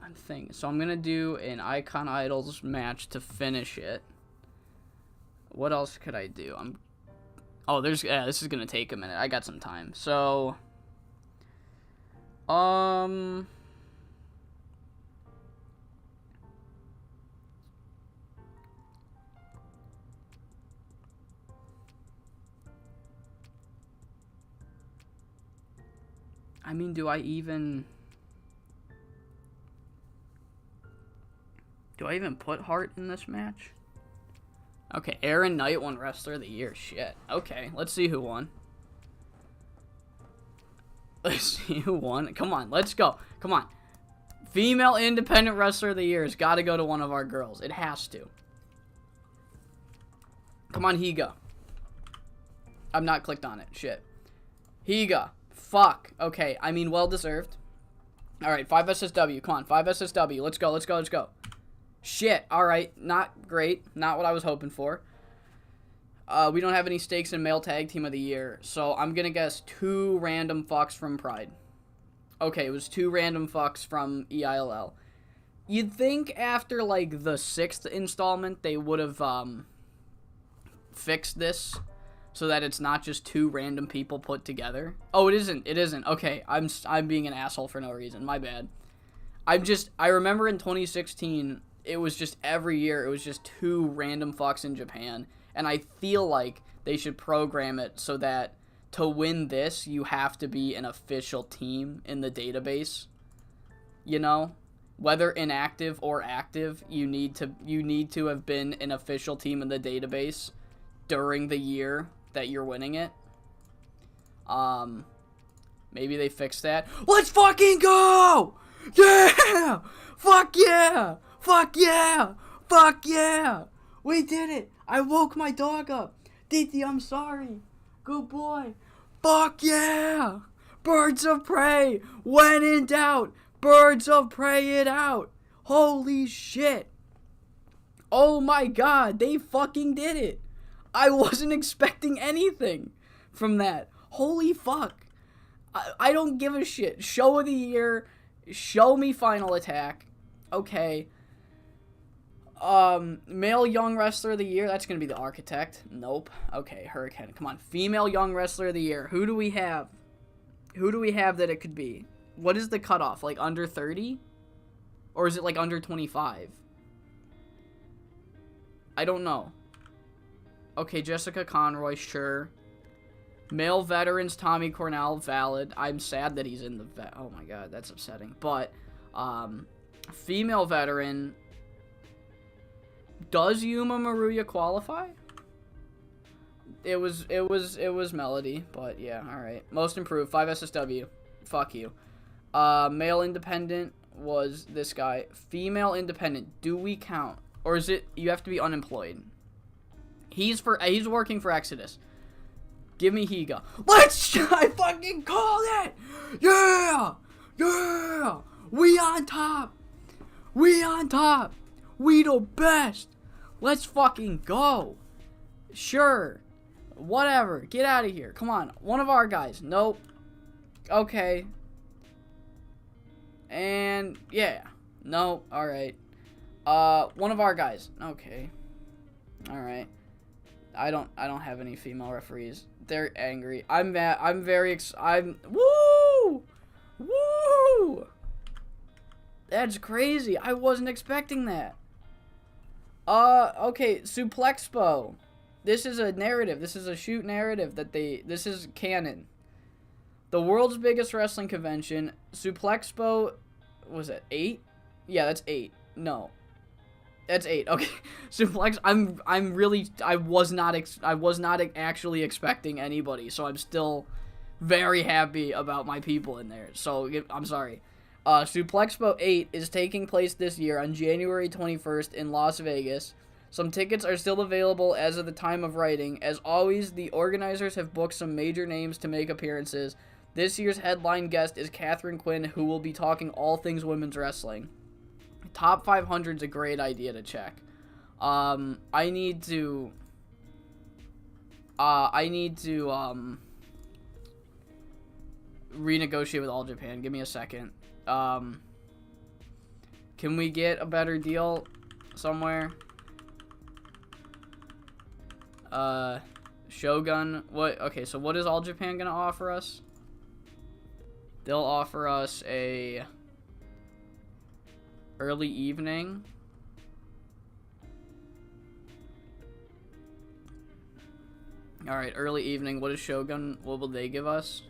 I'm thinking, so I'm gonna do an Icon Idols match to finish it. What else could I do? This is gonna take a minute. I got some time. So, I mean, do I even put Hart in this match? Okay, Aaron Knight won Wrestler of the Year. Shit. Okay, let's see who won. Let's see who won. Come on, let's go. Come on. Female Independent Wrestler of the Year has got to go to one of our girls. It has to. Come on, Higa. I'm not clicked on it. Shit. Higa. Fuck. Okay, I mean, well-deserved. Alright, 5 SSW. Come on, 5 SSW. Let's go, let's go, let's go. Shit. Alright, not great. Not what I was hoping for. We don't have any stakes in Male Tag Team of the Year, so I'm gonna guess 2 random fucks from Pride. Okay, it was 2 random fucks from EILL. You'd think after, like, the 6th installment, they would have, fixed this so that it's not just 2 random people put together. Oh, it isn't. Okay, I'm being an asshole for no reason. My bad. I remember in 2016, it was just every year, it was just 2 random fucks in Japan. And I feel like they should program it so that to win this, you have to be an official team in the database. You know? Whether inactive or active, you need to have been an official team in the database during the year that you're winning it. Maybe they fixed that. Let's fucking go! Yeah! Fuck yeah! Fuck yeah! Fuck yeah! We did it! I woke my dog up. Diti, I'm sorry. Good boy. Fuck yeah! Birds of Prey! When in doubt, Birds of Prey it out! Holy shit! Oh my god, they fucking did it! I wasn't expecting anything from that. Holy fuck. I don't give a shit. Show of the year. Show me Final Attack. Okay. Male Young Wrestler of the Year. That's gonna be the Architect. Nope. Okay, Hurricane. Come on. Female Young Wrestler of the Year. Who do we have? Who do we have that it could be? What is the cutoff? Like under 30? Or is it like under 25? I don't know. Okay, Jessica Conroy, sure. Male veterans, Tommy Cornell, valid. I'm sad that he's in the oh my god, that's upsetting. But, female veteran, does Yuma Maruya qualify? It was Melody, but yeah, alright. Most improved, 5 SSW. Fuck you. Male independent was this guy. Female independent, do we count? Or is it, you have to be unemployed? He's working for Exodus. Give me Higa. I fucking called it! Yeah! Yeah! We on top! We on top! We the best! Let's fucking go! Sure. Whatever. Get out of here. Come on. One of our guys. Nope. Okay. And, yeah. No. Alright. One of our guys. Okay. Alright. I don't have any female referees. They're angry. I'm mad. Woo! Woo! That's crazy. I wasn't expecting that. Okay, Suplexpo. This is a narrative. This is a shoot narrative this is canon. The world's biggest wrestling convention, Suplexpo, was it 8? Yeah, that's 8. No. That's 8. Okay. Suplex, I was not actually expecting anybody, so I'm still very happy about my people in there. So, I'm sorry. Suplexpo 8 is taking place this year on January 21st in Las Vegas. Some tickets are still available as of the time of writing. As always, the organizers have booked some major names to make appearances. This year's headline guest is Catherine Quinn, who will be talking all things women's wrestling. Top 500 is a great idea to check. I need to renegotiate with All Japan. Give me a second. Can we get a better deal somewhere? Shogun. What? Okay, so what is All Japan gonna offer us? They'll offer us a early evening. Alright, early evening. What is Shogun? What will they give us?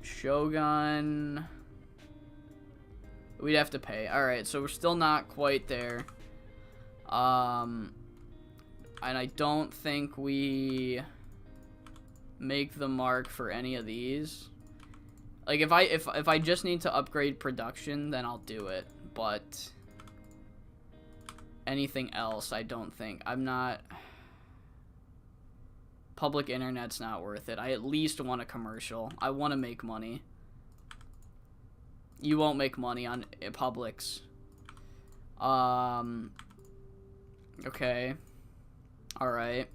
Shogun. We'd have to pay. Alright, so we're still not quite there. And I don't think we make the mark for any of these. Like, if I just need to upgrade production, then I'll do it. But anything else, I don't think. I'm not... Public internet's not worth it. I at least want a commercial. I want to make money. You won't make money on Publix. Okay. Alright.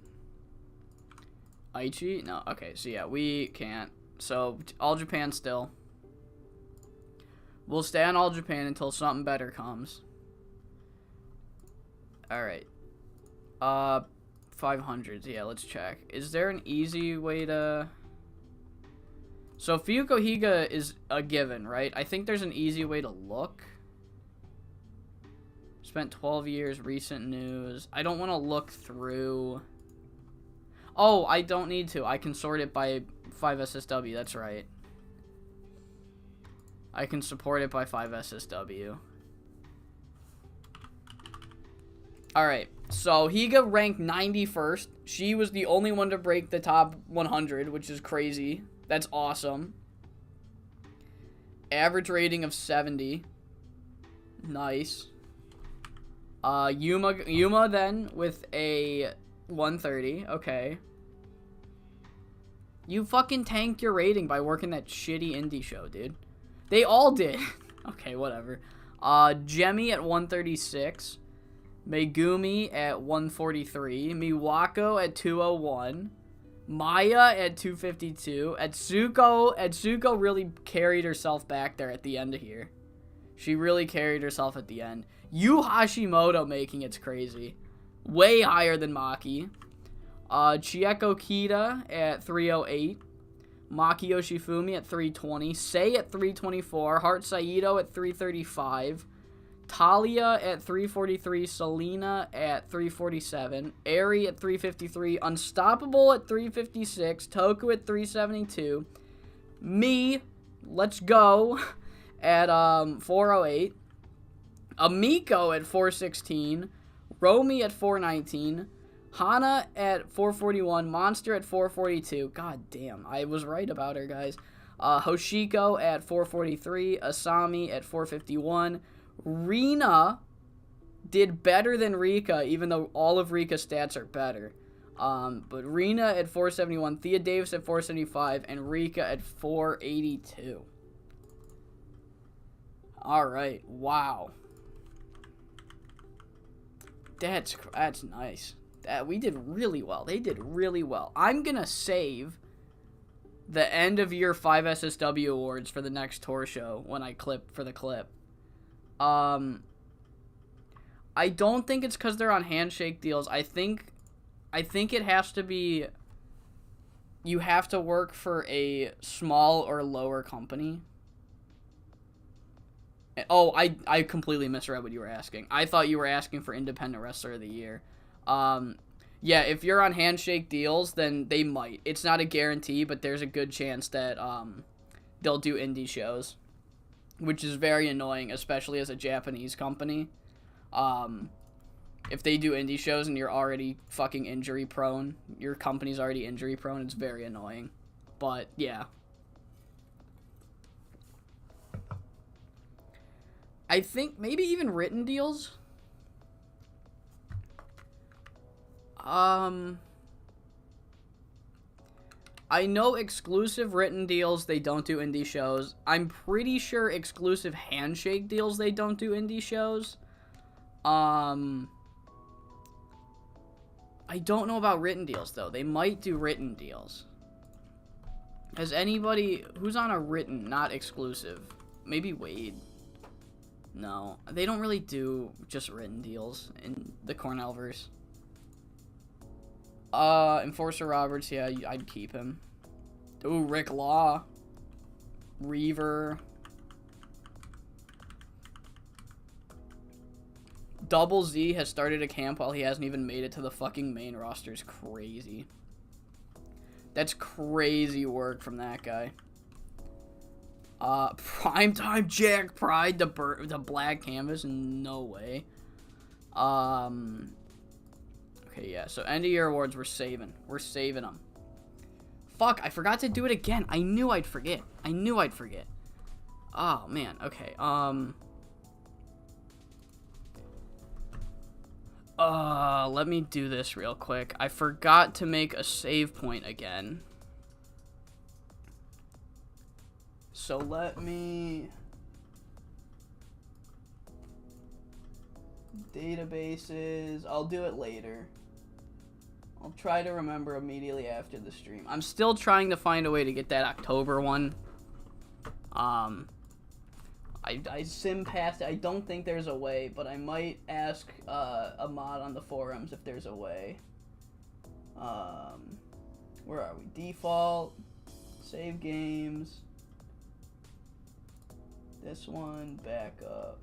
Aichi? No, okay, so yeah, we can't. So, All Japan still. We'll stay on All Japan until something better comes. Alright. 500s. Yeah, let's check. Is there an easy way to... So, Fukuhiga is a given, right? I think there's an easy way to look. Spent 12 years, recent news. I don't want to look through... Oh, I don't need to. I can sort it by 5SSW. That's right. I can support it by 5SSW. Alright, so Higa ranked 91st. She was the only one to break the top 100, which is crazy. That's awesome. Average rating of 70. Nice. Yuma then with a 130. Okay. You fucking tanked your rating by working that shitty indie show, dude. They all did. Okay, whatever. Jemmy at 136. Megumi at 143. Miwako at 201. Maya at 252. Atsuko really carried herself back there at the end of here. She really carried herself at the end. Yu Hashimoto making it's crazy. Way higher than Maki. Chieko Kita at 308. Maki Yoshifumi at 320. Sei at 324. Heart Saito at 335. Talia at 343. Selena at 347. Eri at 353. Unstoppable at 356. Toku at 372. Me, let's go, at 408. Amiko at 416. Romy at 419. Hana at 441. Monster at 442. God damn, I was right about her, guys. Hoshiko at 443. Asami at 451. Rina did better than Rika, even though all of Rika's stats are better. But Rina at 471. Thea Davis at 475. And Rika at 482. Alright, wow. That's nice. We did really well. They did really well. I'm gonna save the end of year 5 SSW awards for the next tour show when I clip for the clip. I don't think it's because they're on handshake deals. I think it has to be, you have to work for a small or lower company. Oh, I completely misread what you were asking. I thought you were asking for Independent Wrestler of the Year. Yeah, if you're on handshake deals, then they might. It's not a guarantee, but there's a good chance that they'll do indie shows, which is very annoying, especially as a Japanese company. If they do indie shows and you're already fucking injury prone, your company's already injury prone, it's very annoying. But yeah. I think maybe even written deals. I know exclusive written deals, they don't do indie shows. I'm pretty sure exclusive handshake deals, they don't do indie shows. I don't know about written deals, though. They might do written deals. Has anybody... Who's on a written, not exclusive? Maybe Wade. No. They don't really do just written deals in the Cornellverse. Enforcer Roberts, yeah, I'd keep him. Ooh, Rick Law. Reaver. Double Z has started a camp while he hasn't even made it to the fucking main roster. Is crazy. That's crazy work from that guy. Primetime Jack Pride, the black canvas, no way. Okay, yeah, so end of year awards we're saving. We're saving them. Fuck, I forgot to do it again. I knew I'd forget. Oh, man, okay, let me do this real quick. I forgot to make a save point again. So let me... Databases. I'll do it later. I'll try to remember immediately after the stream. I'm still trying to find a way to get that October one. I sim past it. I don't think there's a way, but I might ask a mod on the forums if there's a way. Where are we? Default, save games. This one, back up.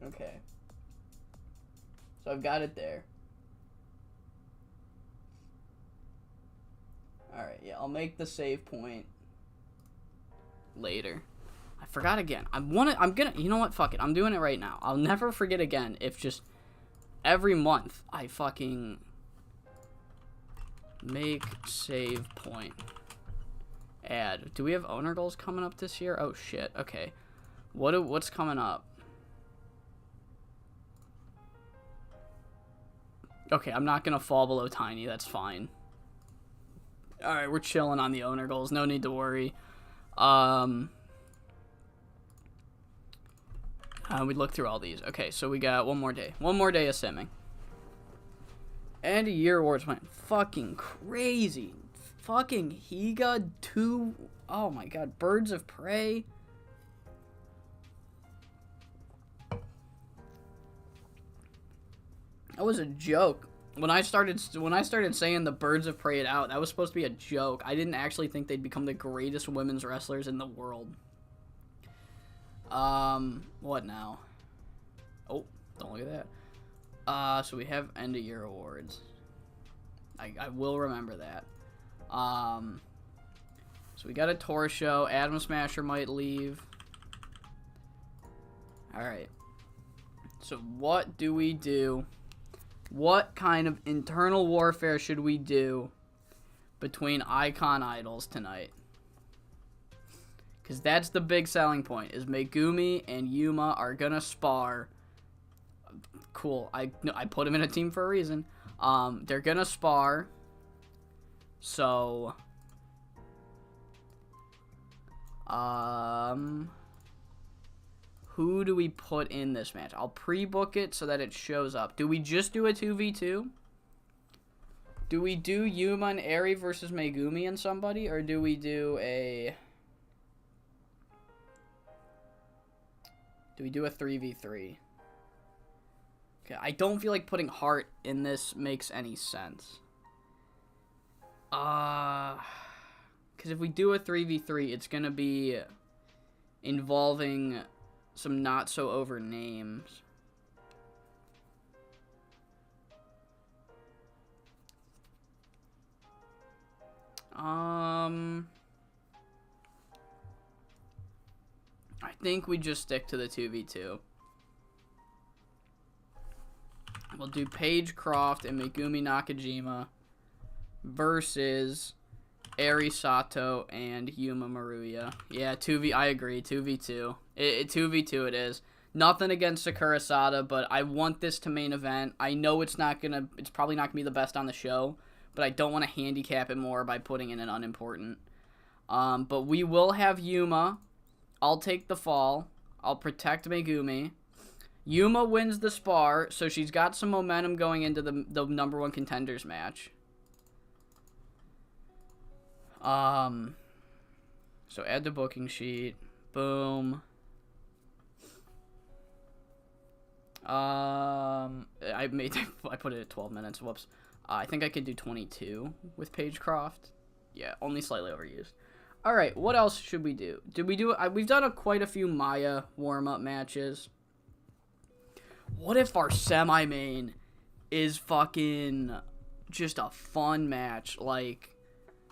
Okay. So I've got it there. Alright, yeah, I'll make the save point later. I forgot again. You know what? Fuck it. I'm doing it right now. I'll never forget again if just every month I fucking make save point. Add. Do we have owner goals coming up this year? Oh shit. Okay. What's coming up? Okay, I'm not gonna fall below tiny. That's fine. All right, we're chilling on the owner goals. No need to worry. We look through all these. Okay, so we got one more day. One more day of simming. And a year awards went fucking crazy. Fucking Higa 2. Oh my god, Birds of Prey. That was a joke. When I started saying the Birds of Prey out, that was supposed to be a joke. I didn't actually think they'd become the greatest women's wrestlers in the world. What now? Oh, don't look at that. So we have end of year awards. I will remember that. So we got a tour show. Adam Smasher might leave. Alright. So what do we do? What kind of internal warfare should we do between Icon Idols tonight? Because that's the big selling point, is Megumi and Yuma are going to spar. Cool. I put them in a team for a reason. They're going to spar. So, who do we put in this match? I'll pre-book it so that it shows up. Do we just do a 2v2? Do we do Yuma and Eri versus Megumi and somebody? Or do we do a 3v3? Okay, I don't feel like putting Heart in this makes any sense. Because if we do a 3v3, it's going to be involving some not so over names. I think we just stick to the 2v2. We'll do Paige Croft and Megumi Nakajima versus Eri Sato and Yuma Maruya. Yeah, I agree. 2v2. 2v2 it is. Nothing against Sakura Sada, but I want this to main event. I know it's probably not gonna be the best on the show, but I don't want to handicap it more by putting in an unimportant. But we will have Yuma. I'll take the fall. I'll protect Megumi. Yuma wins the spar, so she's got some momentum going into the number one contenders match. So add the booking sheet. Boom. I put it at 12 minutes. Whoops. I think I could do 22 with Paige Croft. Yeah, only slightly overused. All right, what else should we do? We've done quite a few Maya warm-up matches. What if our semi-main is fucking just a fun match, like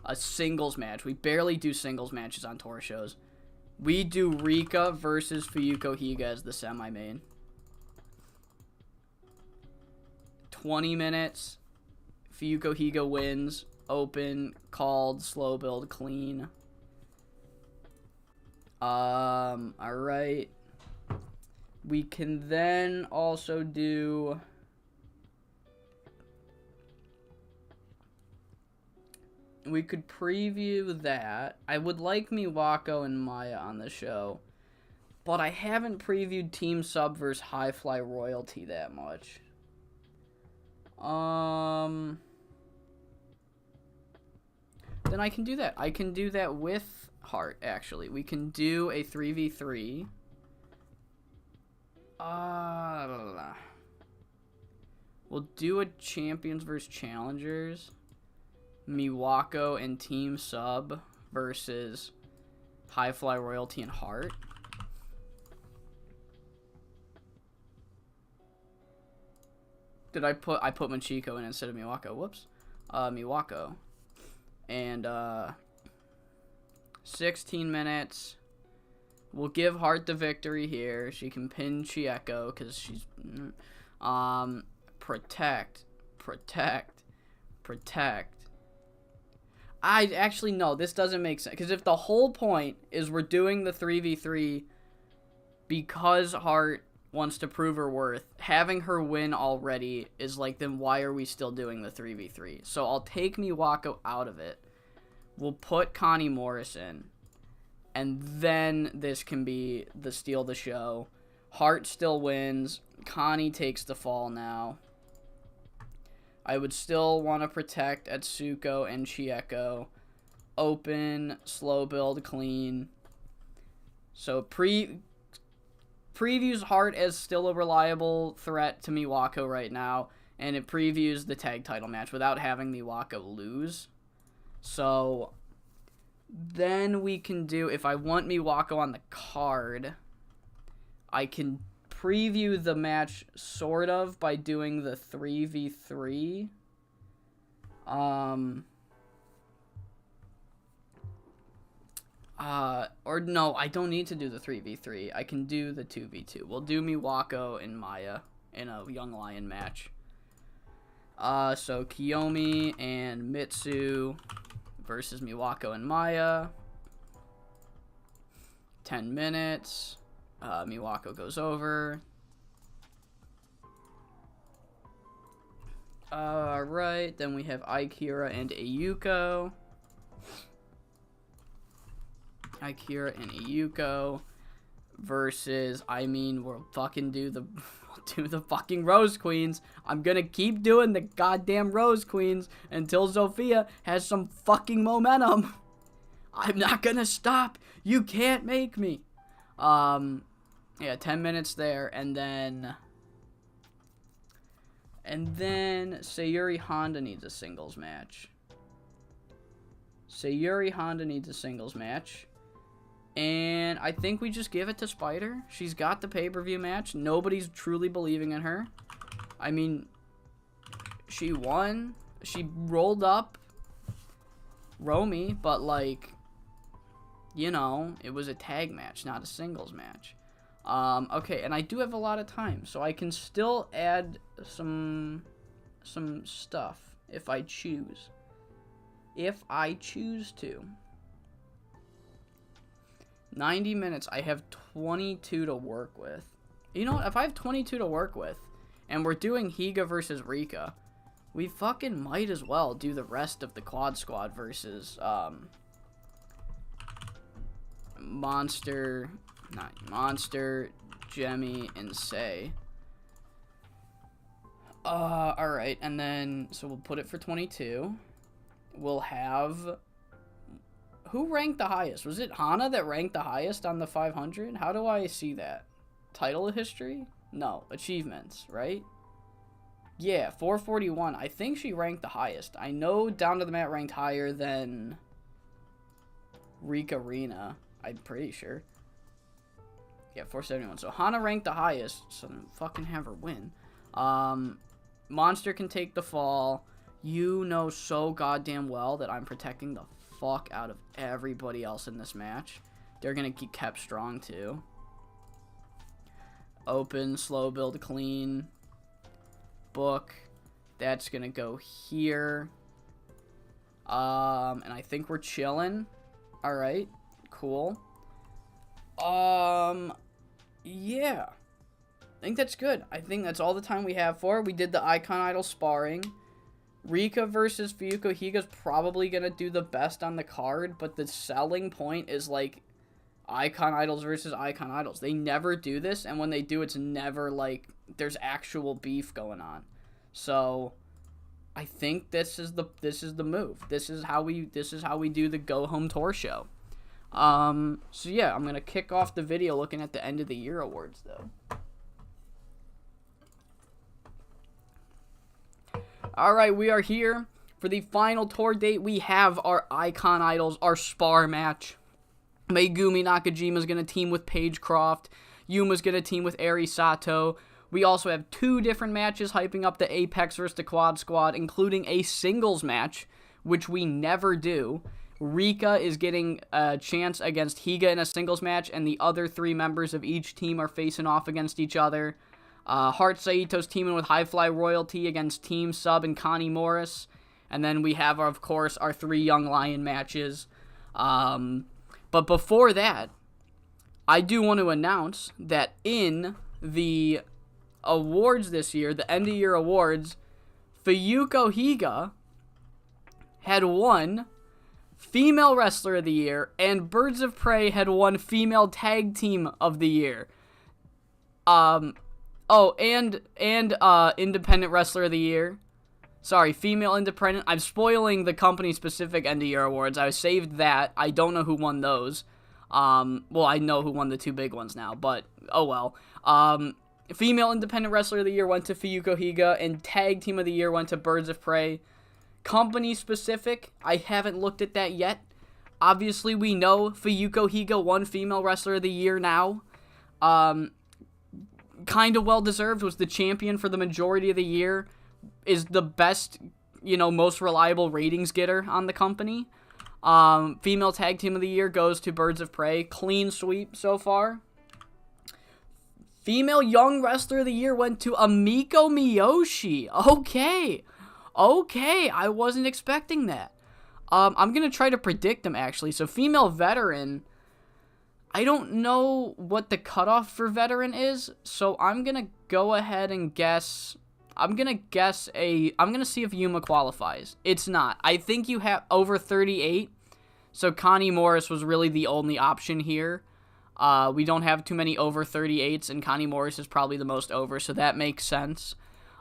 a singles match? We barely do singles matches on tour shows. We do Rika versus Fuyuko Higa as the semi-main. 20 minutes. Fuyuko Higa wins. Open, called, slow build, clean. Alright. We can then also do... We could preview that. I would like Miwako and Maya on the show. But I haven't previewed Team Sub vs. High Fly Royalty that much. Then I can do that. I can do that with Heart, actually. We can do a 3v3. We'll do a Champions vs. Challengers. Miwako and Team Sub versus High Fly Royalty and Heart. I put Machiko in instead of Miwako. Whoops. Miwako. And 16 minutes. We'll give Heart the victory here. She can pin Chieko because she's protect. I actually no, this doesn't make sense, because if the whole point is we're doing the 3v3 because Heart wants to prove her worth, having her win already is like, then why are we still doing the 3v3? So I'll take Miwako out of it. We'll put Connie Morris in. And then this can be the steal the show. Heart still wins. Connie takes the fall now. I would still want to protect Atsuko and Chieko. Open, slow build, clean. So previews Heart as still a reliable threat to Miwako right now. And it previews the tag title match without having Miwako lose. So then we can do, if I want Miwako on the card, I can preview the match sort of by doing the 3v3. Or no, I don't need to do the 3v3. I can do the 2v2. We'll do Miwako and Maya in a Young Lion match. So Kiyomi and Mitsu versus Miwako and Maya. 10 minutes. Miwako goes over. Alright, then we have Akira and Ayuko. Akira and Ayuko versus, I mean, we'll fucking do the fucking Rose Queens. I'm gonna keep doing the goddamn Rose Queens until Zofia has some fucking momentum. I'm not gonna stop. You can't make me. Yeah, 10 minutes there, and then Sayuri Honda needs a singles match. And I think we just give it to Spider. She's got the pay-per-view match. Nobody's truly believing in her. I mean, she won. She rolled up Romy, but, like, you know, it was a tag match, not a singles match. Okay, and I do have a lot of time, so I can still add some stuff if I choose. If I choose to. 90 minutes, I have 22 to work with. You know what? If I have 22 to work with, and we're doing Higa versus Rika, we fucking might as well do the rest of the Quad Squad versus, Monster, Jemmy, and Say. Alright, and then, so we'll put it for 22. We'll have... Who ranked the highest? Was it Hana that ranked the highest on the 500? How do I see that? Title history? No. Achievements, right? Yeah, 441. I think she ranked the highest. I know Down to the Mat ranked higher than Rika Rina. I'm pretty sure. Yeah, 471. So Hana ranked the highest, so then fucking have her win. Monster can take the fall. You know so goddamn well that I'm protecting the fuck out of everybody else in this match. They're gonna get kept strong too. Open, slow build, clean. Book. That's gonna go here. And I think we're chilling. Alright, cool. Yeah. I think that's good. I think that's all the time we have for it. We did the Icon Idol sparring. Rika versus Fuyuko Higa's probably going to do the best on the card, but the selling point is, like, Icon Idols versus Icon Idols. They never do this, and when they do, it's never, like, there's actual beef going on. So, I think this is the move. This is how we do the Go Home Tour show. So yeah, I'm going to kick off the video looking at the end of the year awards, though. Alright, we are here for the final tour date. We have our Icon Idols, our spar match. Megumi Nakajima's going to team with Paige Croft. Yuma's going to team with Eri Sato. We also have 2 different matches hyping up the Apex versus the Quad Squad, including a singles match, which we never do. Rika is getting a chance against Higa in a singles match, and the other 3 members of each team are facing off against each other. Heart Saito's teaming with High Fly Royalty against Team Sub and Connie Morris. And then we have, of course, our 3 Young Lion matches. But before that, I do want to announce that in the awards this year, the end-of-year awards, Fuyuko Higa had won Female Wrestler of the Year, and Birds of Prey had won Female Tag Team of the Year. And Independent Wrestler of the Year. Sorry, Female Independent. I'm spoiling the company-specific end-of-year awards. I saved that. I don't know who won those. Well, I know who won the 2 big ones now, but oh well. Female Independent Wrestler of the Year went to Fuyuko Higa, and Tag Team of the Year went to Birds of Prey. Company-specific, I haven't looked at that yet. Obviously, we know Fuyuko Higa won Female Wrestler of the Year now. Kind of well-deserved, was the champion for the majority of the year, is the best, most reliable ratings getter on the company. Female Tag Team of the Year goes to Birds of Prey. Clean sweep so far. Female Young Wrestler of the Year went to Amiko Miyoshi. Okay, I wasn't expecting that. I'm going to try to predict them, actually. So, Female Veteran, I don't know what the cutoff for Veteran is, so I'm going to go ahead and guess. I'm going to see if Yuma qualifies. It's not. I think you have over 38, so Connie Morris was really the only option here. We don't have too many over 38s, and Connie Morris is probably the most over, so that makes sense.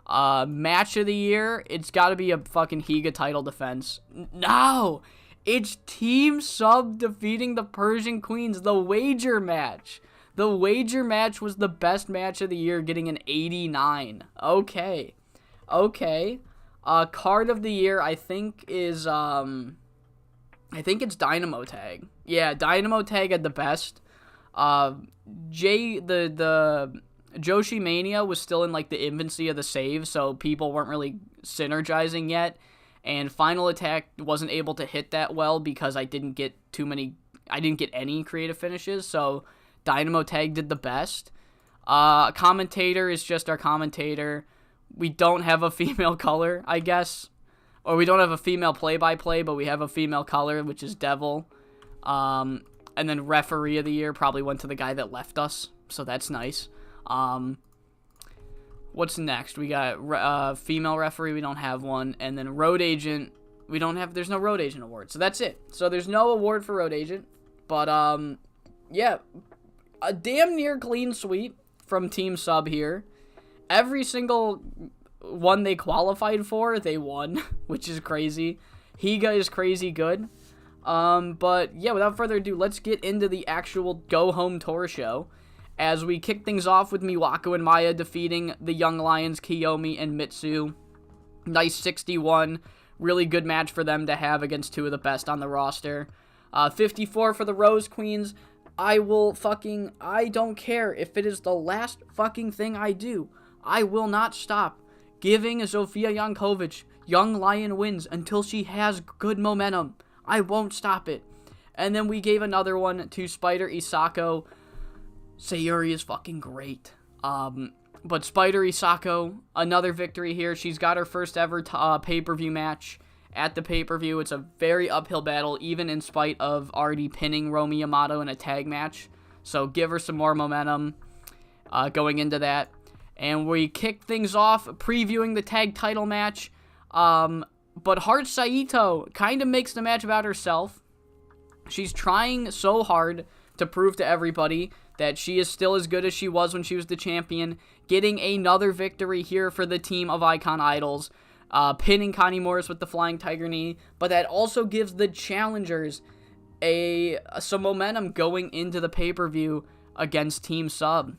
Match of the year, it's got to be a fucking Higa title defense. No! It's Team Sub defeating the Persian Queens, the wager match. The wager match was the best match of the year, getting an 89. Okay. Card of the year, I think is, I think it's Dynamo Tag. Yeah, Dynamo Tag had the best. The Joshi Mania was still in, like, the infancy of the save, so people weren't really synergizing yet. And Final Attack wasn't able to hit that well because I didn't get any creative finishes, so Dynamo Tag did the best. Commentator is just our commentator. We don't have a female color, I guess. Or we don't have a female play-by-play, but we have a female color, which is Devil. And then Referee of the Year probably went to the guy that left us, so that's nice. What's next? We got female referee, we don't have one, and then road agent, there's no road agent award, so that's it. So there's no award for road agent, but yeah, a damn near clean sweep from Team Sub here. Every single one they qualified for, they won, which is crazy. Higa is crazy good. But yeah, without further ado, let's get into the actual Go Home Tour show, as we kick things off with Miwako and Maya defeating the Young Lions, Kiyomi and Mitsu. Nice 61. Really good match for them to have against 2 of the best on the roster. 54 for the Rose Queens. I don't care if it is the last fucking thing I do. I will not stop giving Zofia Jankovic Young Lion wins until she has good momentum. I won't stop it. And then we gave another one to Spider Isako. Sayuri is fucking great. But Spider Isako, another victory here. She's got her first ever pay-per-view match at the pay-per-view. It's a very uphill battle, even in spite of already pinning Romi Yamato in a tag match. So give her some more momentum going into that. And we kick things off previewing the tag title match. But Heart Saito kind of makes the match about herself. She's trying so hard to prove to everybody that she is still as good as she was when she was the champion. Getting another victory here for the team of Icon Idols. Pinning Connie Morris with the Flying Tiger Knee. But that also gives the challengers some momentum going into the pay-per-view against Team Sub.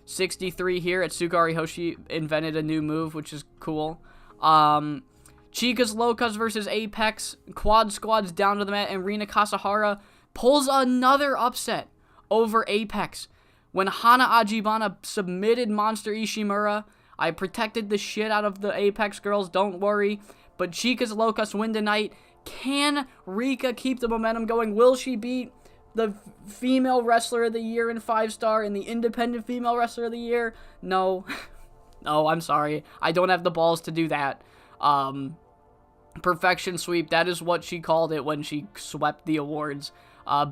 63 here at Sugari Hoshi invented a new move, which is cool. Chicas Locas versus Apex. Quad Squad's down to the mat, and Rina Kasahara pulls another upset over Apex. When Hana Ajibana submitted Monster Ishimura, I protected the shit out of the Apex girls, don't worry. But Chicas Locas win tonight. Can Rika keep the momentum going? Will she beat the female wrestler of the year in 5-star and the independent female wrestler of the year? No. No, I'm sorry. I don't have the balls to do that. Perfection sweep. That is what she called it when she swept the awards.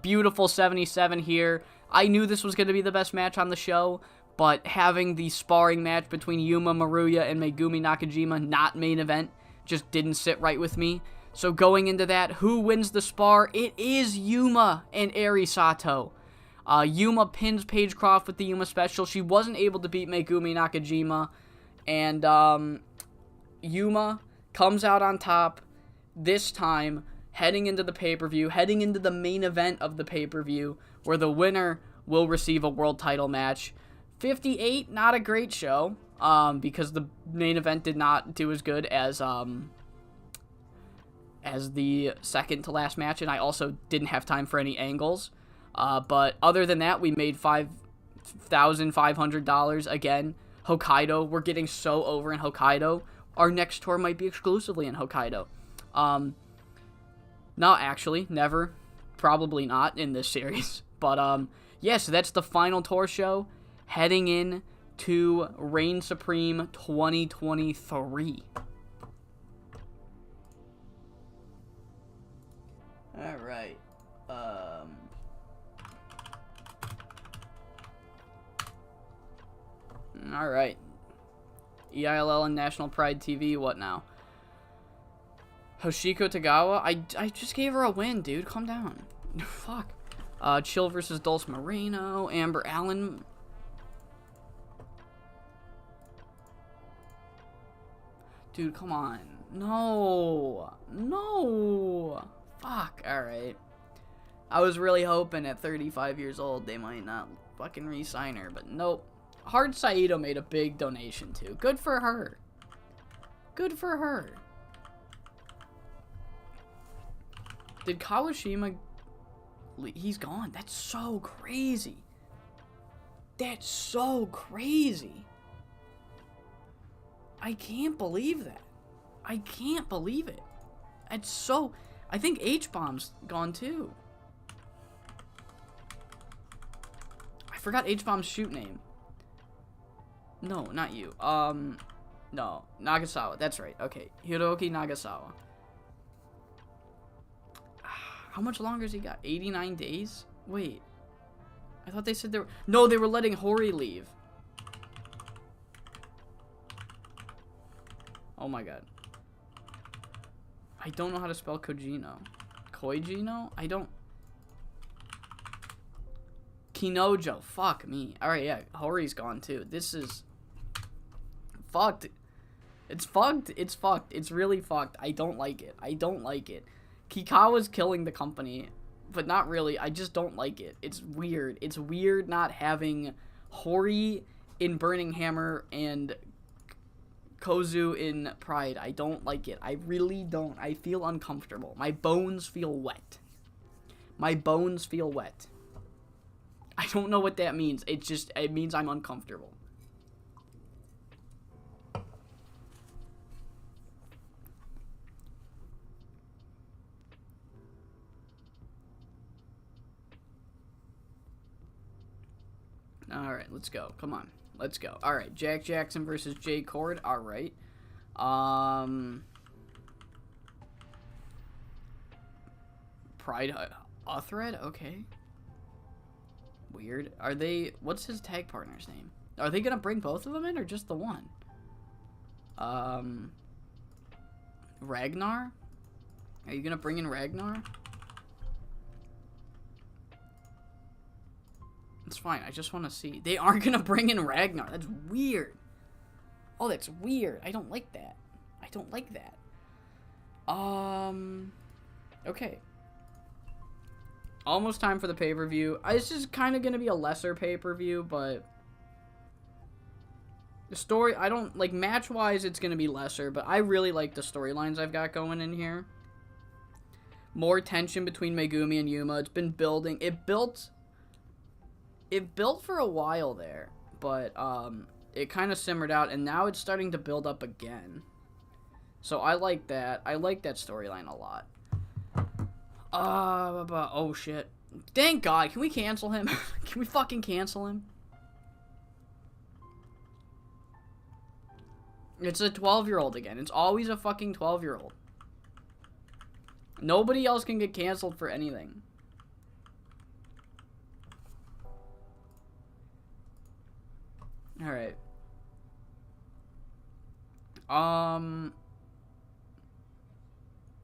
Beautiful 77 here. I knew this was going to be the best match on the show, but having the sparring match between Yuma Maruya and Megumi Nakajima, not main event, just didn't sit right with me. So going into that, who wins the spar? It is Yuma and Eri Sato. Yuma pins Paige Croft with the Yuma special. She wasn't able to beat Megumi Nakajima. And Yuma comes out on top this time, heading into the pay-per-view, heading into the main event of the pay-per-view, where the winner will receive a world title match. 58, not a great show, because the main event did not do as good as the second to last match, and I also didn't have time for any angles. But other than that, we made $5,500 again. Hokkaido, we're getting so over in Hokkaido. Our next tour might be exclusively in Hokkaido. No, actually, never. Probably not in this series. But, yeah, so that's the final tour show heading in to Reign Supreme 2023. Alright. Alright. EILL and National Pride TV, what now? Hoshiko Tagawa? I just gave her a win, dude. Calm down. Fuck. Chill versus Dulce Moreno. Amber Allen. Dude, come on. No. No. Fuck. Alright. I was really hoping at 35 years old they might not fucking re-sign her, but nope. Hard Saito made a big donation too. Good for her. Good for her. Did Kawashima... He's gone. That's so crazy. That's so crazy. I can't believe that. I can't believe it. It's so... I think H-Bomb's gone too. I forgot H-Bomb's shoot name. No, not you. No. Nagasawa. That's right. Okay. Hiroki Nagasawa. How much longer has he got? 89 days? Wait. I thought they said they were... No, they were letting Hori leave. Oh my god. I don't know how to spell Kojino. Koijino? I don't... Kinojo. Fuck me. Alright, yeah. Hori's gone too. This is... fucked. It's fucked. It's fucked. It's really fucked. I don't like it. I don't like it. Kikawa's killing the company, but not really. I just don't like it. It's weird. It's weird not having Hori in Burning Hammer and Kozu in Pride. I don't like it. I really don't. I feel uncomfortable. My bones feel wet. My bones feel wet. I don't know what that means. It means I'm uncomfortable. Alright, let's go. Come on. Let's go. Alright, Jack Jackson versus Jay Cord. Alright. Pride Uthred? Okay. Weird. Are they... What's his tag partner's name? Are they gonna bring both of them in or just the one? Ragnar? Are you gonna bring in Ragnar? It's fine. I just want to see. They aren't gonna bring in Ragnar. That's weird. Oh, that's weird. I don't like that. I don't like that. Okay. Almost time for the pay-per-view. It's just kind of gonna be a lesser pay-per-view, but the story, I don't like, match-wise it's gonna be lesser, but I really like the storylines I've got going in here. More tension between Megumi and Yuma. It's been building. It built for a while there, but it kind of simmered out, and now it's starting to build up again. So I like that. I like that storyline a lot. Oh shit. Thank God. Can we cancel him? Can we fucking cancel him? It's a 12-year-old again. It's always a fucking 12-year-old. Nobody else can get canceled for anything. Alright.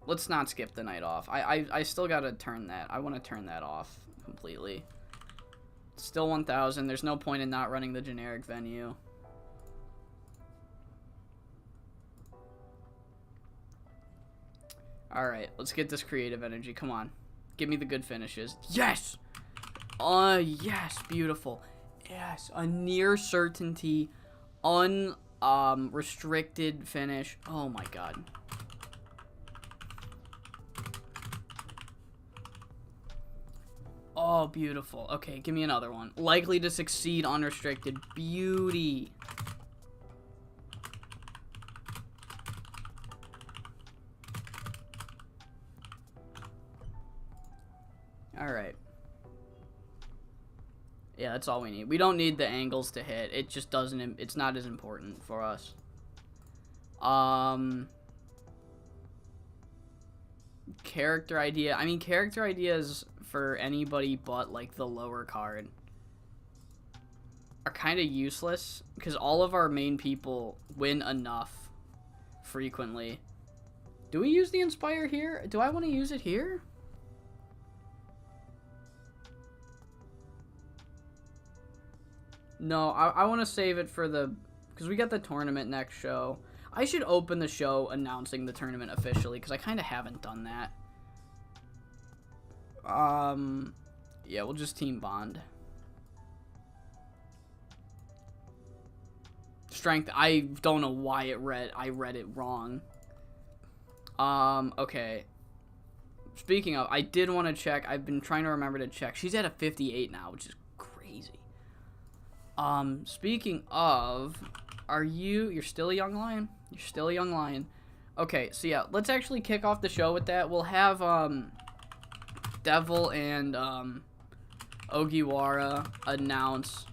Let's not skip the night off. I still gotta turn that. I want to turn that off completely. Still 1,000. There's no point in not running the generic venue. Alright, let's get this creative energy. Come on. Give me the good finishes. Yes! Yes. Beautiful. Yes. A near certainty, restricted finish. Oh my God. Oh, beautiful. Okay, give me another one. Likely to succeed, unrestricted. Beauty. Alright. Yeah, that's all we need. We don't need the angles to hit. It just doesn't, it's not as important for us. Character idea. I mean, character ideas for anybody but, like, the lower card are kind of useless, because all of our main people win enough frequently. Do we use the Inspire here? Do I want to use it here? No, I want to save it for the... because we got the tournament next show. I should open the show announcing the tournament officially, because I kind of haven't done that. Yeah, we'll just team bond. Strength, I don't know why I read it wrong. Okay. Speaking of, I did want to check. I've been trying to remember to check. She's at a 58 now, which is crazy. Speaking of, you're still a young lion? You're still a young lion. Okay, so yeah, let's actually kick off the show with that. We'll have, Devil and, Ogiwara announce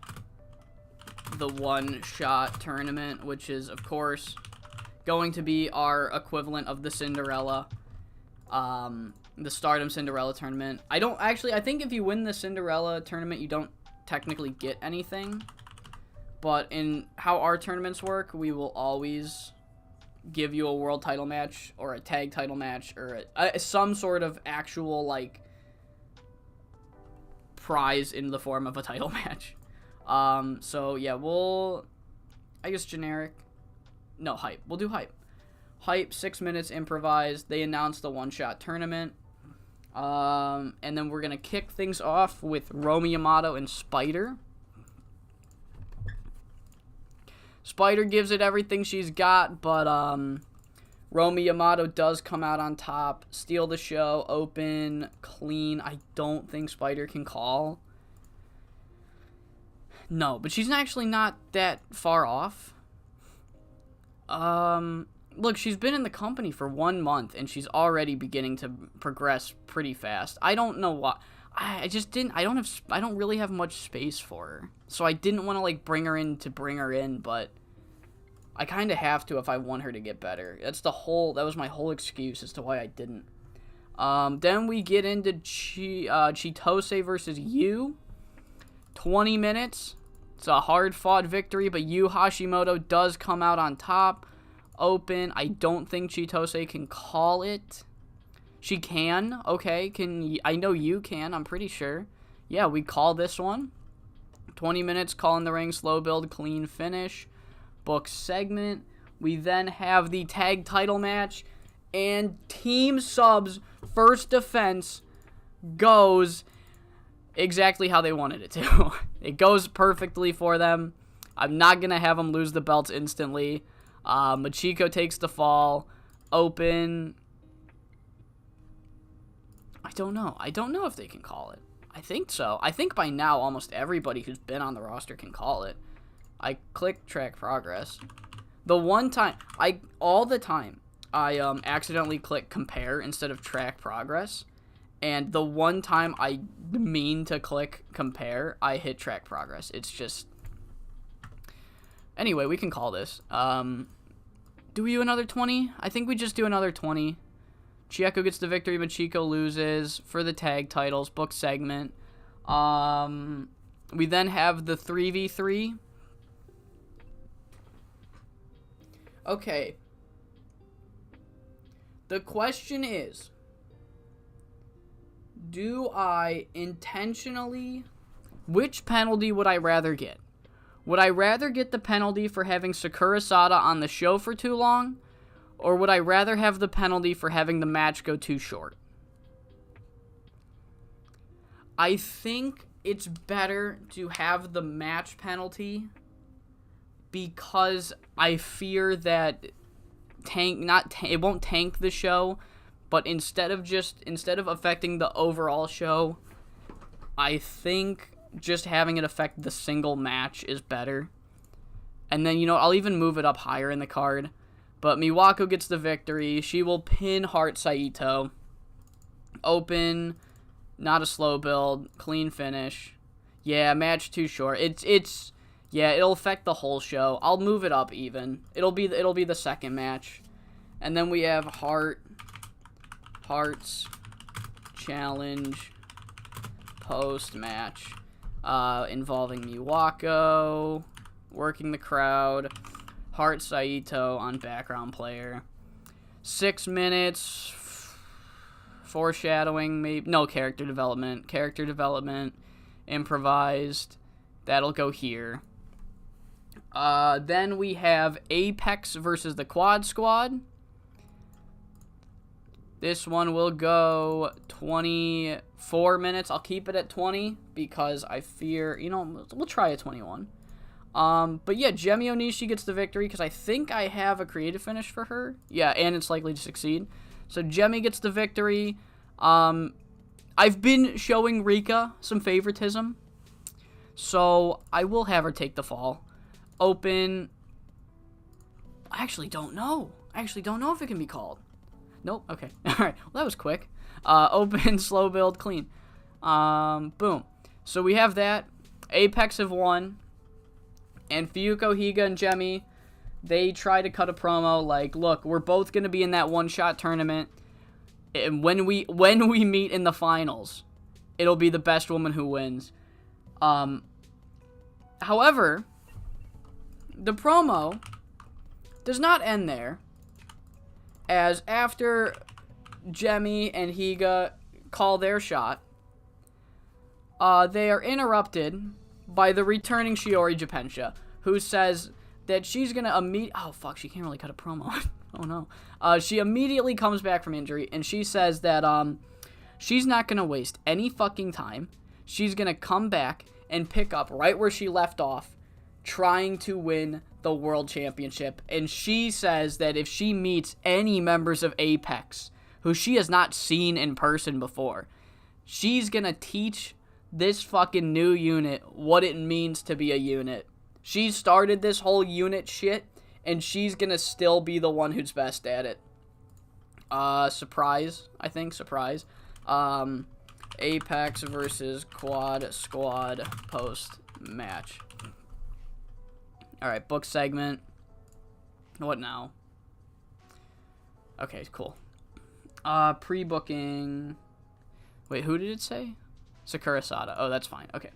the one-shot tournament, which is, of course, going to be our equivalent of the Cinderella, the Stardom Cinderella tournament. I think if you win the Cinderella tournament, you don't technically get anything. But in how our tournaments work, we will always give you a world title match or a tag title match or some sort of actual, like, prize in the form of a title match. So yeah, I guess generic. No, hype. We'll do hype. Hype, 6 minutes improvised. They announced the one-shot tournament. And then we're going to kick things off with Romy Yamato and Spider. Spider gives it everything she's got, but Romy Yamato does come out on top, steal the show, open, clean. I don't think Spider can call. No, but she's actually not that far off. Look, she's been in the company for 1 month, and she's already beginning to progress pretty fast. I don't know why. I don't really have much space for her. So I didn't want to, like, bring her in, but I kind of have to if I want her to get better. That was my whole excuse as to why I didn't. Then we get into Chitose versus Yu. 20 minutes. It's a hard-fought victory, but Yu Hashimoto does come out on top. Open. I don't think Chitose can call it. She can. Okay. I know you can. I'm pretty sure. Yeah, we call this one. 20 minutes, call in the ring, slow build, clean finish. Book segment. We then have the tag title match. And Team Sub's first defense goes exactly how they wanted it to. It goes perfectly for them. I'm not going to have them lose the belts instantly. Machiko takes the fall. Open. I don't know. I don't know if they can call it. I think so. I think by now almost everybody who's been on the roster can call it. I click track progress. The one time, all the time, I accidentally click compare instead of track progress. And the one time I mean to click compare, I hit track progress. It's just... Anyway, we can call this. Do we do another 20? I think we just do another 20. Chieko gets the victory, Machiko loses for the tag titles, book segment. We then have the 3v3. Okay. The question is, do I intentionally... Which penalty would I rather get? Would I rather get the penalty for having Sakura Sada on the show for too long? Or would I rather have the penalty for having the match go too short? I think it's better to have the match penalty because I fear that it won't tank the show, but instead of affecting the overall show, I think just having it affect the single match is better. And then, I'll even move it up higher in the card. But Miwako gets the victory. She will pin Heart Saito. Open. Not a slow build. Clean finish. Yeah, match too short. Yeah, it'll affect the whole show. I'll move it up even. It'll be the second match. And then we have Hearts Challenge post-match. Involving Miwako. Working the crowd. Heart Saito on background player. 6 minutes. Foreshadowing, maybe. No, character development. Character development. Improvised. That'll go here. Then we have Apex versus the Quad Squad. This one will go 24 minutes. I'll keep it at 20 because I fear, we'll try a 21. But yeah, Gemi Onishi gets the victory because I think I have a creative finish for her. Yeah, and it's likely to succeed. So Gemi gets the victory. I've been showing Rika some favoritism, so I will have her take the fall. Open. I actually don't know. If it can be called. Nope. Okay. All right. Well, that was quick. Open, slow build, clean. Boom. So we have that. Apex have won. And Fuyuko, Higa, and Gemi, they try to cut a promo like, look, we're both going to be in that one-shot tournament. And when we meet in the finals, it'll be the best woman who wins. However, the promo does not end there, as after Gemi and Higa call their shot, they are interrupted by the returning Shiori Japensha, who says that she's going to oh, fuck, she can't really cut a promo. Oh, no. She immediately comes back from injury, and she says that she's not going to waste any fucking time. She's going to come back and pick up right where she left off, trying to win the World Championship. And she says that if she meets any members of Apex, who she has not seen in person before, she's going to teach this fucking new unit what it means to be a unit. She started this whole unit shit, and she's gonna still be the one who's best at it. Surprise. Apex versus Quad Squad post-match. Alright, book segment. What now? Okay, cool. Pre-booking. Wait, who did it say? Sakura Sada. Oh, that's fine. Okay.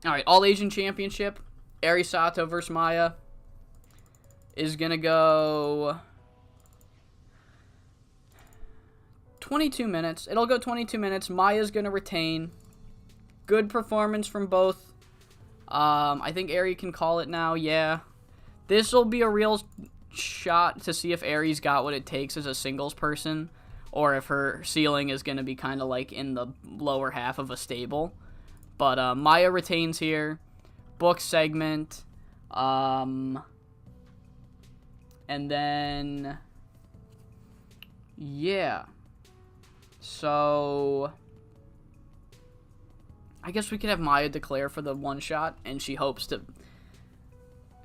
All right, All Asian Championship. Eri Sato versus Maya is going to go 22 minutes. It'll go 22 minutes. Maya's going to retain. Good performance from both. I think Eri can call it now. Yeah. This will be a real shot to see if Eri's got what it takes as a singles person, or if her ceiling is going to be kind of like in the lower half of a stable. But Maya retains here. Book segment. And then, yeah. So, I guess we could have Maya declare for the one shot, and she hopes to,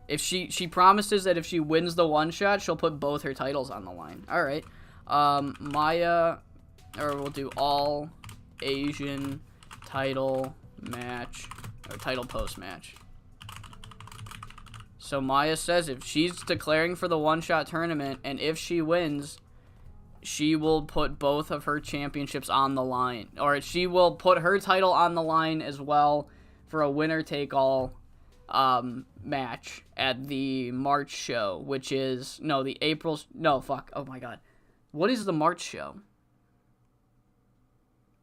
if she promises that if she wins the one shot, she'll put both her titles on the line. All right. Maya, or we'll do All Asian title match, or title post match. So Maya says if she's declaring for the one-shot tournament, and if she wins, she will put both of her championships on the line. Or she will put her title on the line as well for a winner-take-all match at the March show, which is, no, the April, no, fuck, oh my god. What is the March show?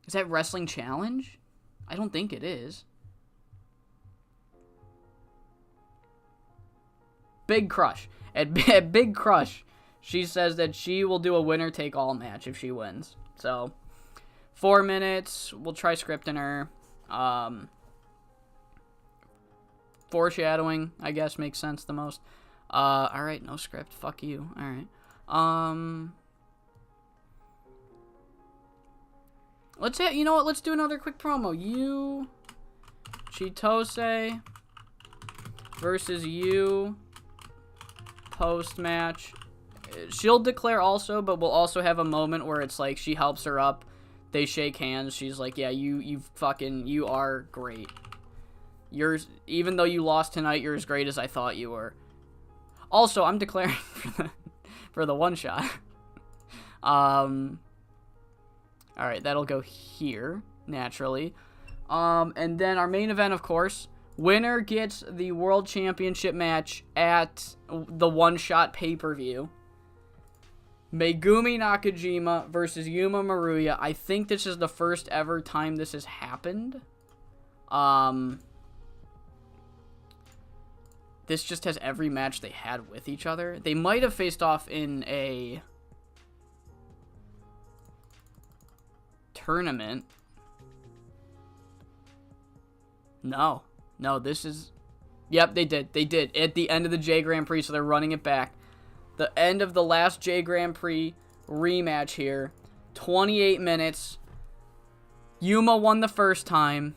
Is that Wrestling Challenge? I don't think it is. Big Crush. At Big Crush, she says that she will do a winner-take-all match if she wins. So, 4 minutes. We'll try scripting her. Foreshadowing, I guess, makes sense the most. Alright, no script. Fuck you. Alright. Let's hit, you know what? Let's do another quick promo. You, Chitose versus you post-match. She'll declare also, but we'll also have a moment where it's like she helps her up. They shake hands. She's like, yeah, you are great. Even though you lost tonight, you're as great as I thought you were. Also, I'm declaring for the one shot. Alright, that'll go here, naturally. And then our main event, of course. Winner gets the World Championship match at the one-shot pay-per-view. Megumi Nakajima versus Yuma Maruya. I think this is the first ever time this has happened. This just has every match they had with each other. They might have faced off in a tournament. No, this is, yep, they did at the end of the J Grand Prix, so they're running it back. The end of the last J Grand Prix rematch here, 28 minutes. Yuma won the first time,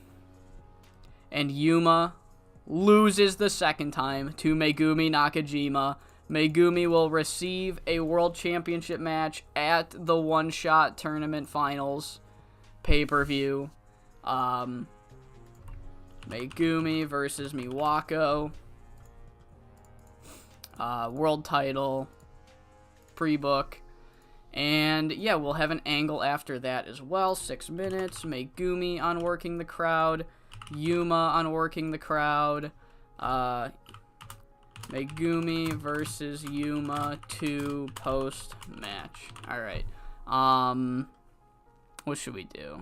and Yuma loses the second time to Megumi Nakajima. Megumi will receive a World Championship match at the one-shot tournament finals pay-per-view. Megumi versus Miwako. World title. Pre-book. And, yeah, we'll have an angle after that as well. 6 minutes. Megumi on working the crowd. Yuma on working the crowd. Megumi versus Yuma 2 post-match. Alright. What should we do?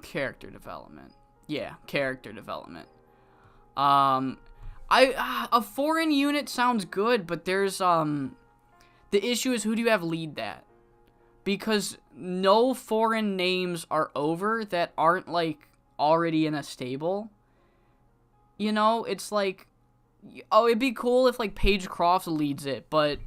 Character development. Yeah, character development. A foreign unit sounds good, but there's, the issue is who do you have lead that? Because no foreign names are over that aren't, like, already in a stable. You know, it's like, oh, it'd be cool if, like, Paige Croft leads it, but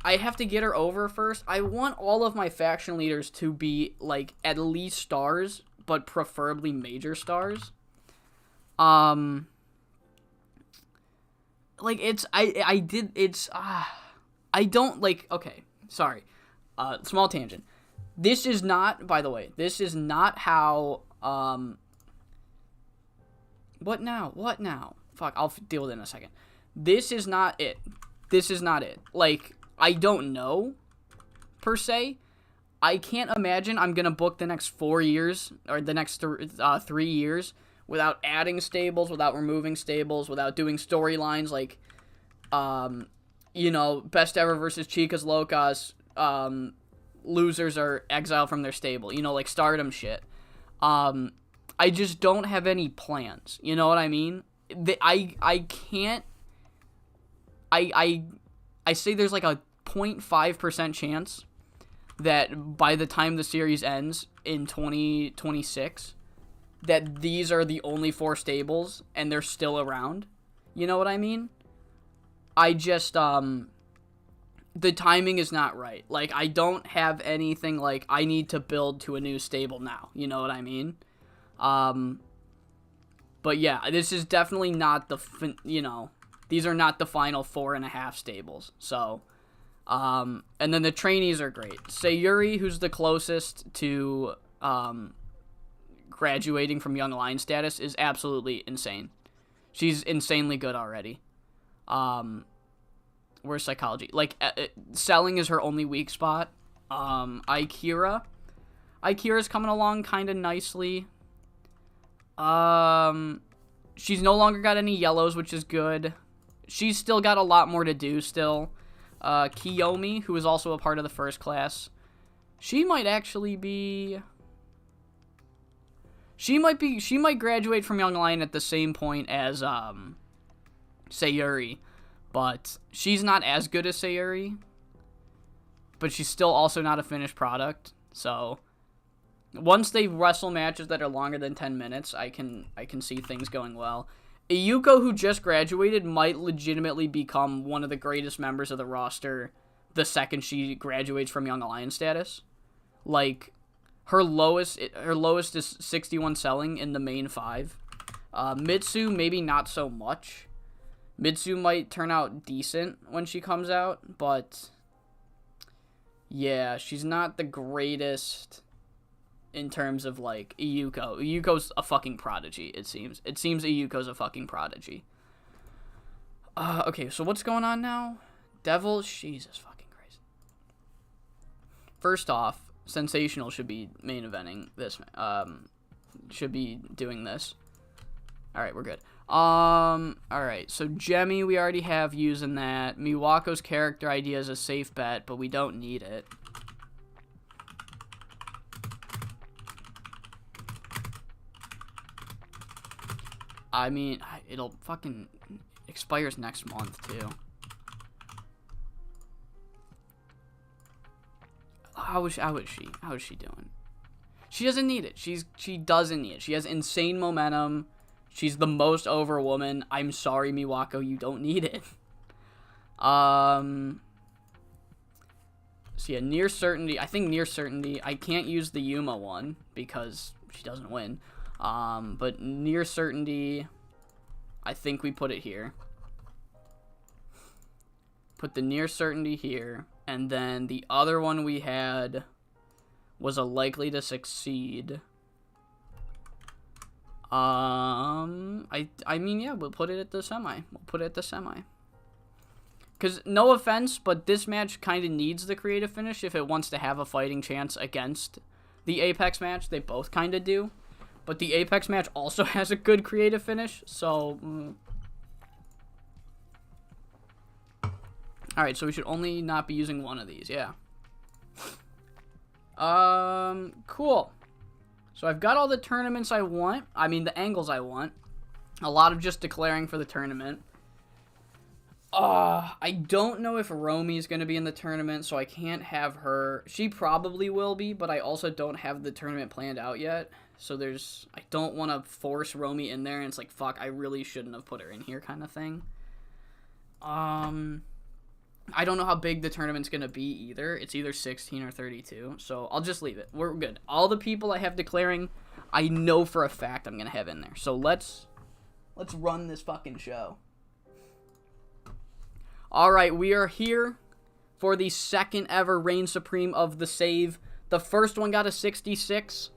I have to get her over first. I want all of my faction leaders to be, like, at least stars, but preferably major stars. Like, it's, I don't, like, okay, sorry. Small tangent. This is not, by the way, this is not how, what now? Fuck, I'll deal with it in a second. This is not it. Like, I don't know, per se. I can't imagine I'm going to book the next 4 years, or the next 3 years, without adding stables, without removing stables, without doing storylines like, Best Ever versus Chicas Locas, losers are exiled from their stable, like Stardom shit. I just don't have any plans, you know what I mean? I can't, I say there's like a 0.5% chance that by the time the series ends in 2026, that these are the only 4 stables and they're still around. You know what I mean? I just, the timing is not right. Like, I don't have anything like I need to build to a new stable now. You know what I mean? But yeah, this is definitely not these are not the final 4.5 stables. So, and then the trainees are great. Sayuri, who's the closest to, graduating from Young Lion status, is absolutely insane. She's insanely good already. Where's psychology? Like, selling is her only weak spot. Ikira's coming along kind of nicely. She's no longer got any yellows, which is good. She's still got a lot more to do still. Kiyomi, who is also a part of the first class, she might actually be... She might graduate from Young Lion at the same point as, Sayuri, but she's not as good as Sayuri, but she's still also not a finished product, so once they wrestle matches that are longer than 10 minutes, I can see things going well. Iyuko, who just graduated, might legitimately become one of the greatest members of the roster the second she graduates from Young Lion status. Like, her lowest is 61 selling in the main 5. Mitsu, maybe not so much. Mitsu might turn out decent when she comes out, but yeah, she's not the greatest in terms of, like, Iyuko. Iyuko's a fucking prodigy, it seems. It seems Iyuko's a fucking prodigy. Okay, so what's going on now? Devil, Jesus fucking Christ. First off, Sensational should be main eventing this, should be doing this. Alright, we're good. Alright, so Jemmy, we already have using that. Miwako's character idea is a safe bet, but we don't need it. I mean, it'll fucking expires next month, too. How is she doing? She doesn't need it. She doesn't need it. She has insane momentum. She's the most over woman. I'm sorry, Miwako, you don't need it. So yeah, near certainty. I think near certainty. I can't use the Yuma one because she doesn't win. But near certainty, I think we put it here. Put the near certainty here. And then the other one we had was a likely to succeed. I mean, yeah, we'll put it at the semi. Because, no offense, but this match kind of needs the creative finish if it wants to have a fighting chance against the Apex match. They both kind of do. But the Apex match also has a good creative finish, so... Alright, so we should only not be using one of these, yeah. Cool. So I've got all the tournaments I want. I mean, the angles I want. A lot of just declaring for the tournament. I don't know if Romy is going to be in the tournament, so I can't have her. She probably will be, but I also don't have the tournament planned out yet. So I don't want to force Romy in there, and it's like, fuck, I really shouldn't have put her in here kind of thing. I don't know how big the tournament's going to be either. It's either 16 or 32, so I'll just leave it. We're good. All the people I have declaring, I know for a fact I'm going to have in there. So let's run this fucking show. Alright, we are here for the second ever Reign Supreme of the Save. The first one got a 66,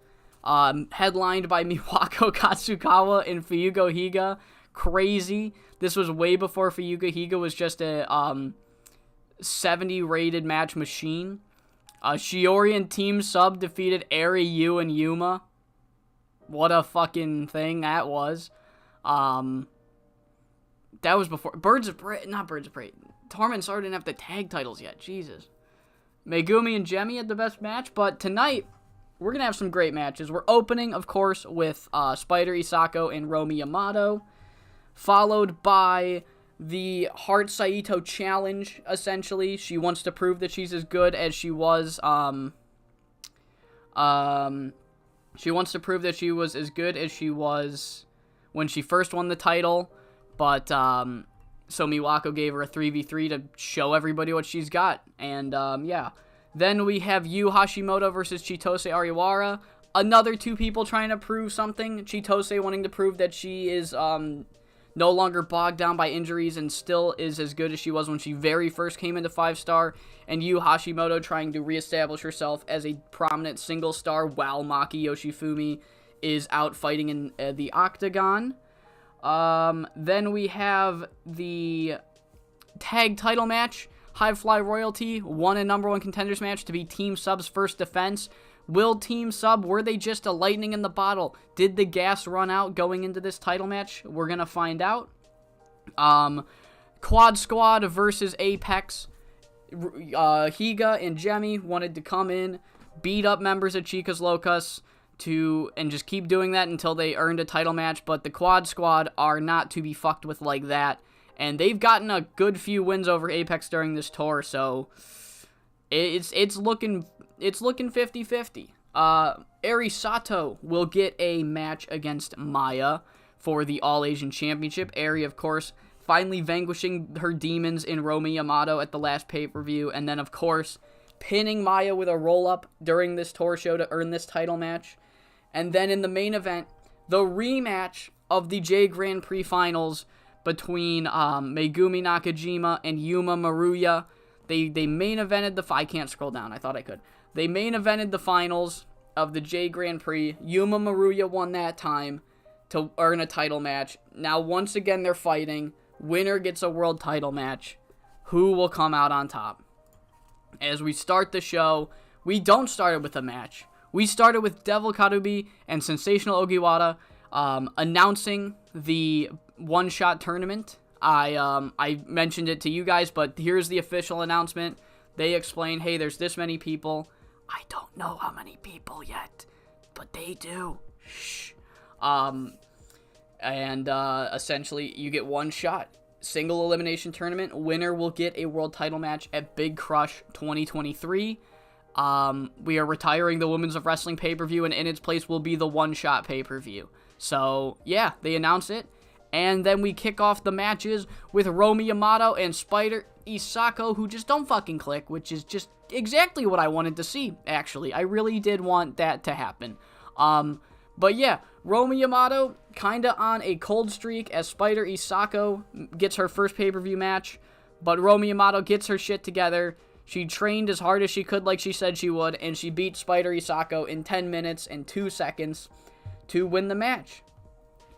headlined by Miwako Katsukawa and Fuyugo Higa. Crazy. This was way before Fuyugo Higa was just a 70 rated match machine. Shiori and Team Sub defeated Eri, Yu, and Yuma. What a fucking thing that was. That was before not Birds of Prey. Torment Star didn't have the tag titles yet. Jesus. Megumi and Jemmy had the best match, but tonight we're gonna have some great matches. We're opening, of course, with Spider Isako and Romi Yamato, followed by the Heart Saito challenge. Essentially, she wants to prove that she's as good as she was. She wants to prove that she was as good as she was when she first won the title, but so Miwako gave her a 3v3 to show everybody what she's got, and yeah. Then we have Yu Hashimoto versus Chitose Ariwara. Another two people trying to prove something. Chitose wanting to prove that she is no longer bogged down by injuries and still is as good as she was when she very first came into 5-star. And Yu Hashimoto trying to reestablish herself as a prominent single star while Maki Yoshifumi is out fighting in the Octagon. Then we have the tag title match. High Fly Royalty won a number one contenders match to be Team Sub's first defense. Will Team Sub, were they just a lightning in the bottle? Did the gas run out going into this title match? We're going to find out. Quad Squad versus Apex. Higa and Jemmy wanted to come in, beat up members of Chicas Locas, and just keep doing that until they earned a title match, but the Quad Squad are not to be fucked with like that. And they've gotten a good few wins over Apex during this tour, so it's looking 50-50. Eri Sato will get a match against Maya for the All Asian Championship. Eri, of course, finally vanquishing her demons in Romi Yamato at the last pay-per-view, and then, of course, pinning Maya with a roll-up during this tour show to earn this title match. And then in the main event, the rematch of the J Grand Prix Finals between Megumi Nakajima and Yuma Maruya. They main evented the... I can't scroll down. I thought I could. They main evented the finals of the J Grand Prix. Yuma Maruya won that time to earn a title match. Now, once again, they're fighting. Winner gets a world title match. Who will come out on top? As we start the show, we don't start it with a match. We started with Devil Karubi and Sensational Ogiwara announcing the one-shot tournament. I mentioned it to you guys, but here's the official announcement. They explain, hey, there's this many people. I don't know how many people yet, but they do. Shh. Essentially, you get one shot. Single elimination tournament. Winner will get a world title match at Big Crush 2023. We are retiring the Women's of Wrestling pay-per-view, and in its place will be the one-shot pay-per-view. So, yeah, they announce it. And then we kick off the matches with Romi Yamato and Spider Isako, who just don't fucking click, which is just exactly what I wanted to see, actually. I really did want that to happen. But yeah, Romi Yamato kind of on a cold streak as Spider Isako gets her first pay-per-view match. But Romi Yamato gets her shit together. She trained as hard as she could like she said she would, and she beat Spider Isako in 10 minutes and 2 seconds to win the match.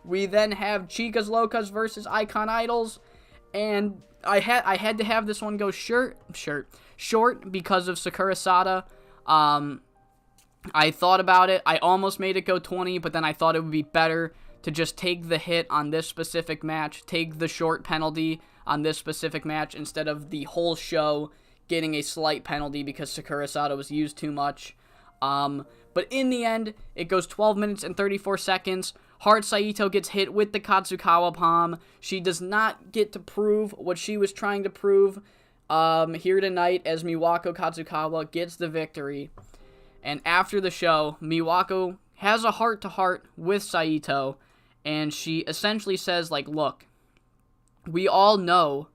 We then have Chicas Locas versus Icon Idols, and I had to have this one go short because of Sakura Sada. I thought about it. I almost made it go 20, but then I thought it would be better to just take the hit on this specific match, take the short penalty on this specific match instead of the whole show getting a slight penalty because Sakura Sada was used too much. But in the end, it goes 12 minutes and 34 seconds. Heart Saito gets hit with the Katsukawa Palm. She does not get to prove what she was trying to prove here tonight as Miwako Katsukawa gets the victory. And after the show, Miwako has a heart-to-heart with Saito, and she essentially says, like, look, we all know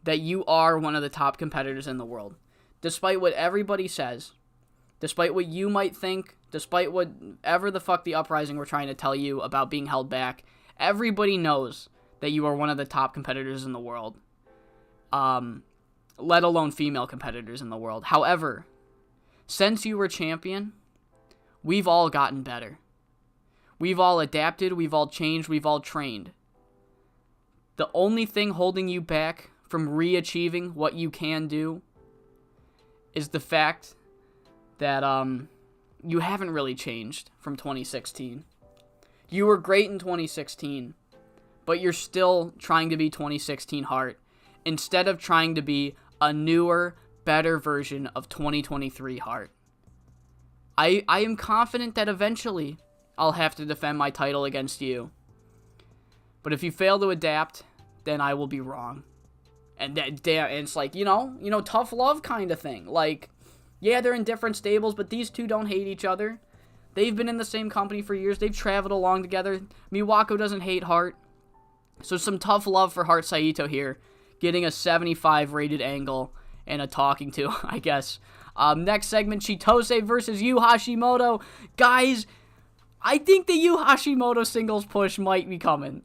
that you are one of the top competitors in the world. Despite what everybody says, despite what you might think, despite whatever the fuck the uprising were trying to tell you about being held back, everybody knows that you are one of the top competitors in the world. Let alone female competitors in the world. However, since you were champion, we've all gotten better. We've all adapted, we've all changed, we've all trained. The only thing holding you back from re-achieving what you can do is the fact that you haven't really changed from 2016. You were great in 2016, but you're still trying to be 2016 Hart instead of trying to be a newer, better version of 2023 Hart. I am confident that eventually I'll have to defend my title against you. But if you fail to adapt, then I will be wrong. And it's like, tough love kind of thing. Like, yeah, they're in different stables, but these two don't hate each other. They've been in the same company for years. They've traveled along together. Miwako doesn't hate Hart. So some tough love for Hart Saito here. Getting a 75 rated angle and a talking to, I guess. Next segment, Chitose versus Yu Hashimoto. Guys, I think the Yu Hashimoto singles push might be coming.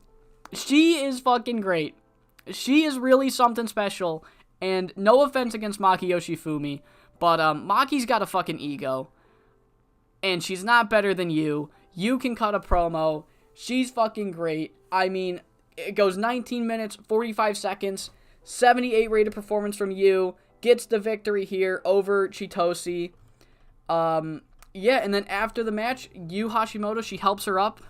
She is fucking great. She is really something special. And no offense against Maki Yoshifumi, but Maki's got a fucking ego. And she's not better than you. You can cut a promo. She's fucking great. I mean, it goes 19 minutes, 45 seconds, 78 rated performance from you. Gets the victory here over Chitose. Yeah, and then after the match, Yu Hashimoto, she helps her up.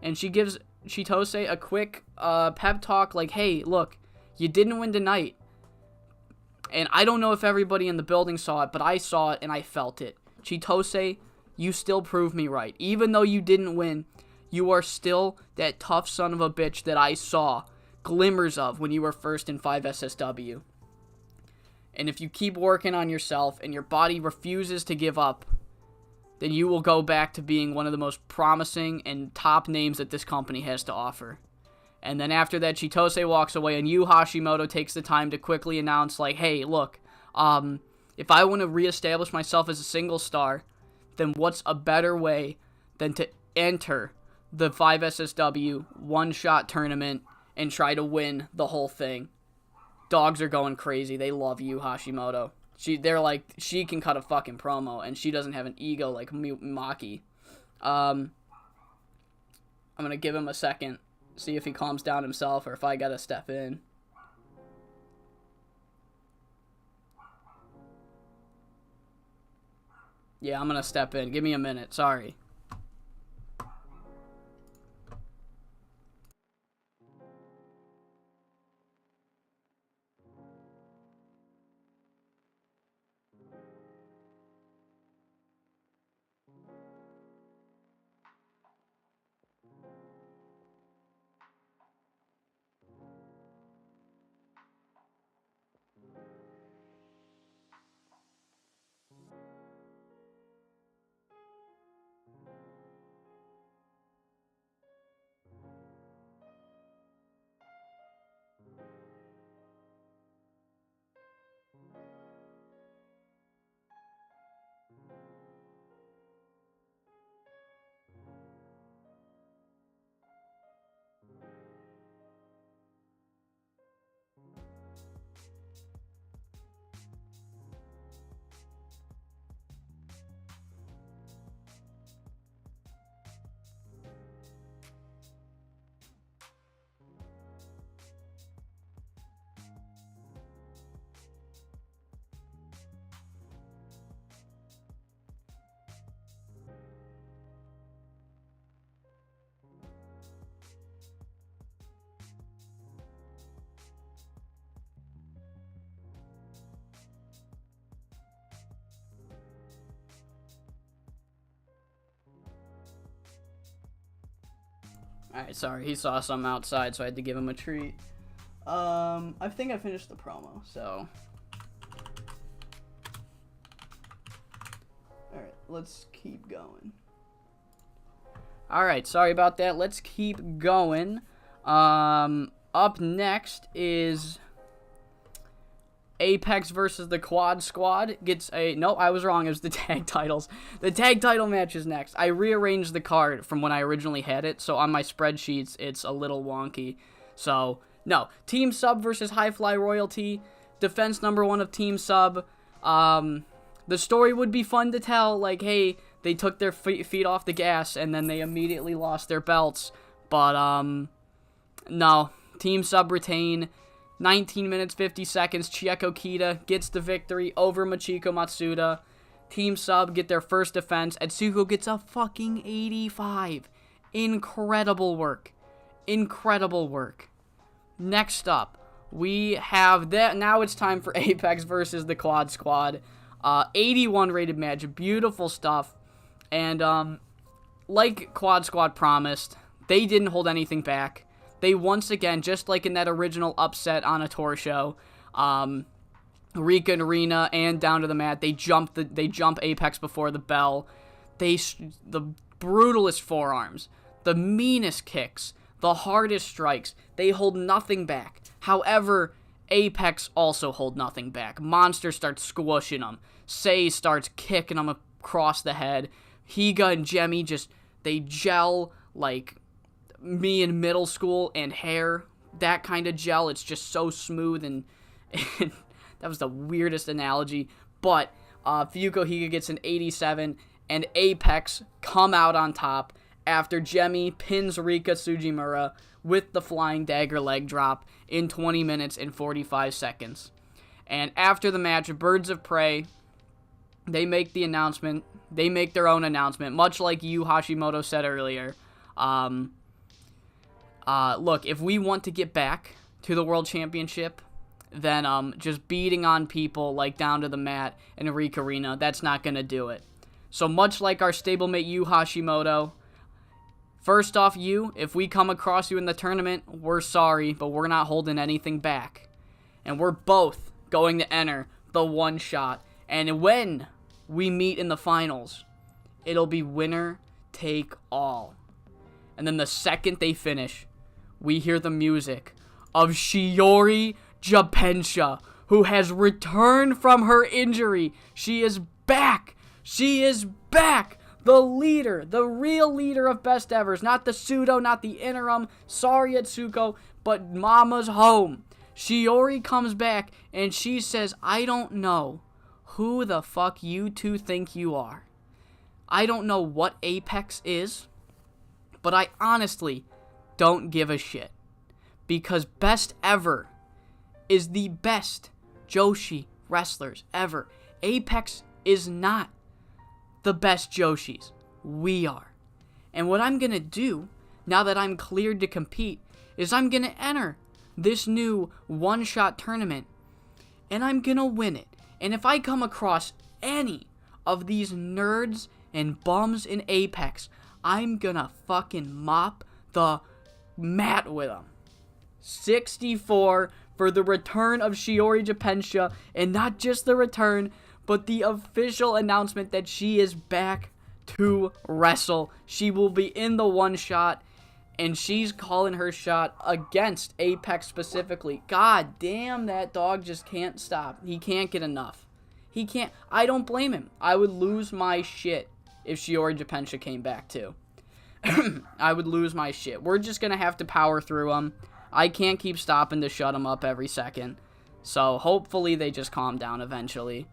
And she gives Chitose a quick pep talk like, hey, look, you didn't win tonight. And I don't know if everybody in the building saw it, but I saw it and I felt it. Chitose, you still proved me right. Even though you didn't win, you are still that tough son of a bitch that I saw glimmers of when you were first in 5SSW. And if you keep working on yourself and your body refuses to give up, then you will go back to being one of the most promising and top names that this company has to offer. And then after that, Chitose walks away and Yu Hashimoto takes the time to quickly announce, like, hey, look, if I want to reestablish myself as a single star, then what's a better way than to enter the 5SSW one-shot tournament and try to win the whole thing? Dogs are going crazy. They love Yu Hashimoto. They're like, she can cut a fucking promo, and she doesn't have an ego like Maki. I'm going to give him a second, see if he calms down himself or if I got to step in. Yeah, I'm going to step in. Give me a minute. Sorry. Alright, sorry, he saw something outside, so I had to give him a treat. I think I finished the promo, so. Alright, let's keep going. Alright, sorry about that. Let's keep going. Up next is Apex versus the Quad Squad. Nope, I was wrong. It was the tag titles. The tag title match is next. I rearranged the card from when I originally had it, so on my spreadsheets, it's a little wonky. So, no. Team Sub versus High Fly Royalty. Defense number 1 of Team Sub. The story would be fun to tell, like, hey, they took their feet off the gas, and then they immediately lost their belts. But, no. Team Sub retain. 19 minutes, 50 seconds, Chieko Kita gets the victory over Machiko Matsuda. Team Sub get their first defense. Atsuko gets a fucking 85. Incredible work. Incredible work. Next up, we have that. Now it's time for Apex versus the Quad Squad. 81 rated match. Beautiful stuff. And like Quad Squad promised, they didn't hold anything back. They once again, just like in that original upset on a tour show, Rika and Rena and Down to the Mat, they jump Apex before the bell. The brutalest forearms, the meanest kicks, the hardest strikes. They hold nothing back. However, Apex also hold nothing back. Monster starts squishing them. Sei starts kicking them across the head. Higa and Jemmy they gel like me in middle school and hair. That kind of gel. It's just so smooth and that was the weirdest analogy. But Fuyuko Higa gets an 87 and Apex come out on top after Jemmy pins Rika Tsujimura with the flying dagger leg drop in 20 minutes and 45 seconds. And after the match, Birds of Prey, they make the announcement. They make their own announcement, much like Yu Hashimoto said earlier. Look, if we want to get back to the World Championship, then just beating on people like Down to the Mat and Rika Rena, that's not going to do it. So much like our stablemate Yu Hashimoto, first off, if we come across you in the tournament, we're sorry, but we're not holding anything back. And we're both going to enter the one shot. And when we meet in the finals, it'll be winner take all. And then the second they finish, we hear the music of Shiori Japensha, who has returned from her injury. She is back. She is back. The leader, the real leader of Best Evers. Not the pseudo, not the interim. Sorry, Atsuko, but Mama's home. Shiori comes back, and she says, I don't know who the fuck you two think you are. I don't know what Apex is, but I honestly don't give a shit. Because Best Ever is the best Joshi wrestlers ever. Apex is not the best Joshis. We are. And what I'm going to do, now that I'm cleared to compete, is I'm going to enter this new one-shot tournament, and I'm going to win it. And if I come across any of these nerds and bums in Apex, I'm going to fucking mop the mat with them. 64 for the return of Shiori Japensha, and not just the return, but the official announcement that she is back to wrestle. She will be in the one shot, and she's calling her shot against Apex specifically. God damn, that dog just can't stop. He can't get enough. He can't. I don't blame him. I would lose my shit if Shiori Japensha came back too. I would lose my shit. We're just going to have to power through him. I can't keep stopping to shut him up every second. So hopefully they just calm down eventually.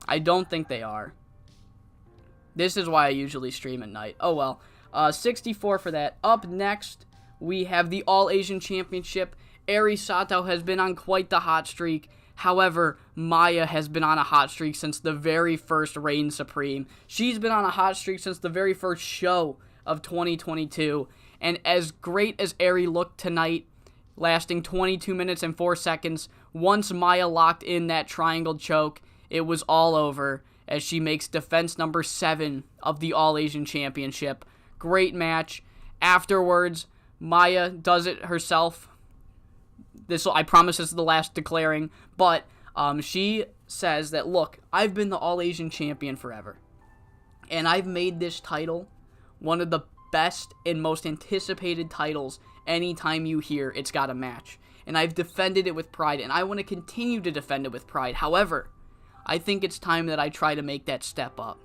I don't think they are. This is why I usually stream at night. Oh well. 64 for that. Up next, we have the All-Asian Championship. Eri Sato has been on quite the hot streak. However, Maya has been on a hot streak since the very first Reign Supreme. She's been on a hot streak since the very first show of 2022. And as great as Eri looked tonight, lasting 22 minutes and 4 seconds, once Maya locked in that triangle choke, it was all over as she makes defense number 7 of the All-Asian Championship. Great match. Afterwards, Maya does it herself. I promise this is the last declaring, but she says that, look, I've been the All-Asian Champion forever, and I've made this title one of the best and most anticipated titles anytime you hear it's got a match, and I've defended it with pride, and I want to continue to defend it with pride. However, I think it's time that I try to make that step up.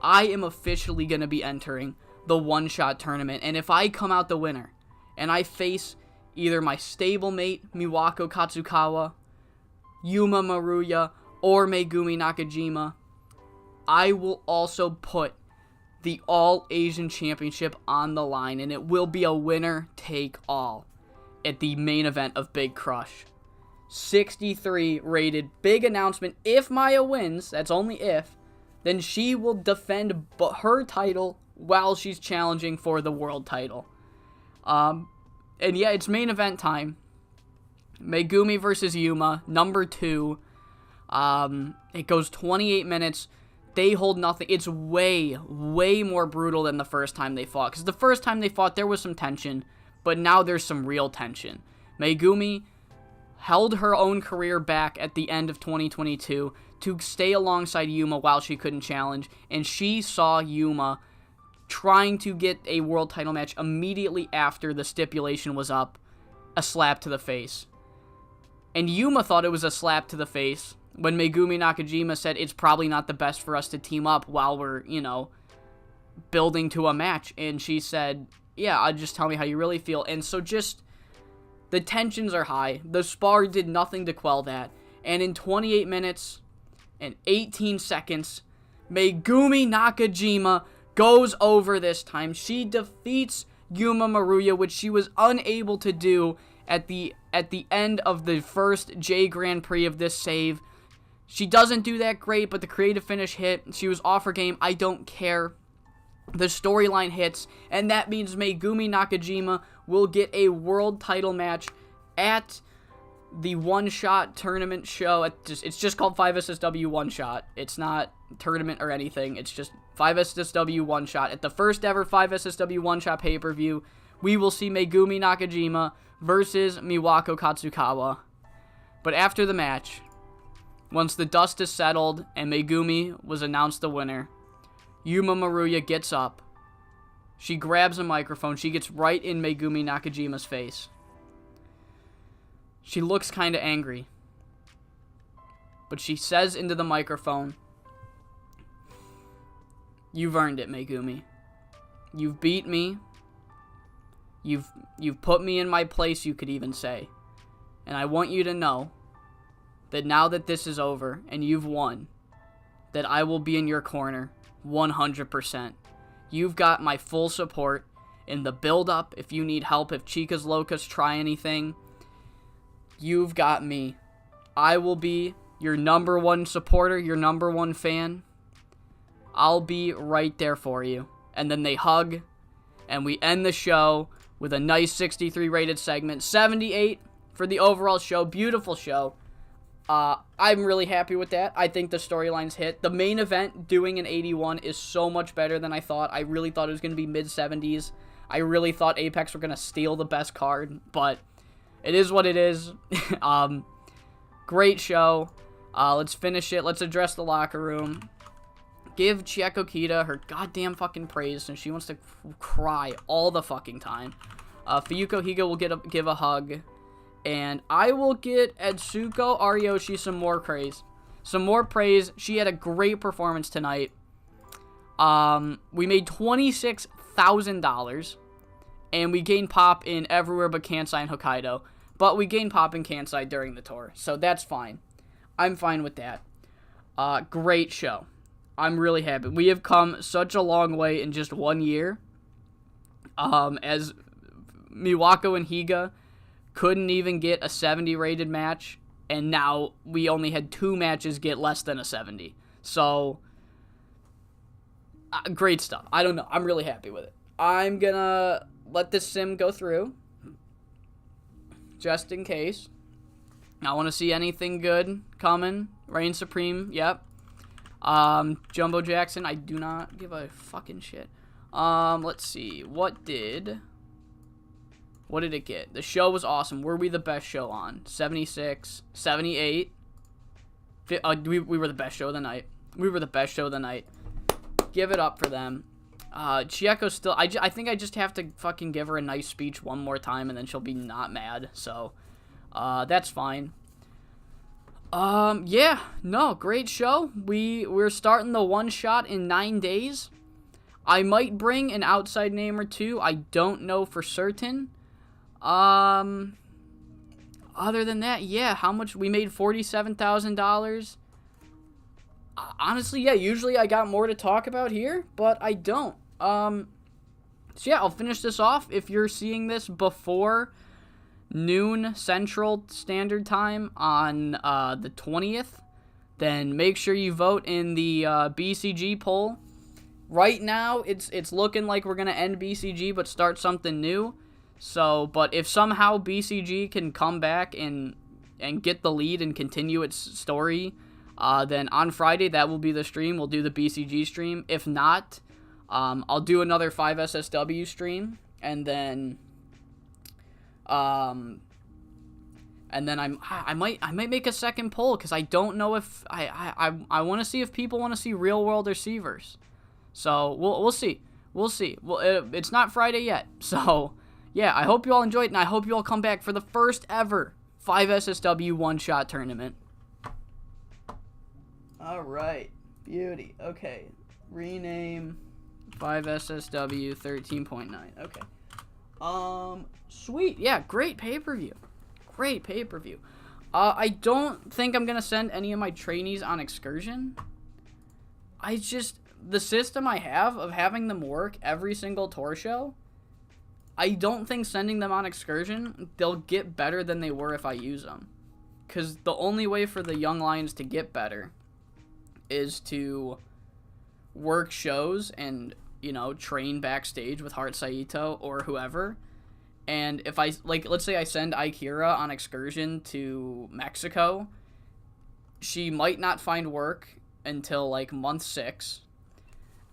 I am officially going to be entering the one-shot tournament, and if I come out the winner, and I face either my stablemate, Miwako Katsukawa, Yuma Maruya, or Megumi Nakajima, I will also put the All-Asian Championship on the line, and it will be a winner-take-all at the main event of Big Crush. 63 rated. Big announcement. If Maya wins, that's only if, then she will defend her title while she's challenging for the world title. And yeah, it's main event time. Megumi versus Yuma, number 2. It goes 28 minutes. They hold nothing. It's way, way more brutal than the first time they fought. Because the first time they fought, there was some tension. But now there's some real tension. Megumi held her own career back at the end of 2022 to stay alongside Yuma while she couldn't challenge. And she saw Yuma trying to get a world title match immediately after the stipulation was up. A slap to the face. And Yuma thought it was a slap to the face when Megumi Nakajima said it's probably not the best for us to team up while we're, building to a match. And she said, yeah, just tell me how you really feel. And so just, the tensions are high. The spar did nothing to quell that. And in 28 minutes and 18 seconds, Megumi Nakajima goes over this time. She defeats Yuma Maruya, which she was unable to do at the end of the first J Grand Prix of this save. She doesn't do that great, but the creative finish hit. She was off her game. I don't care. The storyline hits, and that means Megumi Nakajima will get a world title match at the one-shot tournament show. It's just called 5SSW one-shot. It's not tournament or anything. It's just 5SSW one-shot. At the first ever 5SSW one-shot pay-per-view, we will see Megumi Nakajima versus Miwako Katsukawa. But after the match, once the dust is settled and Megumi was announced the winner, Yuma Maruya gets up. She grabs a microphone. She gets right in Megumi Nakajima's face. She looks kind of angry. But she says into the microphone, "You've earned it, Megumi. You've beat me. You've put me in my place, you could even say. And I want you to know that now that this is over and you've won, that I will be in your corner 100%. You've got my full support in the build-up. If you need help, if Chicas Locas try anything, you've got me. I will be your number one supporter, your number one fan. I'll be right there for you." And then they hug, and we end the show with a nice 63 rated segment. 78 for the overall show. Beautiful show. I'm really happy with that. I think the storylines hit. The main event doing an 81 is so much better than I thought. I really thought it was going to be mid-70s. I really thought Apex were going to steal the best card, but it is what it is. Great show. Let's finish it. Let's address the locker room. Give Chieko Kita her goddamn fucking praise, and she wants to cry all the fucking time. Fuyuko Higa will give a hug. And I will get Etsuko Ariyoshi some more praise. Some more praise. She had a great performance tonight. We made $26,000. And we gained pop in everywhere but Kansai and Hokkaido. But we gained pop in Kansai during the tour. So that's fine. I'm fine with that. Great show. I'm really happy. We have come such a long way in just 1 year. As Miwako and Higa couldn't even get a 70 rated match, and now we only had 2 matches get less than a 70. So, great stuff. I don't know. I'm really happy with it. I'm gonna let this sim go through, just in case. I want to see anything good coming. Reign Supreme, yep. Jumbo Jackson, I do not give a fucking shit. Let's see. What did it get? The show was awesome. Were we the best show on? 76, 78. We were the best show of the night. We were the best show of the night. Give it up for them. Chieko still, I think I just have to fucking give her a nice speech one more time and then she'll be not mad. So, that's fine. Yeah, no, great show. We're starting the one shot in 9 days. I might bring an outside name or two. I don't know for certain. Other than that, yeah, how much? We made $47,000. Honestly, yeah, usually I got more to talk about here, but I don't. So yeah, I'll finish this off. If you're seeing this before noon Central Standard Time on the 20th, then make sure you vote in the BCG poll. Right now, it's looking like we're going to end BCG but start something new. So, but if somehow BCG can come back and get the lead and continue its story, then on Friday, that will be the stream. We'll do the BCG stream. If not, I'll do another 5SSW stream, and then I might make a second poll, because I don't know if I want to see if people want to see real world or Seaverse. So we'll see. Well, it's not Friday yet. So yeah, I hope you all enjoyed, and I hope you all come back for the first ever 5SSW one-shot tournament. All right, beauty. Okay, rename 5SSW 13.9. Okay. Sweet. Yeah, great pay-per-view. Great pay-per-view. I don't think I'm gonna send any of my trainees on excursion. The system I have of having them work every single tour show, I don't think sending them on excursion, they'll get better than they were if I use them. Because the only way for the young lions to get better is to work shows and, train backstage with Hart Saito or whoever. And if let's say I send Ikira on excursion to Mexico, she might not find work until, month 6.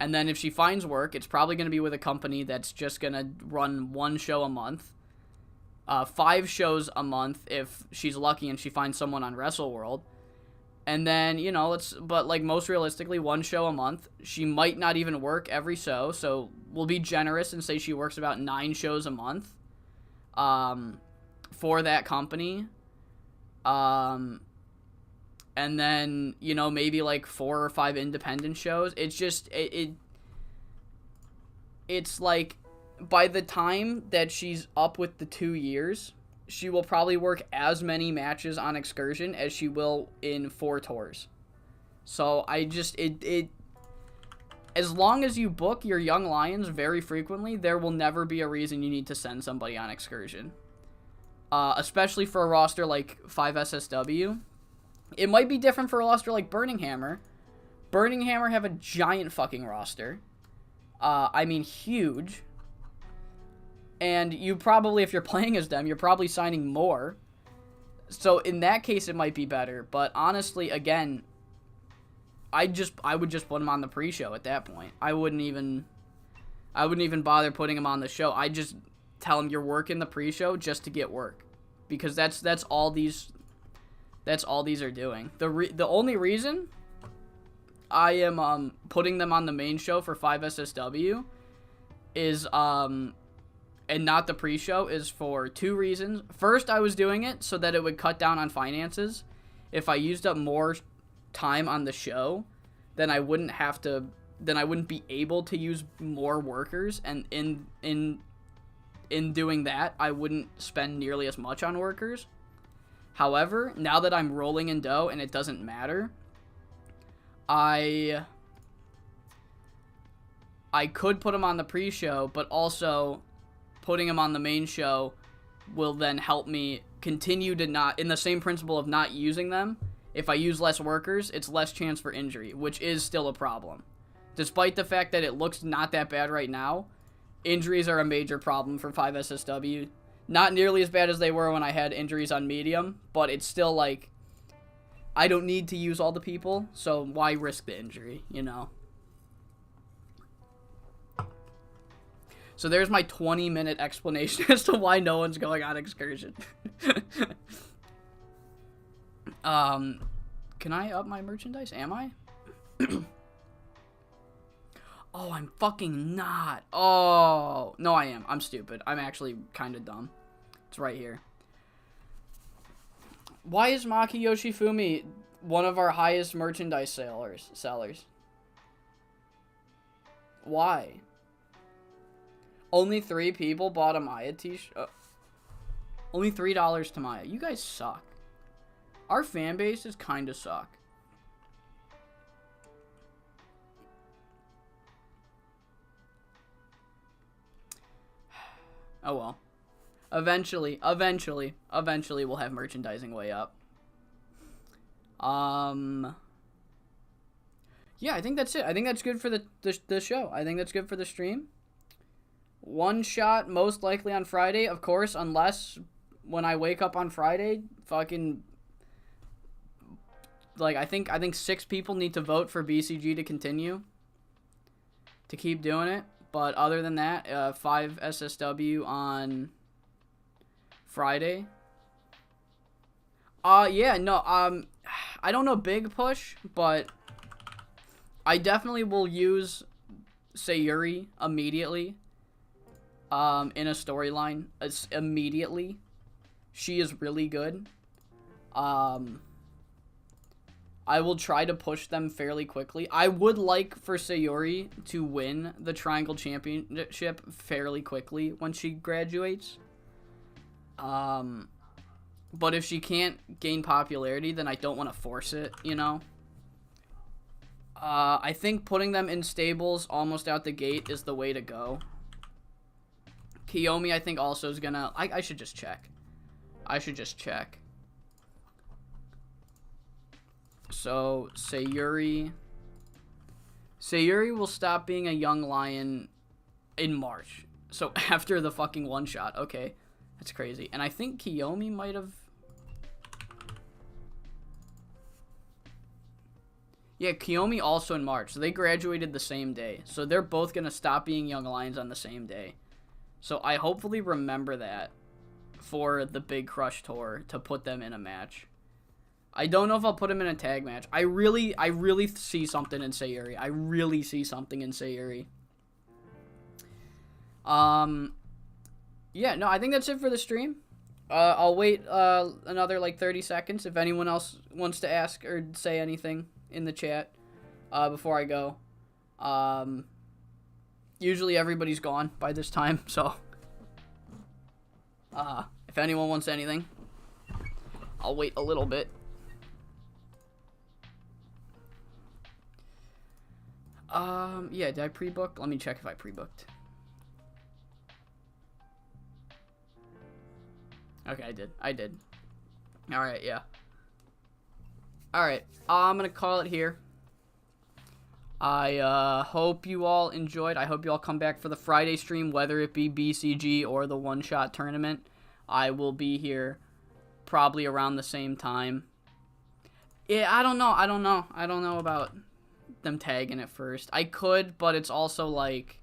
And then if she finds work, it's probably going to be with a company that's just going to run 1 show a month. 5 shows a month if she's lucky and she finds someone on Wrestle World. And then, most realistically, 1 show a month. She might not even work every show, so we'll be generous and say she works about 9 shows a month for that company. And then, maybe 4 or 5 independent shows. It's just, it's like, by the time that she's up with the 2 years, she will probably work as many matches on excursion as she will in 4 tours. So as long as you book your young lions very frequently, there will never be a reason you need to send somebody on excursion. Especially for a roster like 5SSW. It might be different for a roster like Burning Hammer. Burning Hammer have a giant fucking roster. Huge. And you probably, if you're playing as them, you're probably signing more. So in that case, it might be better. But honestly, again, I would just put them on the pre-show at that point. I wouldn't even bother putting them on the show. I just tell them you're working the pre-show just to get work, because that's all these are doing. The only reason I am putting them on the main show for 5SSW is and not the pre-show is for 2 reasons. First, I was doing it so that it would cut down on finances. If I used up more time on the show, then I wouldn't be able to use more workers, and in doing that, I wouldn't spend nearly as much on workers. However, now that I'm rolling in dough and it doesn't matter, I could put them on the pre-show, but also putting them on the main show will then help me continue to not, in the same principle of not using them. If I use less workers, it's less chance for injury, which is still a problem. Despite the fact that it looks not that bad right now, injuries are a major problem for 5SSW. Not nearly as bad as they were when I had injuries on medium, but it's still I don't need to use all the people, so why risk the injury, So there's my 20-minute explanation as to why no one's going on excursion. Can I up my merchandise? Am I? Oh, I'm fucking not. Oh, no, I am. I'm stupid. I'm actually kind of dumb. It's right here. Why is Maki Yoshifumi one of our highest merchandise sellers? Why? Only 3 people bought a Maya t-shirt. Only $3 to Maya. You guys suck. Our fan bases kind of suck. Oh well. Eventually we'll have merchandising way up. Yeah, I think that's it. I think that's good for the show. I think that's good for the stream. One shot, most likely on Friday, of course, unless when I wake up on Friday, fucking, like, I think 6 people need to vote for BCG to continue, to keep doing it. But other than that, 5 SSW on Friday. Yeah, no, I don't know big push, but I definitely will use Sayuri immediately. In a storyline, immediately. She is really good. I will try to push them fairly quickly. I would like for Sayuri to win the Triangle Championship fairly quickly when she graduates. But if she can't gain popularity, then I don't want to force it, you know? I think putting them in stables almost out the gate is the way to go. Kiyomi, I think, also is gonna... I should just check. So, Sayuri will stop being a young lion in March. So, after the fucking one-shot. Okay. That's crazy. And I think Kiyomi might have... Yeah, Kiyomi also in March. So, they graduated the same day. So, they're both gonna stop being young lions on the same day. So I hopefully remember that for the Big Crush Tour to put them in a match. I don't know if I'll put them in a tag match. I really see something in Sayuri. Yeah, no, I think that's it for the stream. I'll wait another like 30 seconds if anyone else wants to ask or say anything in the chat before I go. Usually everybody's gone by this time, so if anyone wants anything, I'll wait a little bit. Yeah, did I pre-book? Let me check if I pre-booked. Okay, I did. Alright, yeah. Alright, I'm gonna call it here. I hope you all enjoyed. I hope you all come back for the Friday stream, whether it be BCG or the one-shot tournament. I will be here probably around the same time. Yeah, I don't know. I don't know about them tagging it first. I could, but it's also like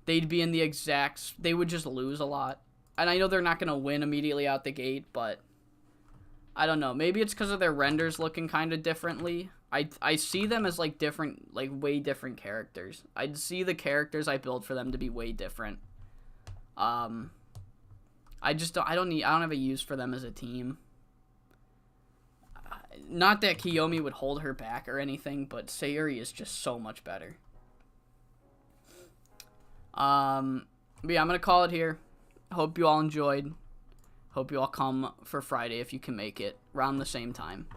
they'd be in the exact... They would just lose a lot. And I know they're not going to win immediately out the gate, but I don't know. Maybe it's because of their renders looking kind of differently. I see them as like different, like way different characters. I'd see the characters I built for them to be way different. I don't have a use for them as a team. Not that Kiyomi would hold her back or anything, but Sayuri is just so much better. But yeah, I'm gonna call it here. Hope you all enjoyed. Hope you all come for Friday if you can make it around the same time.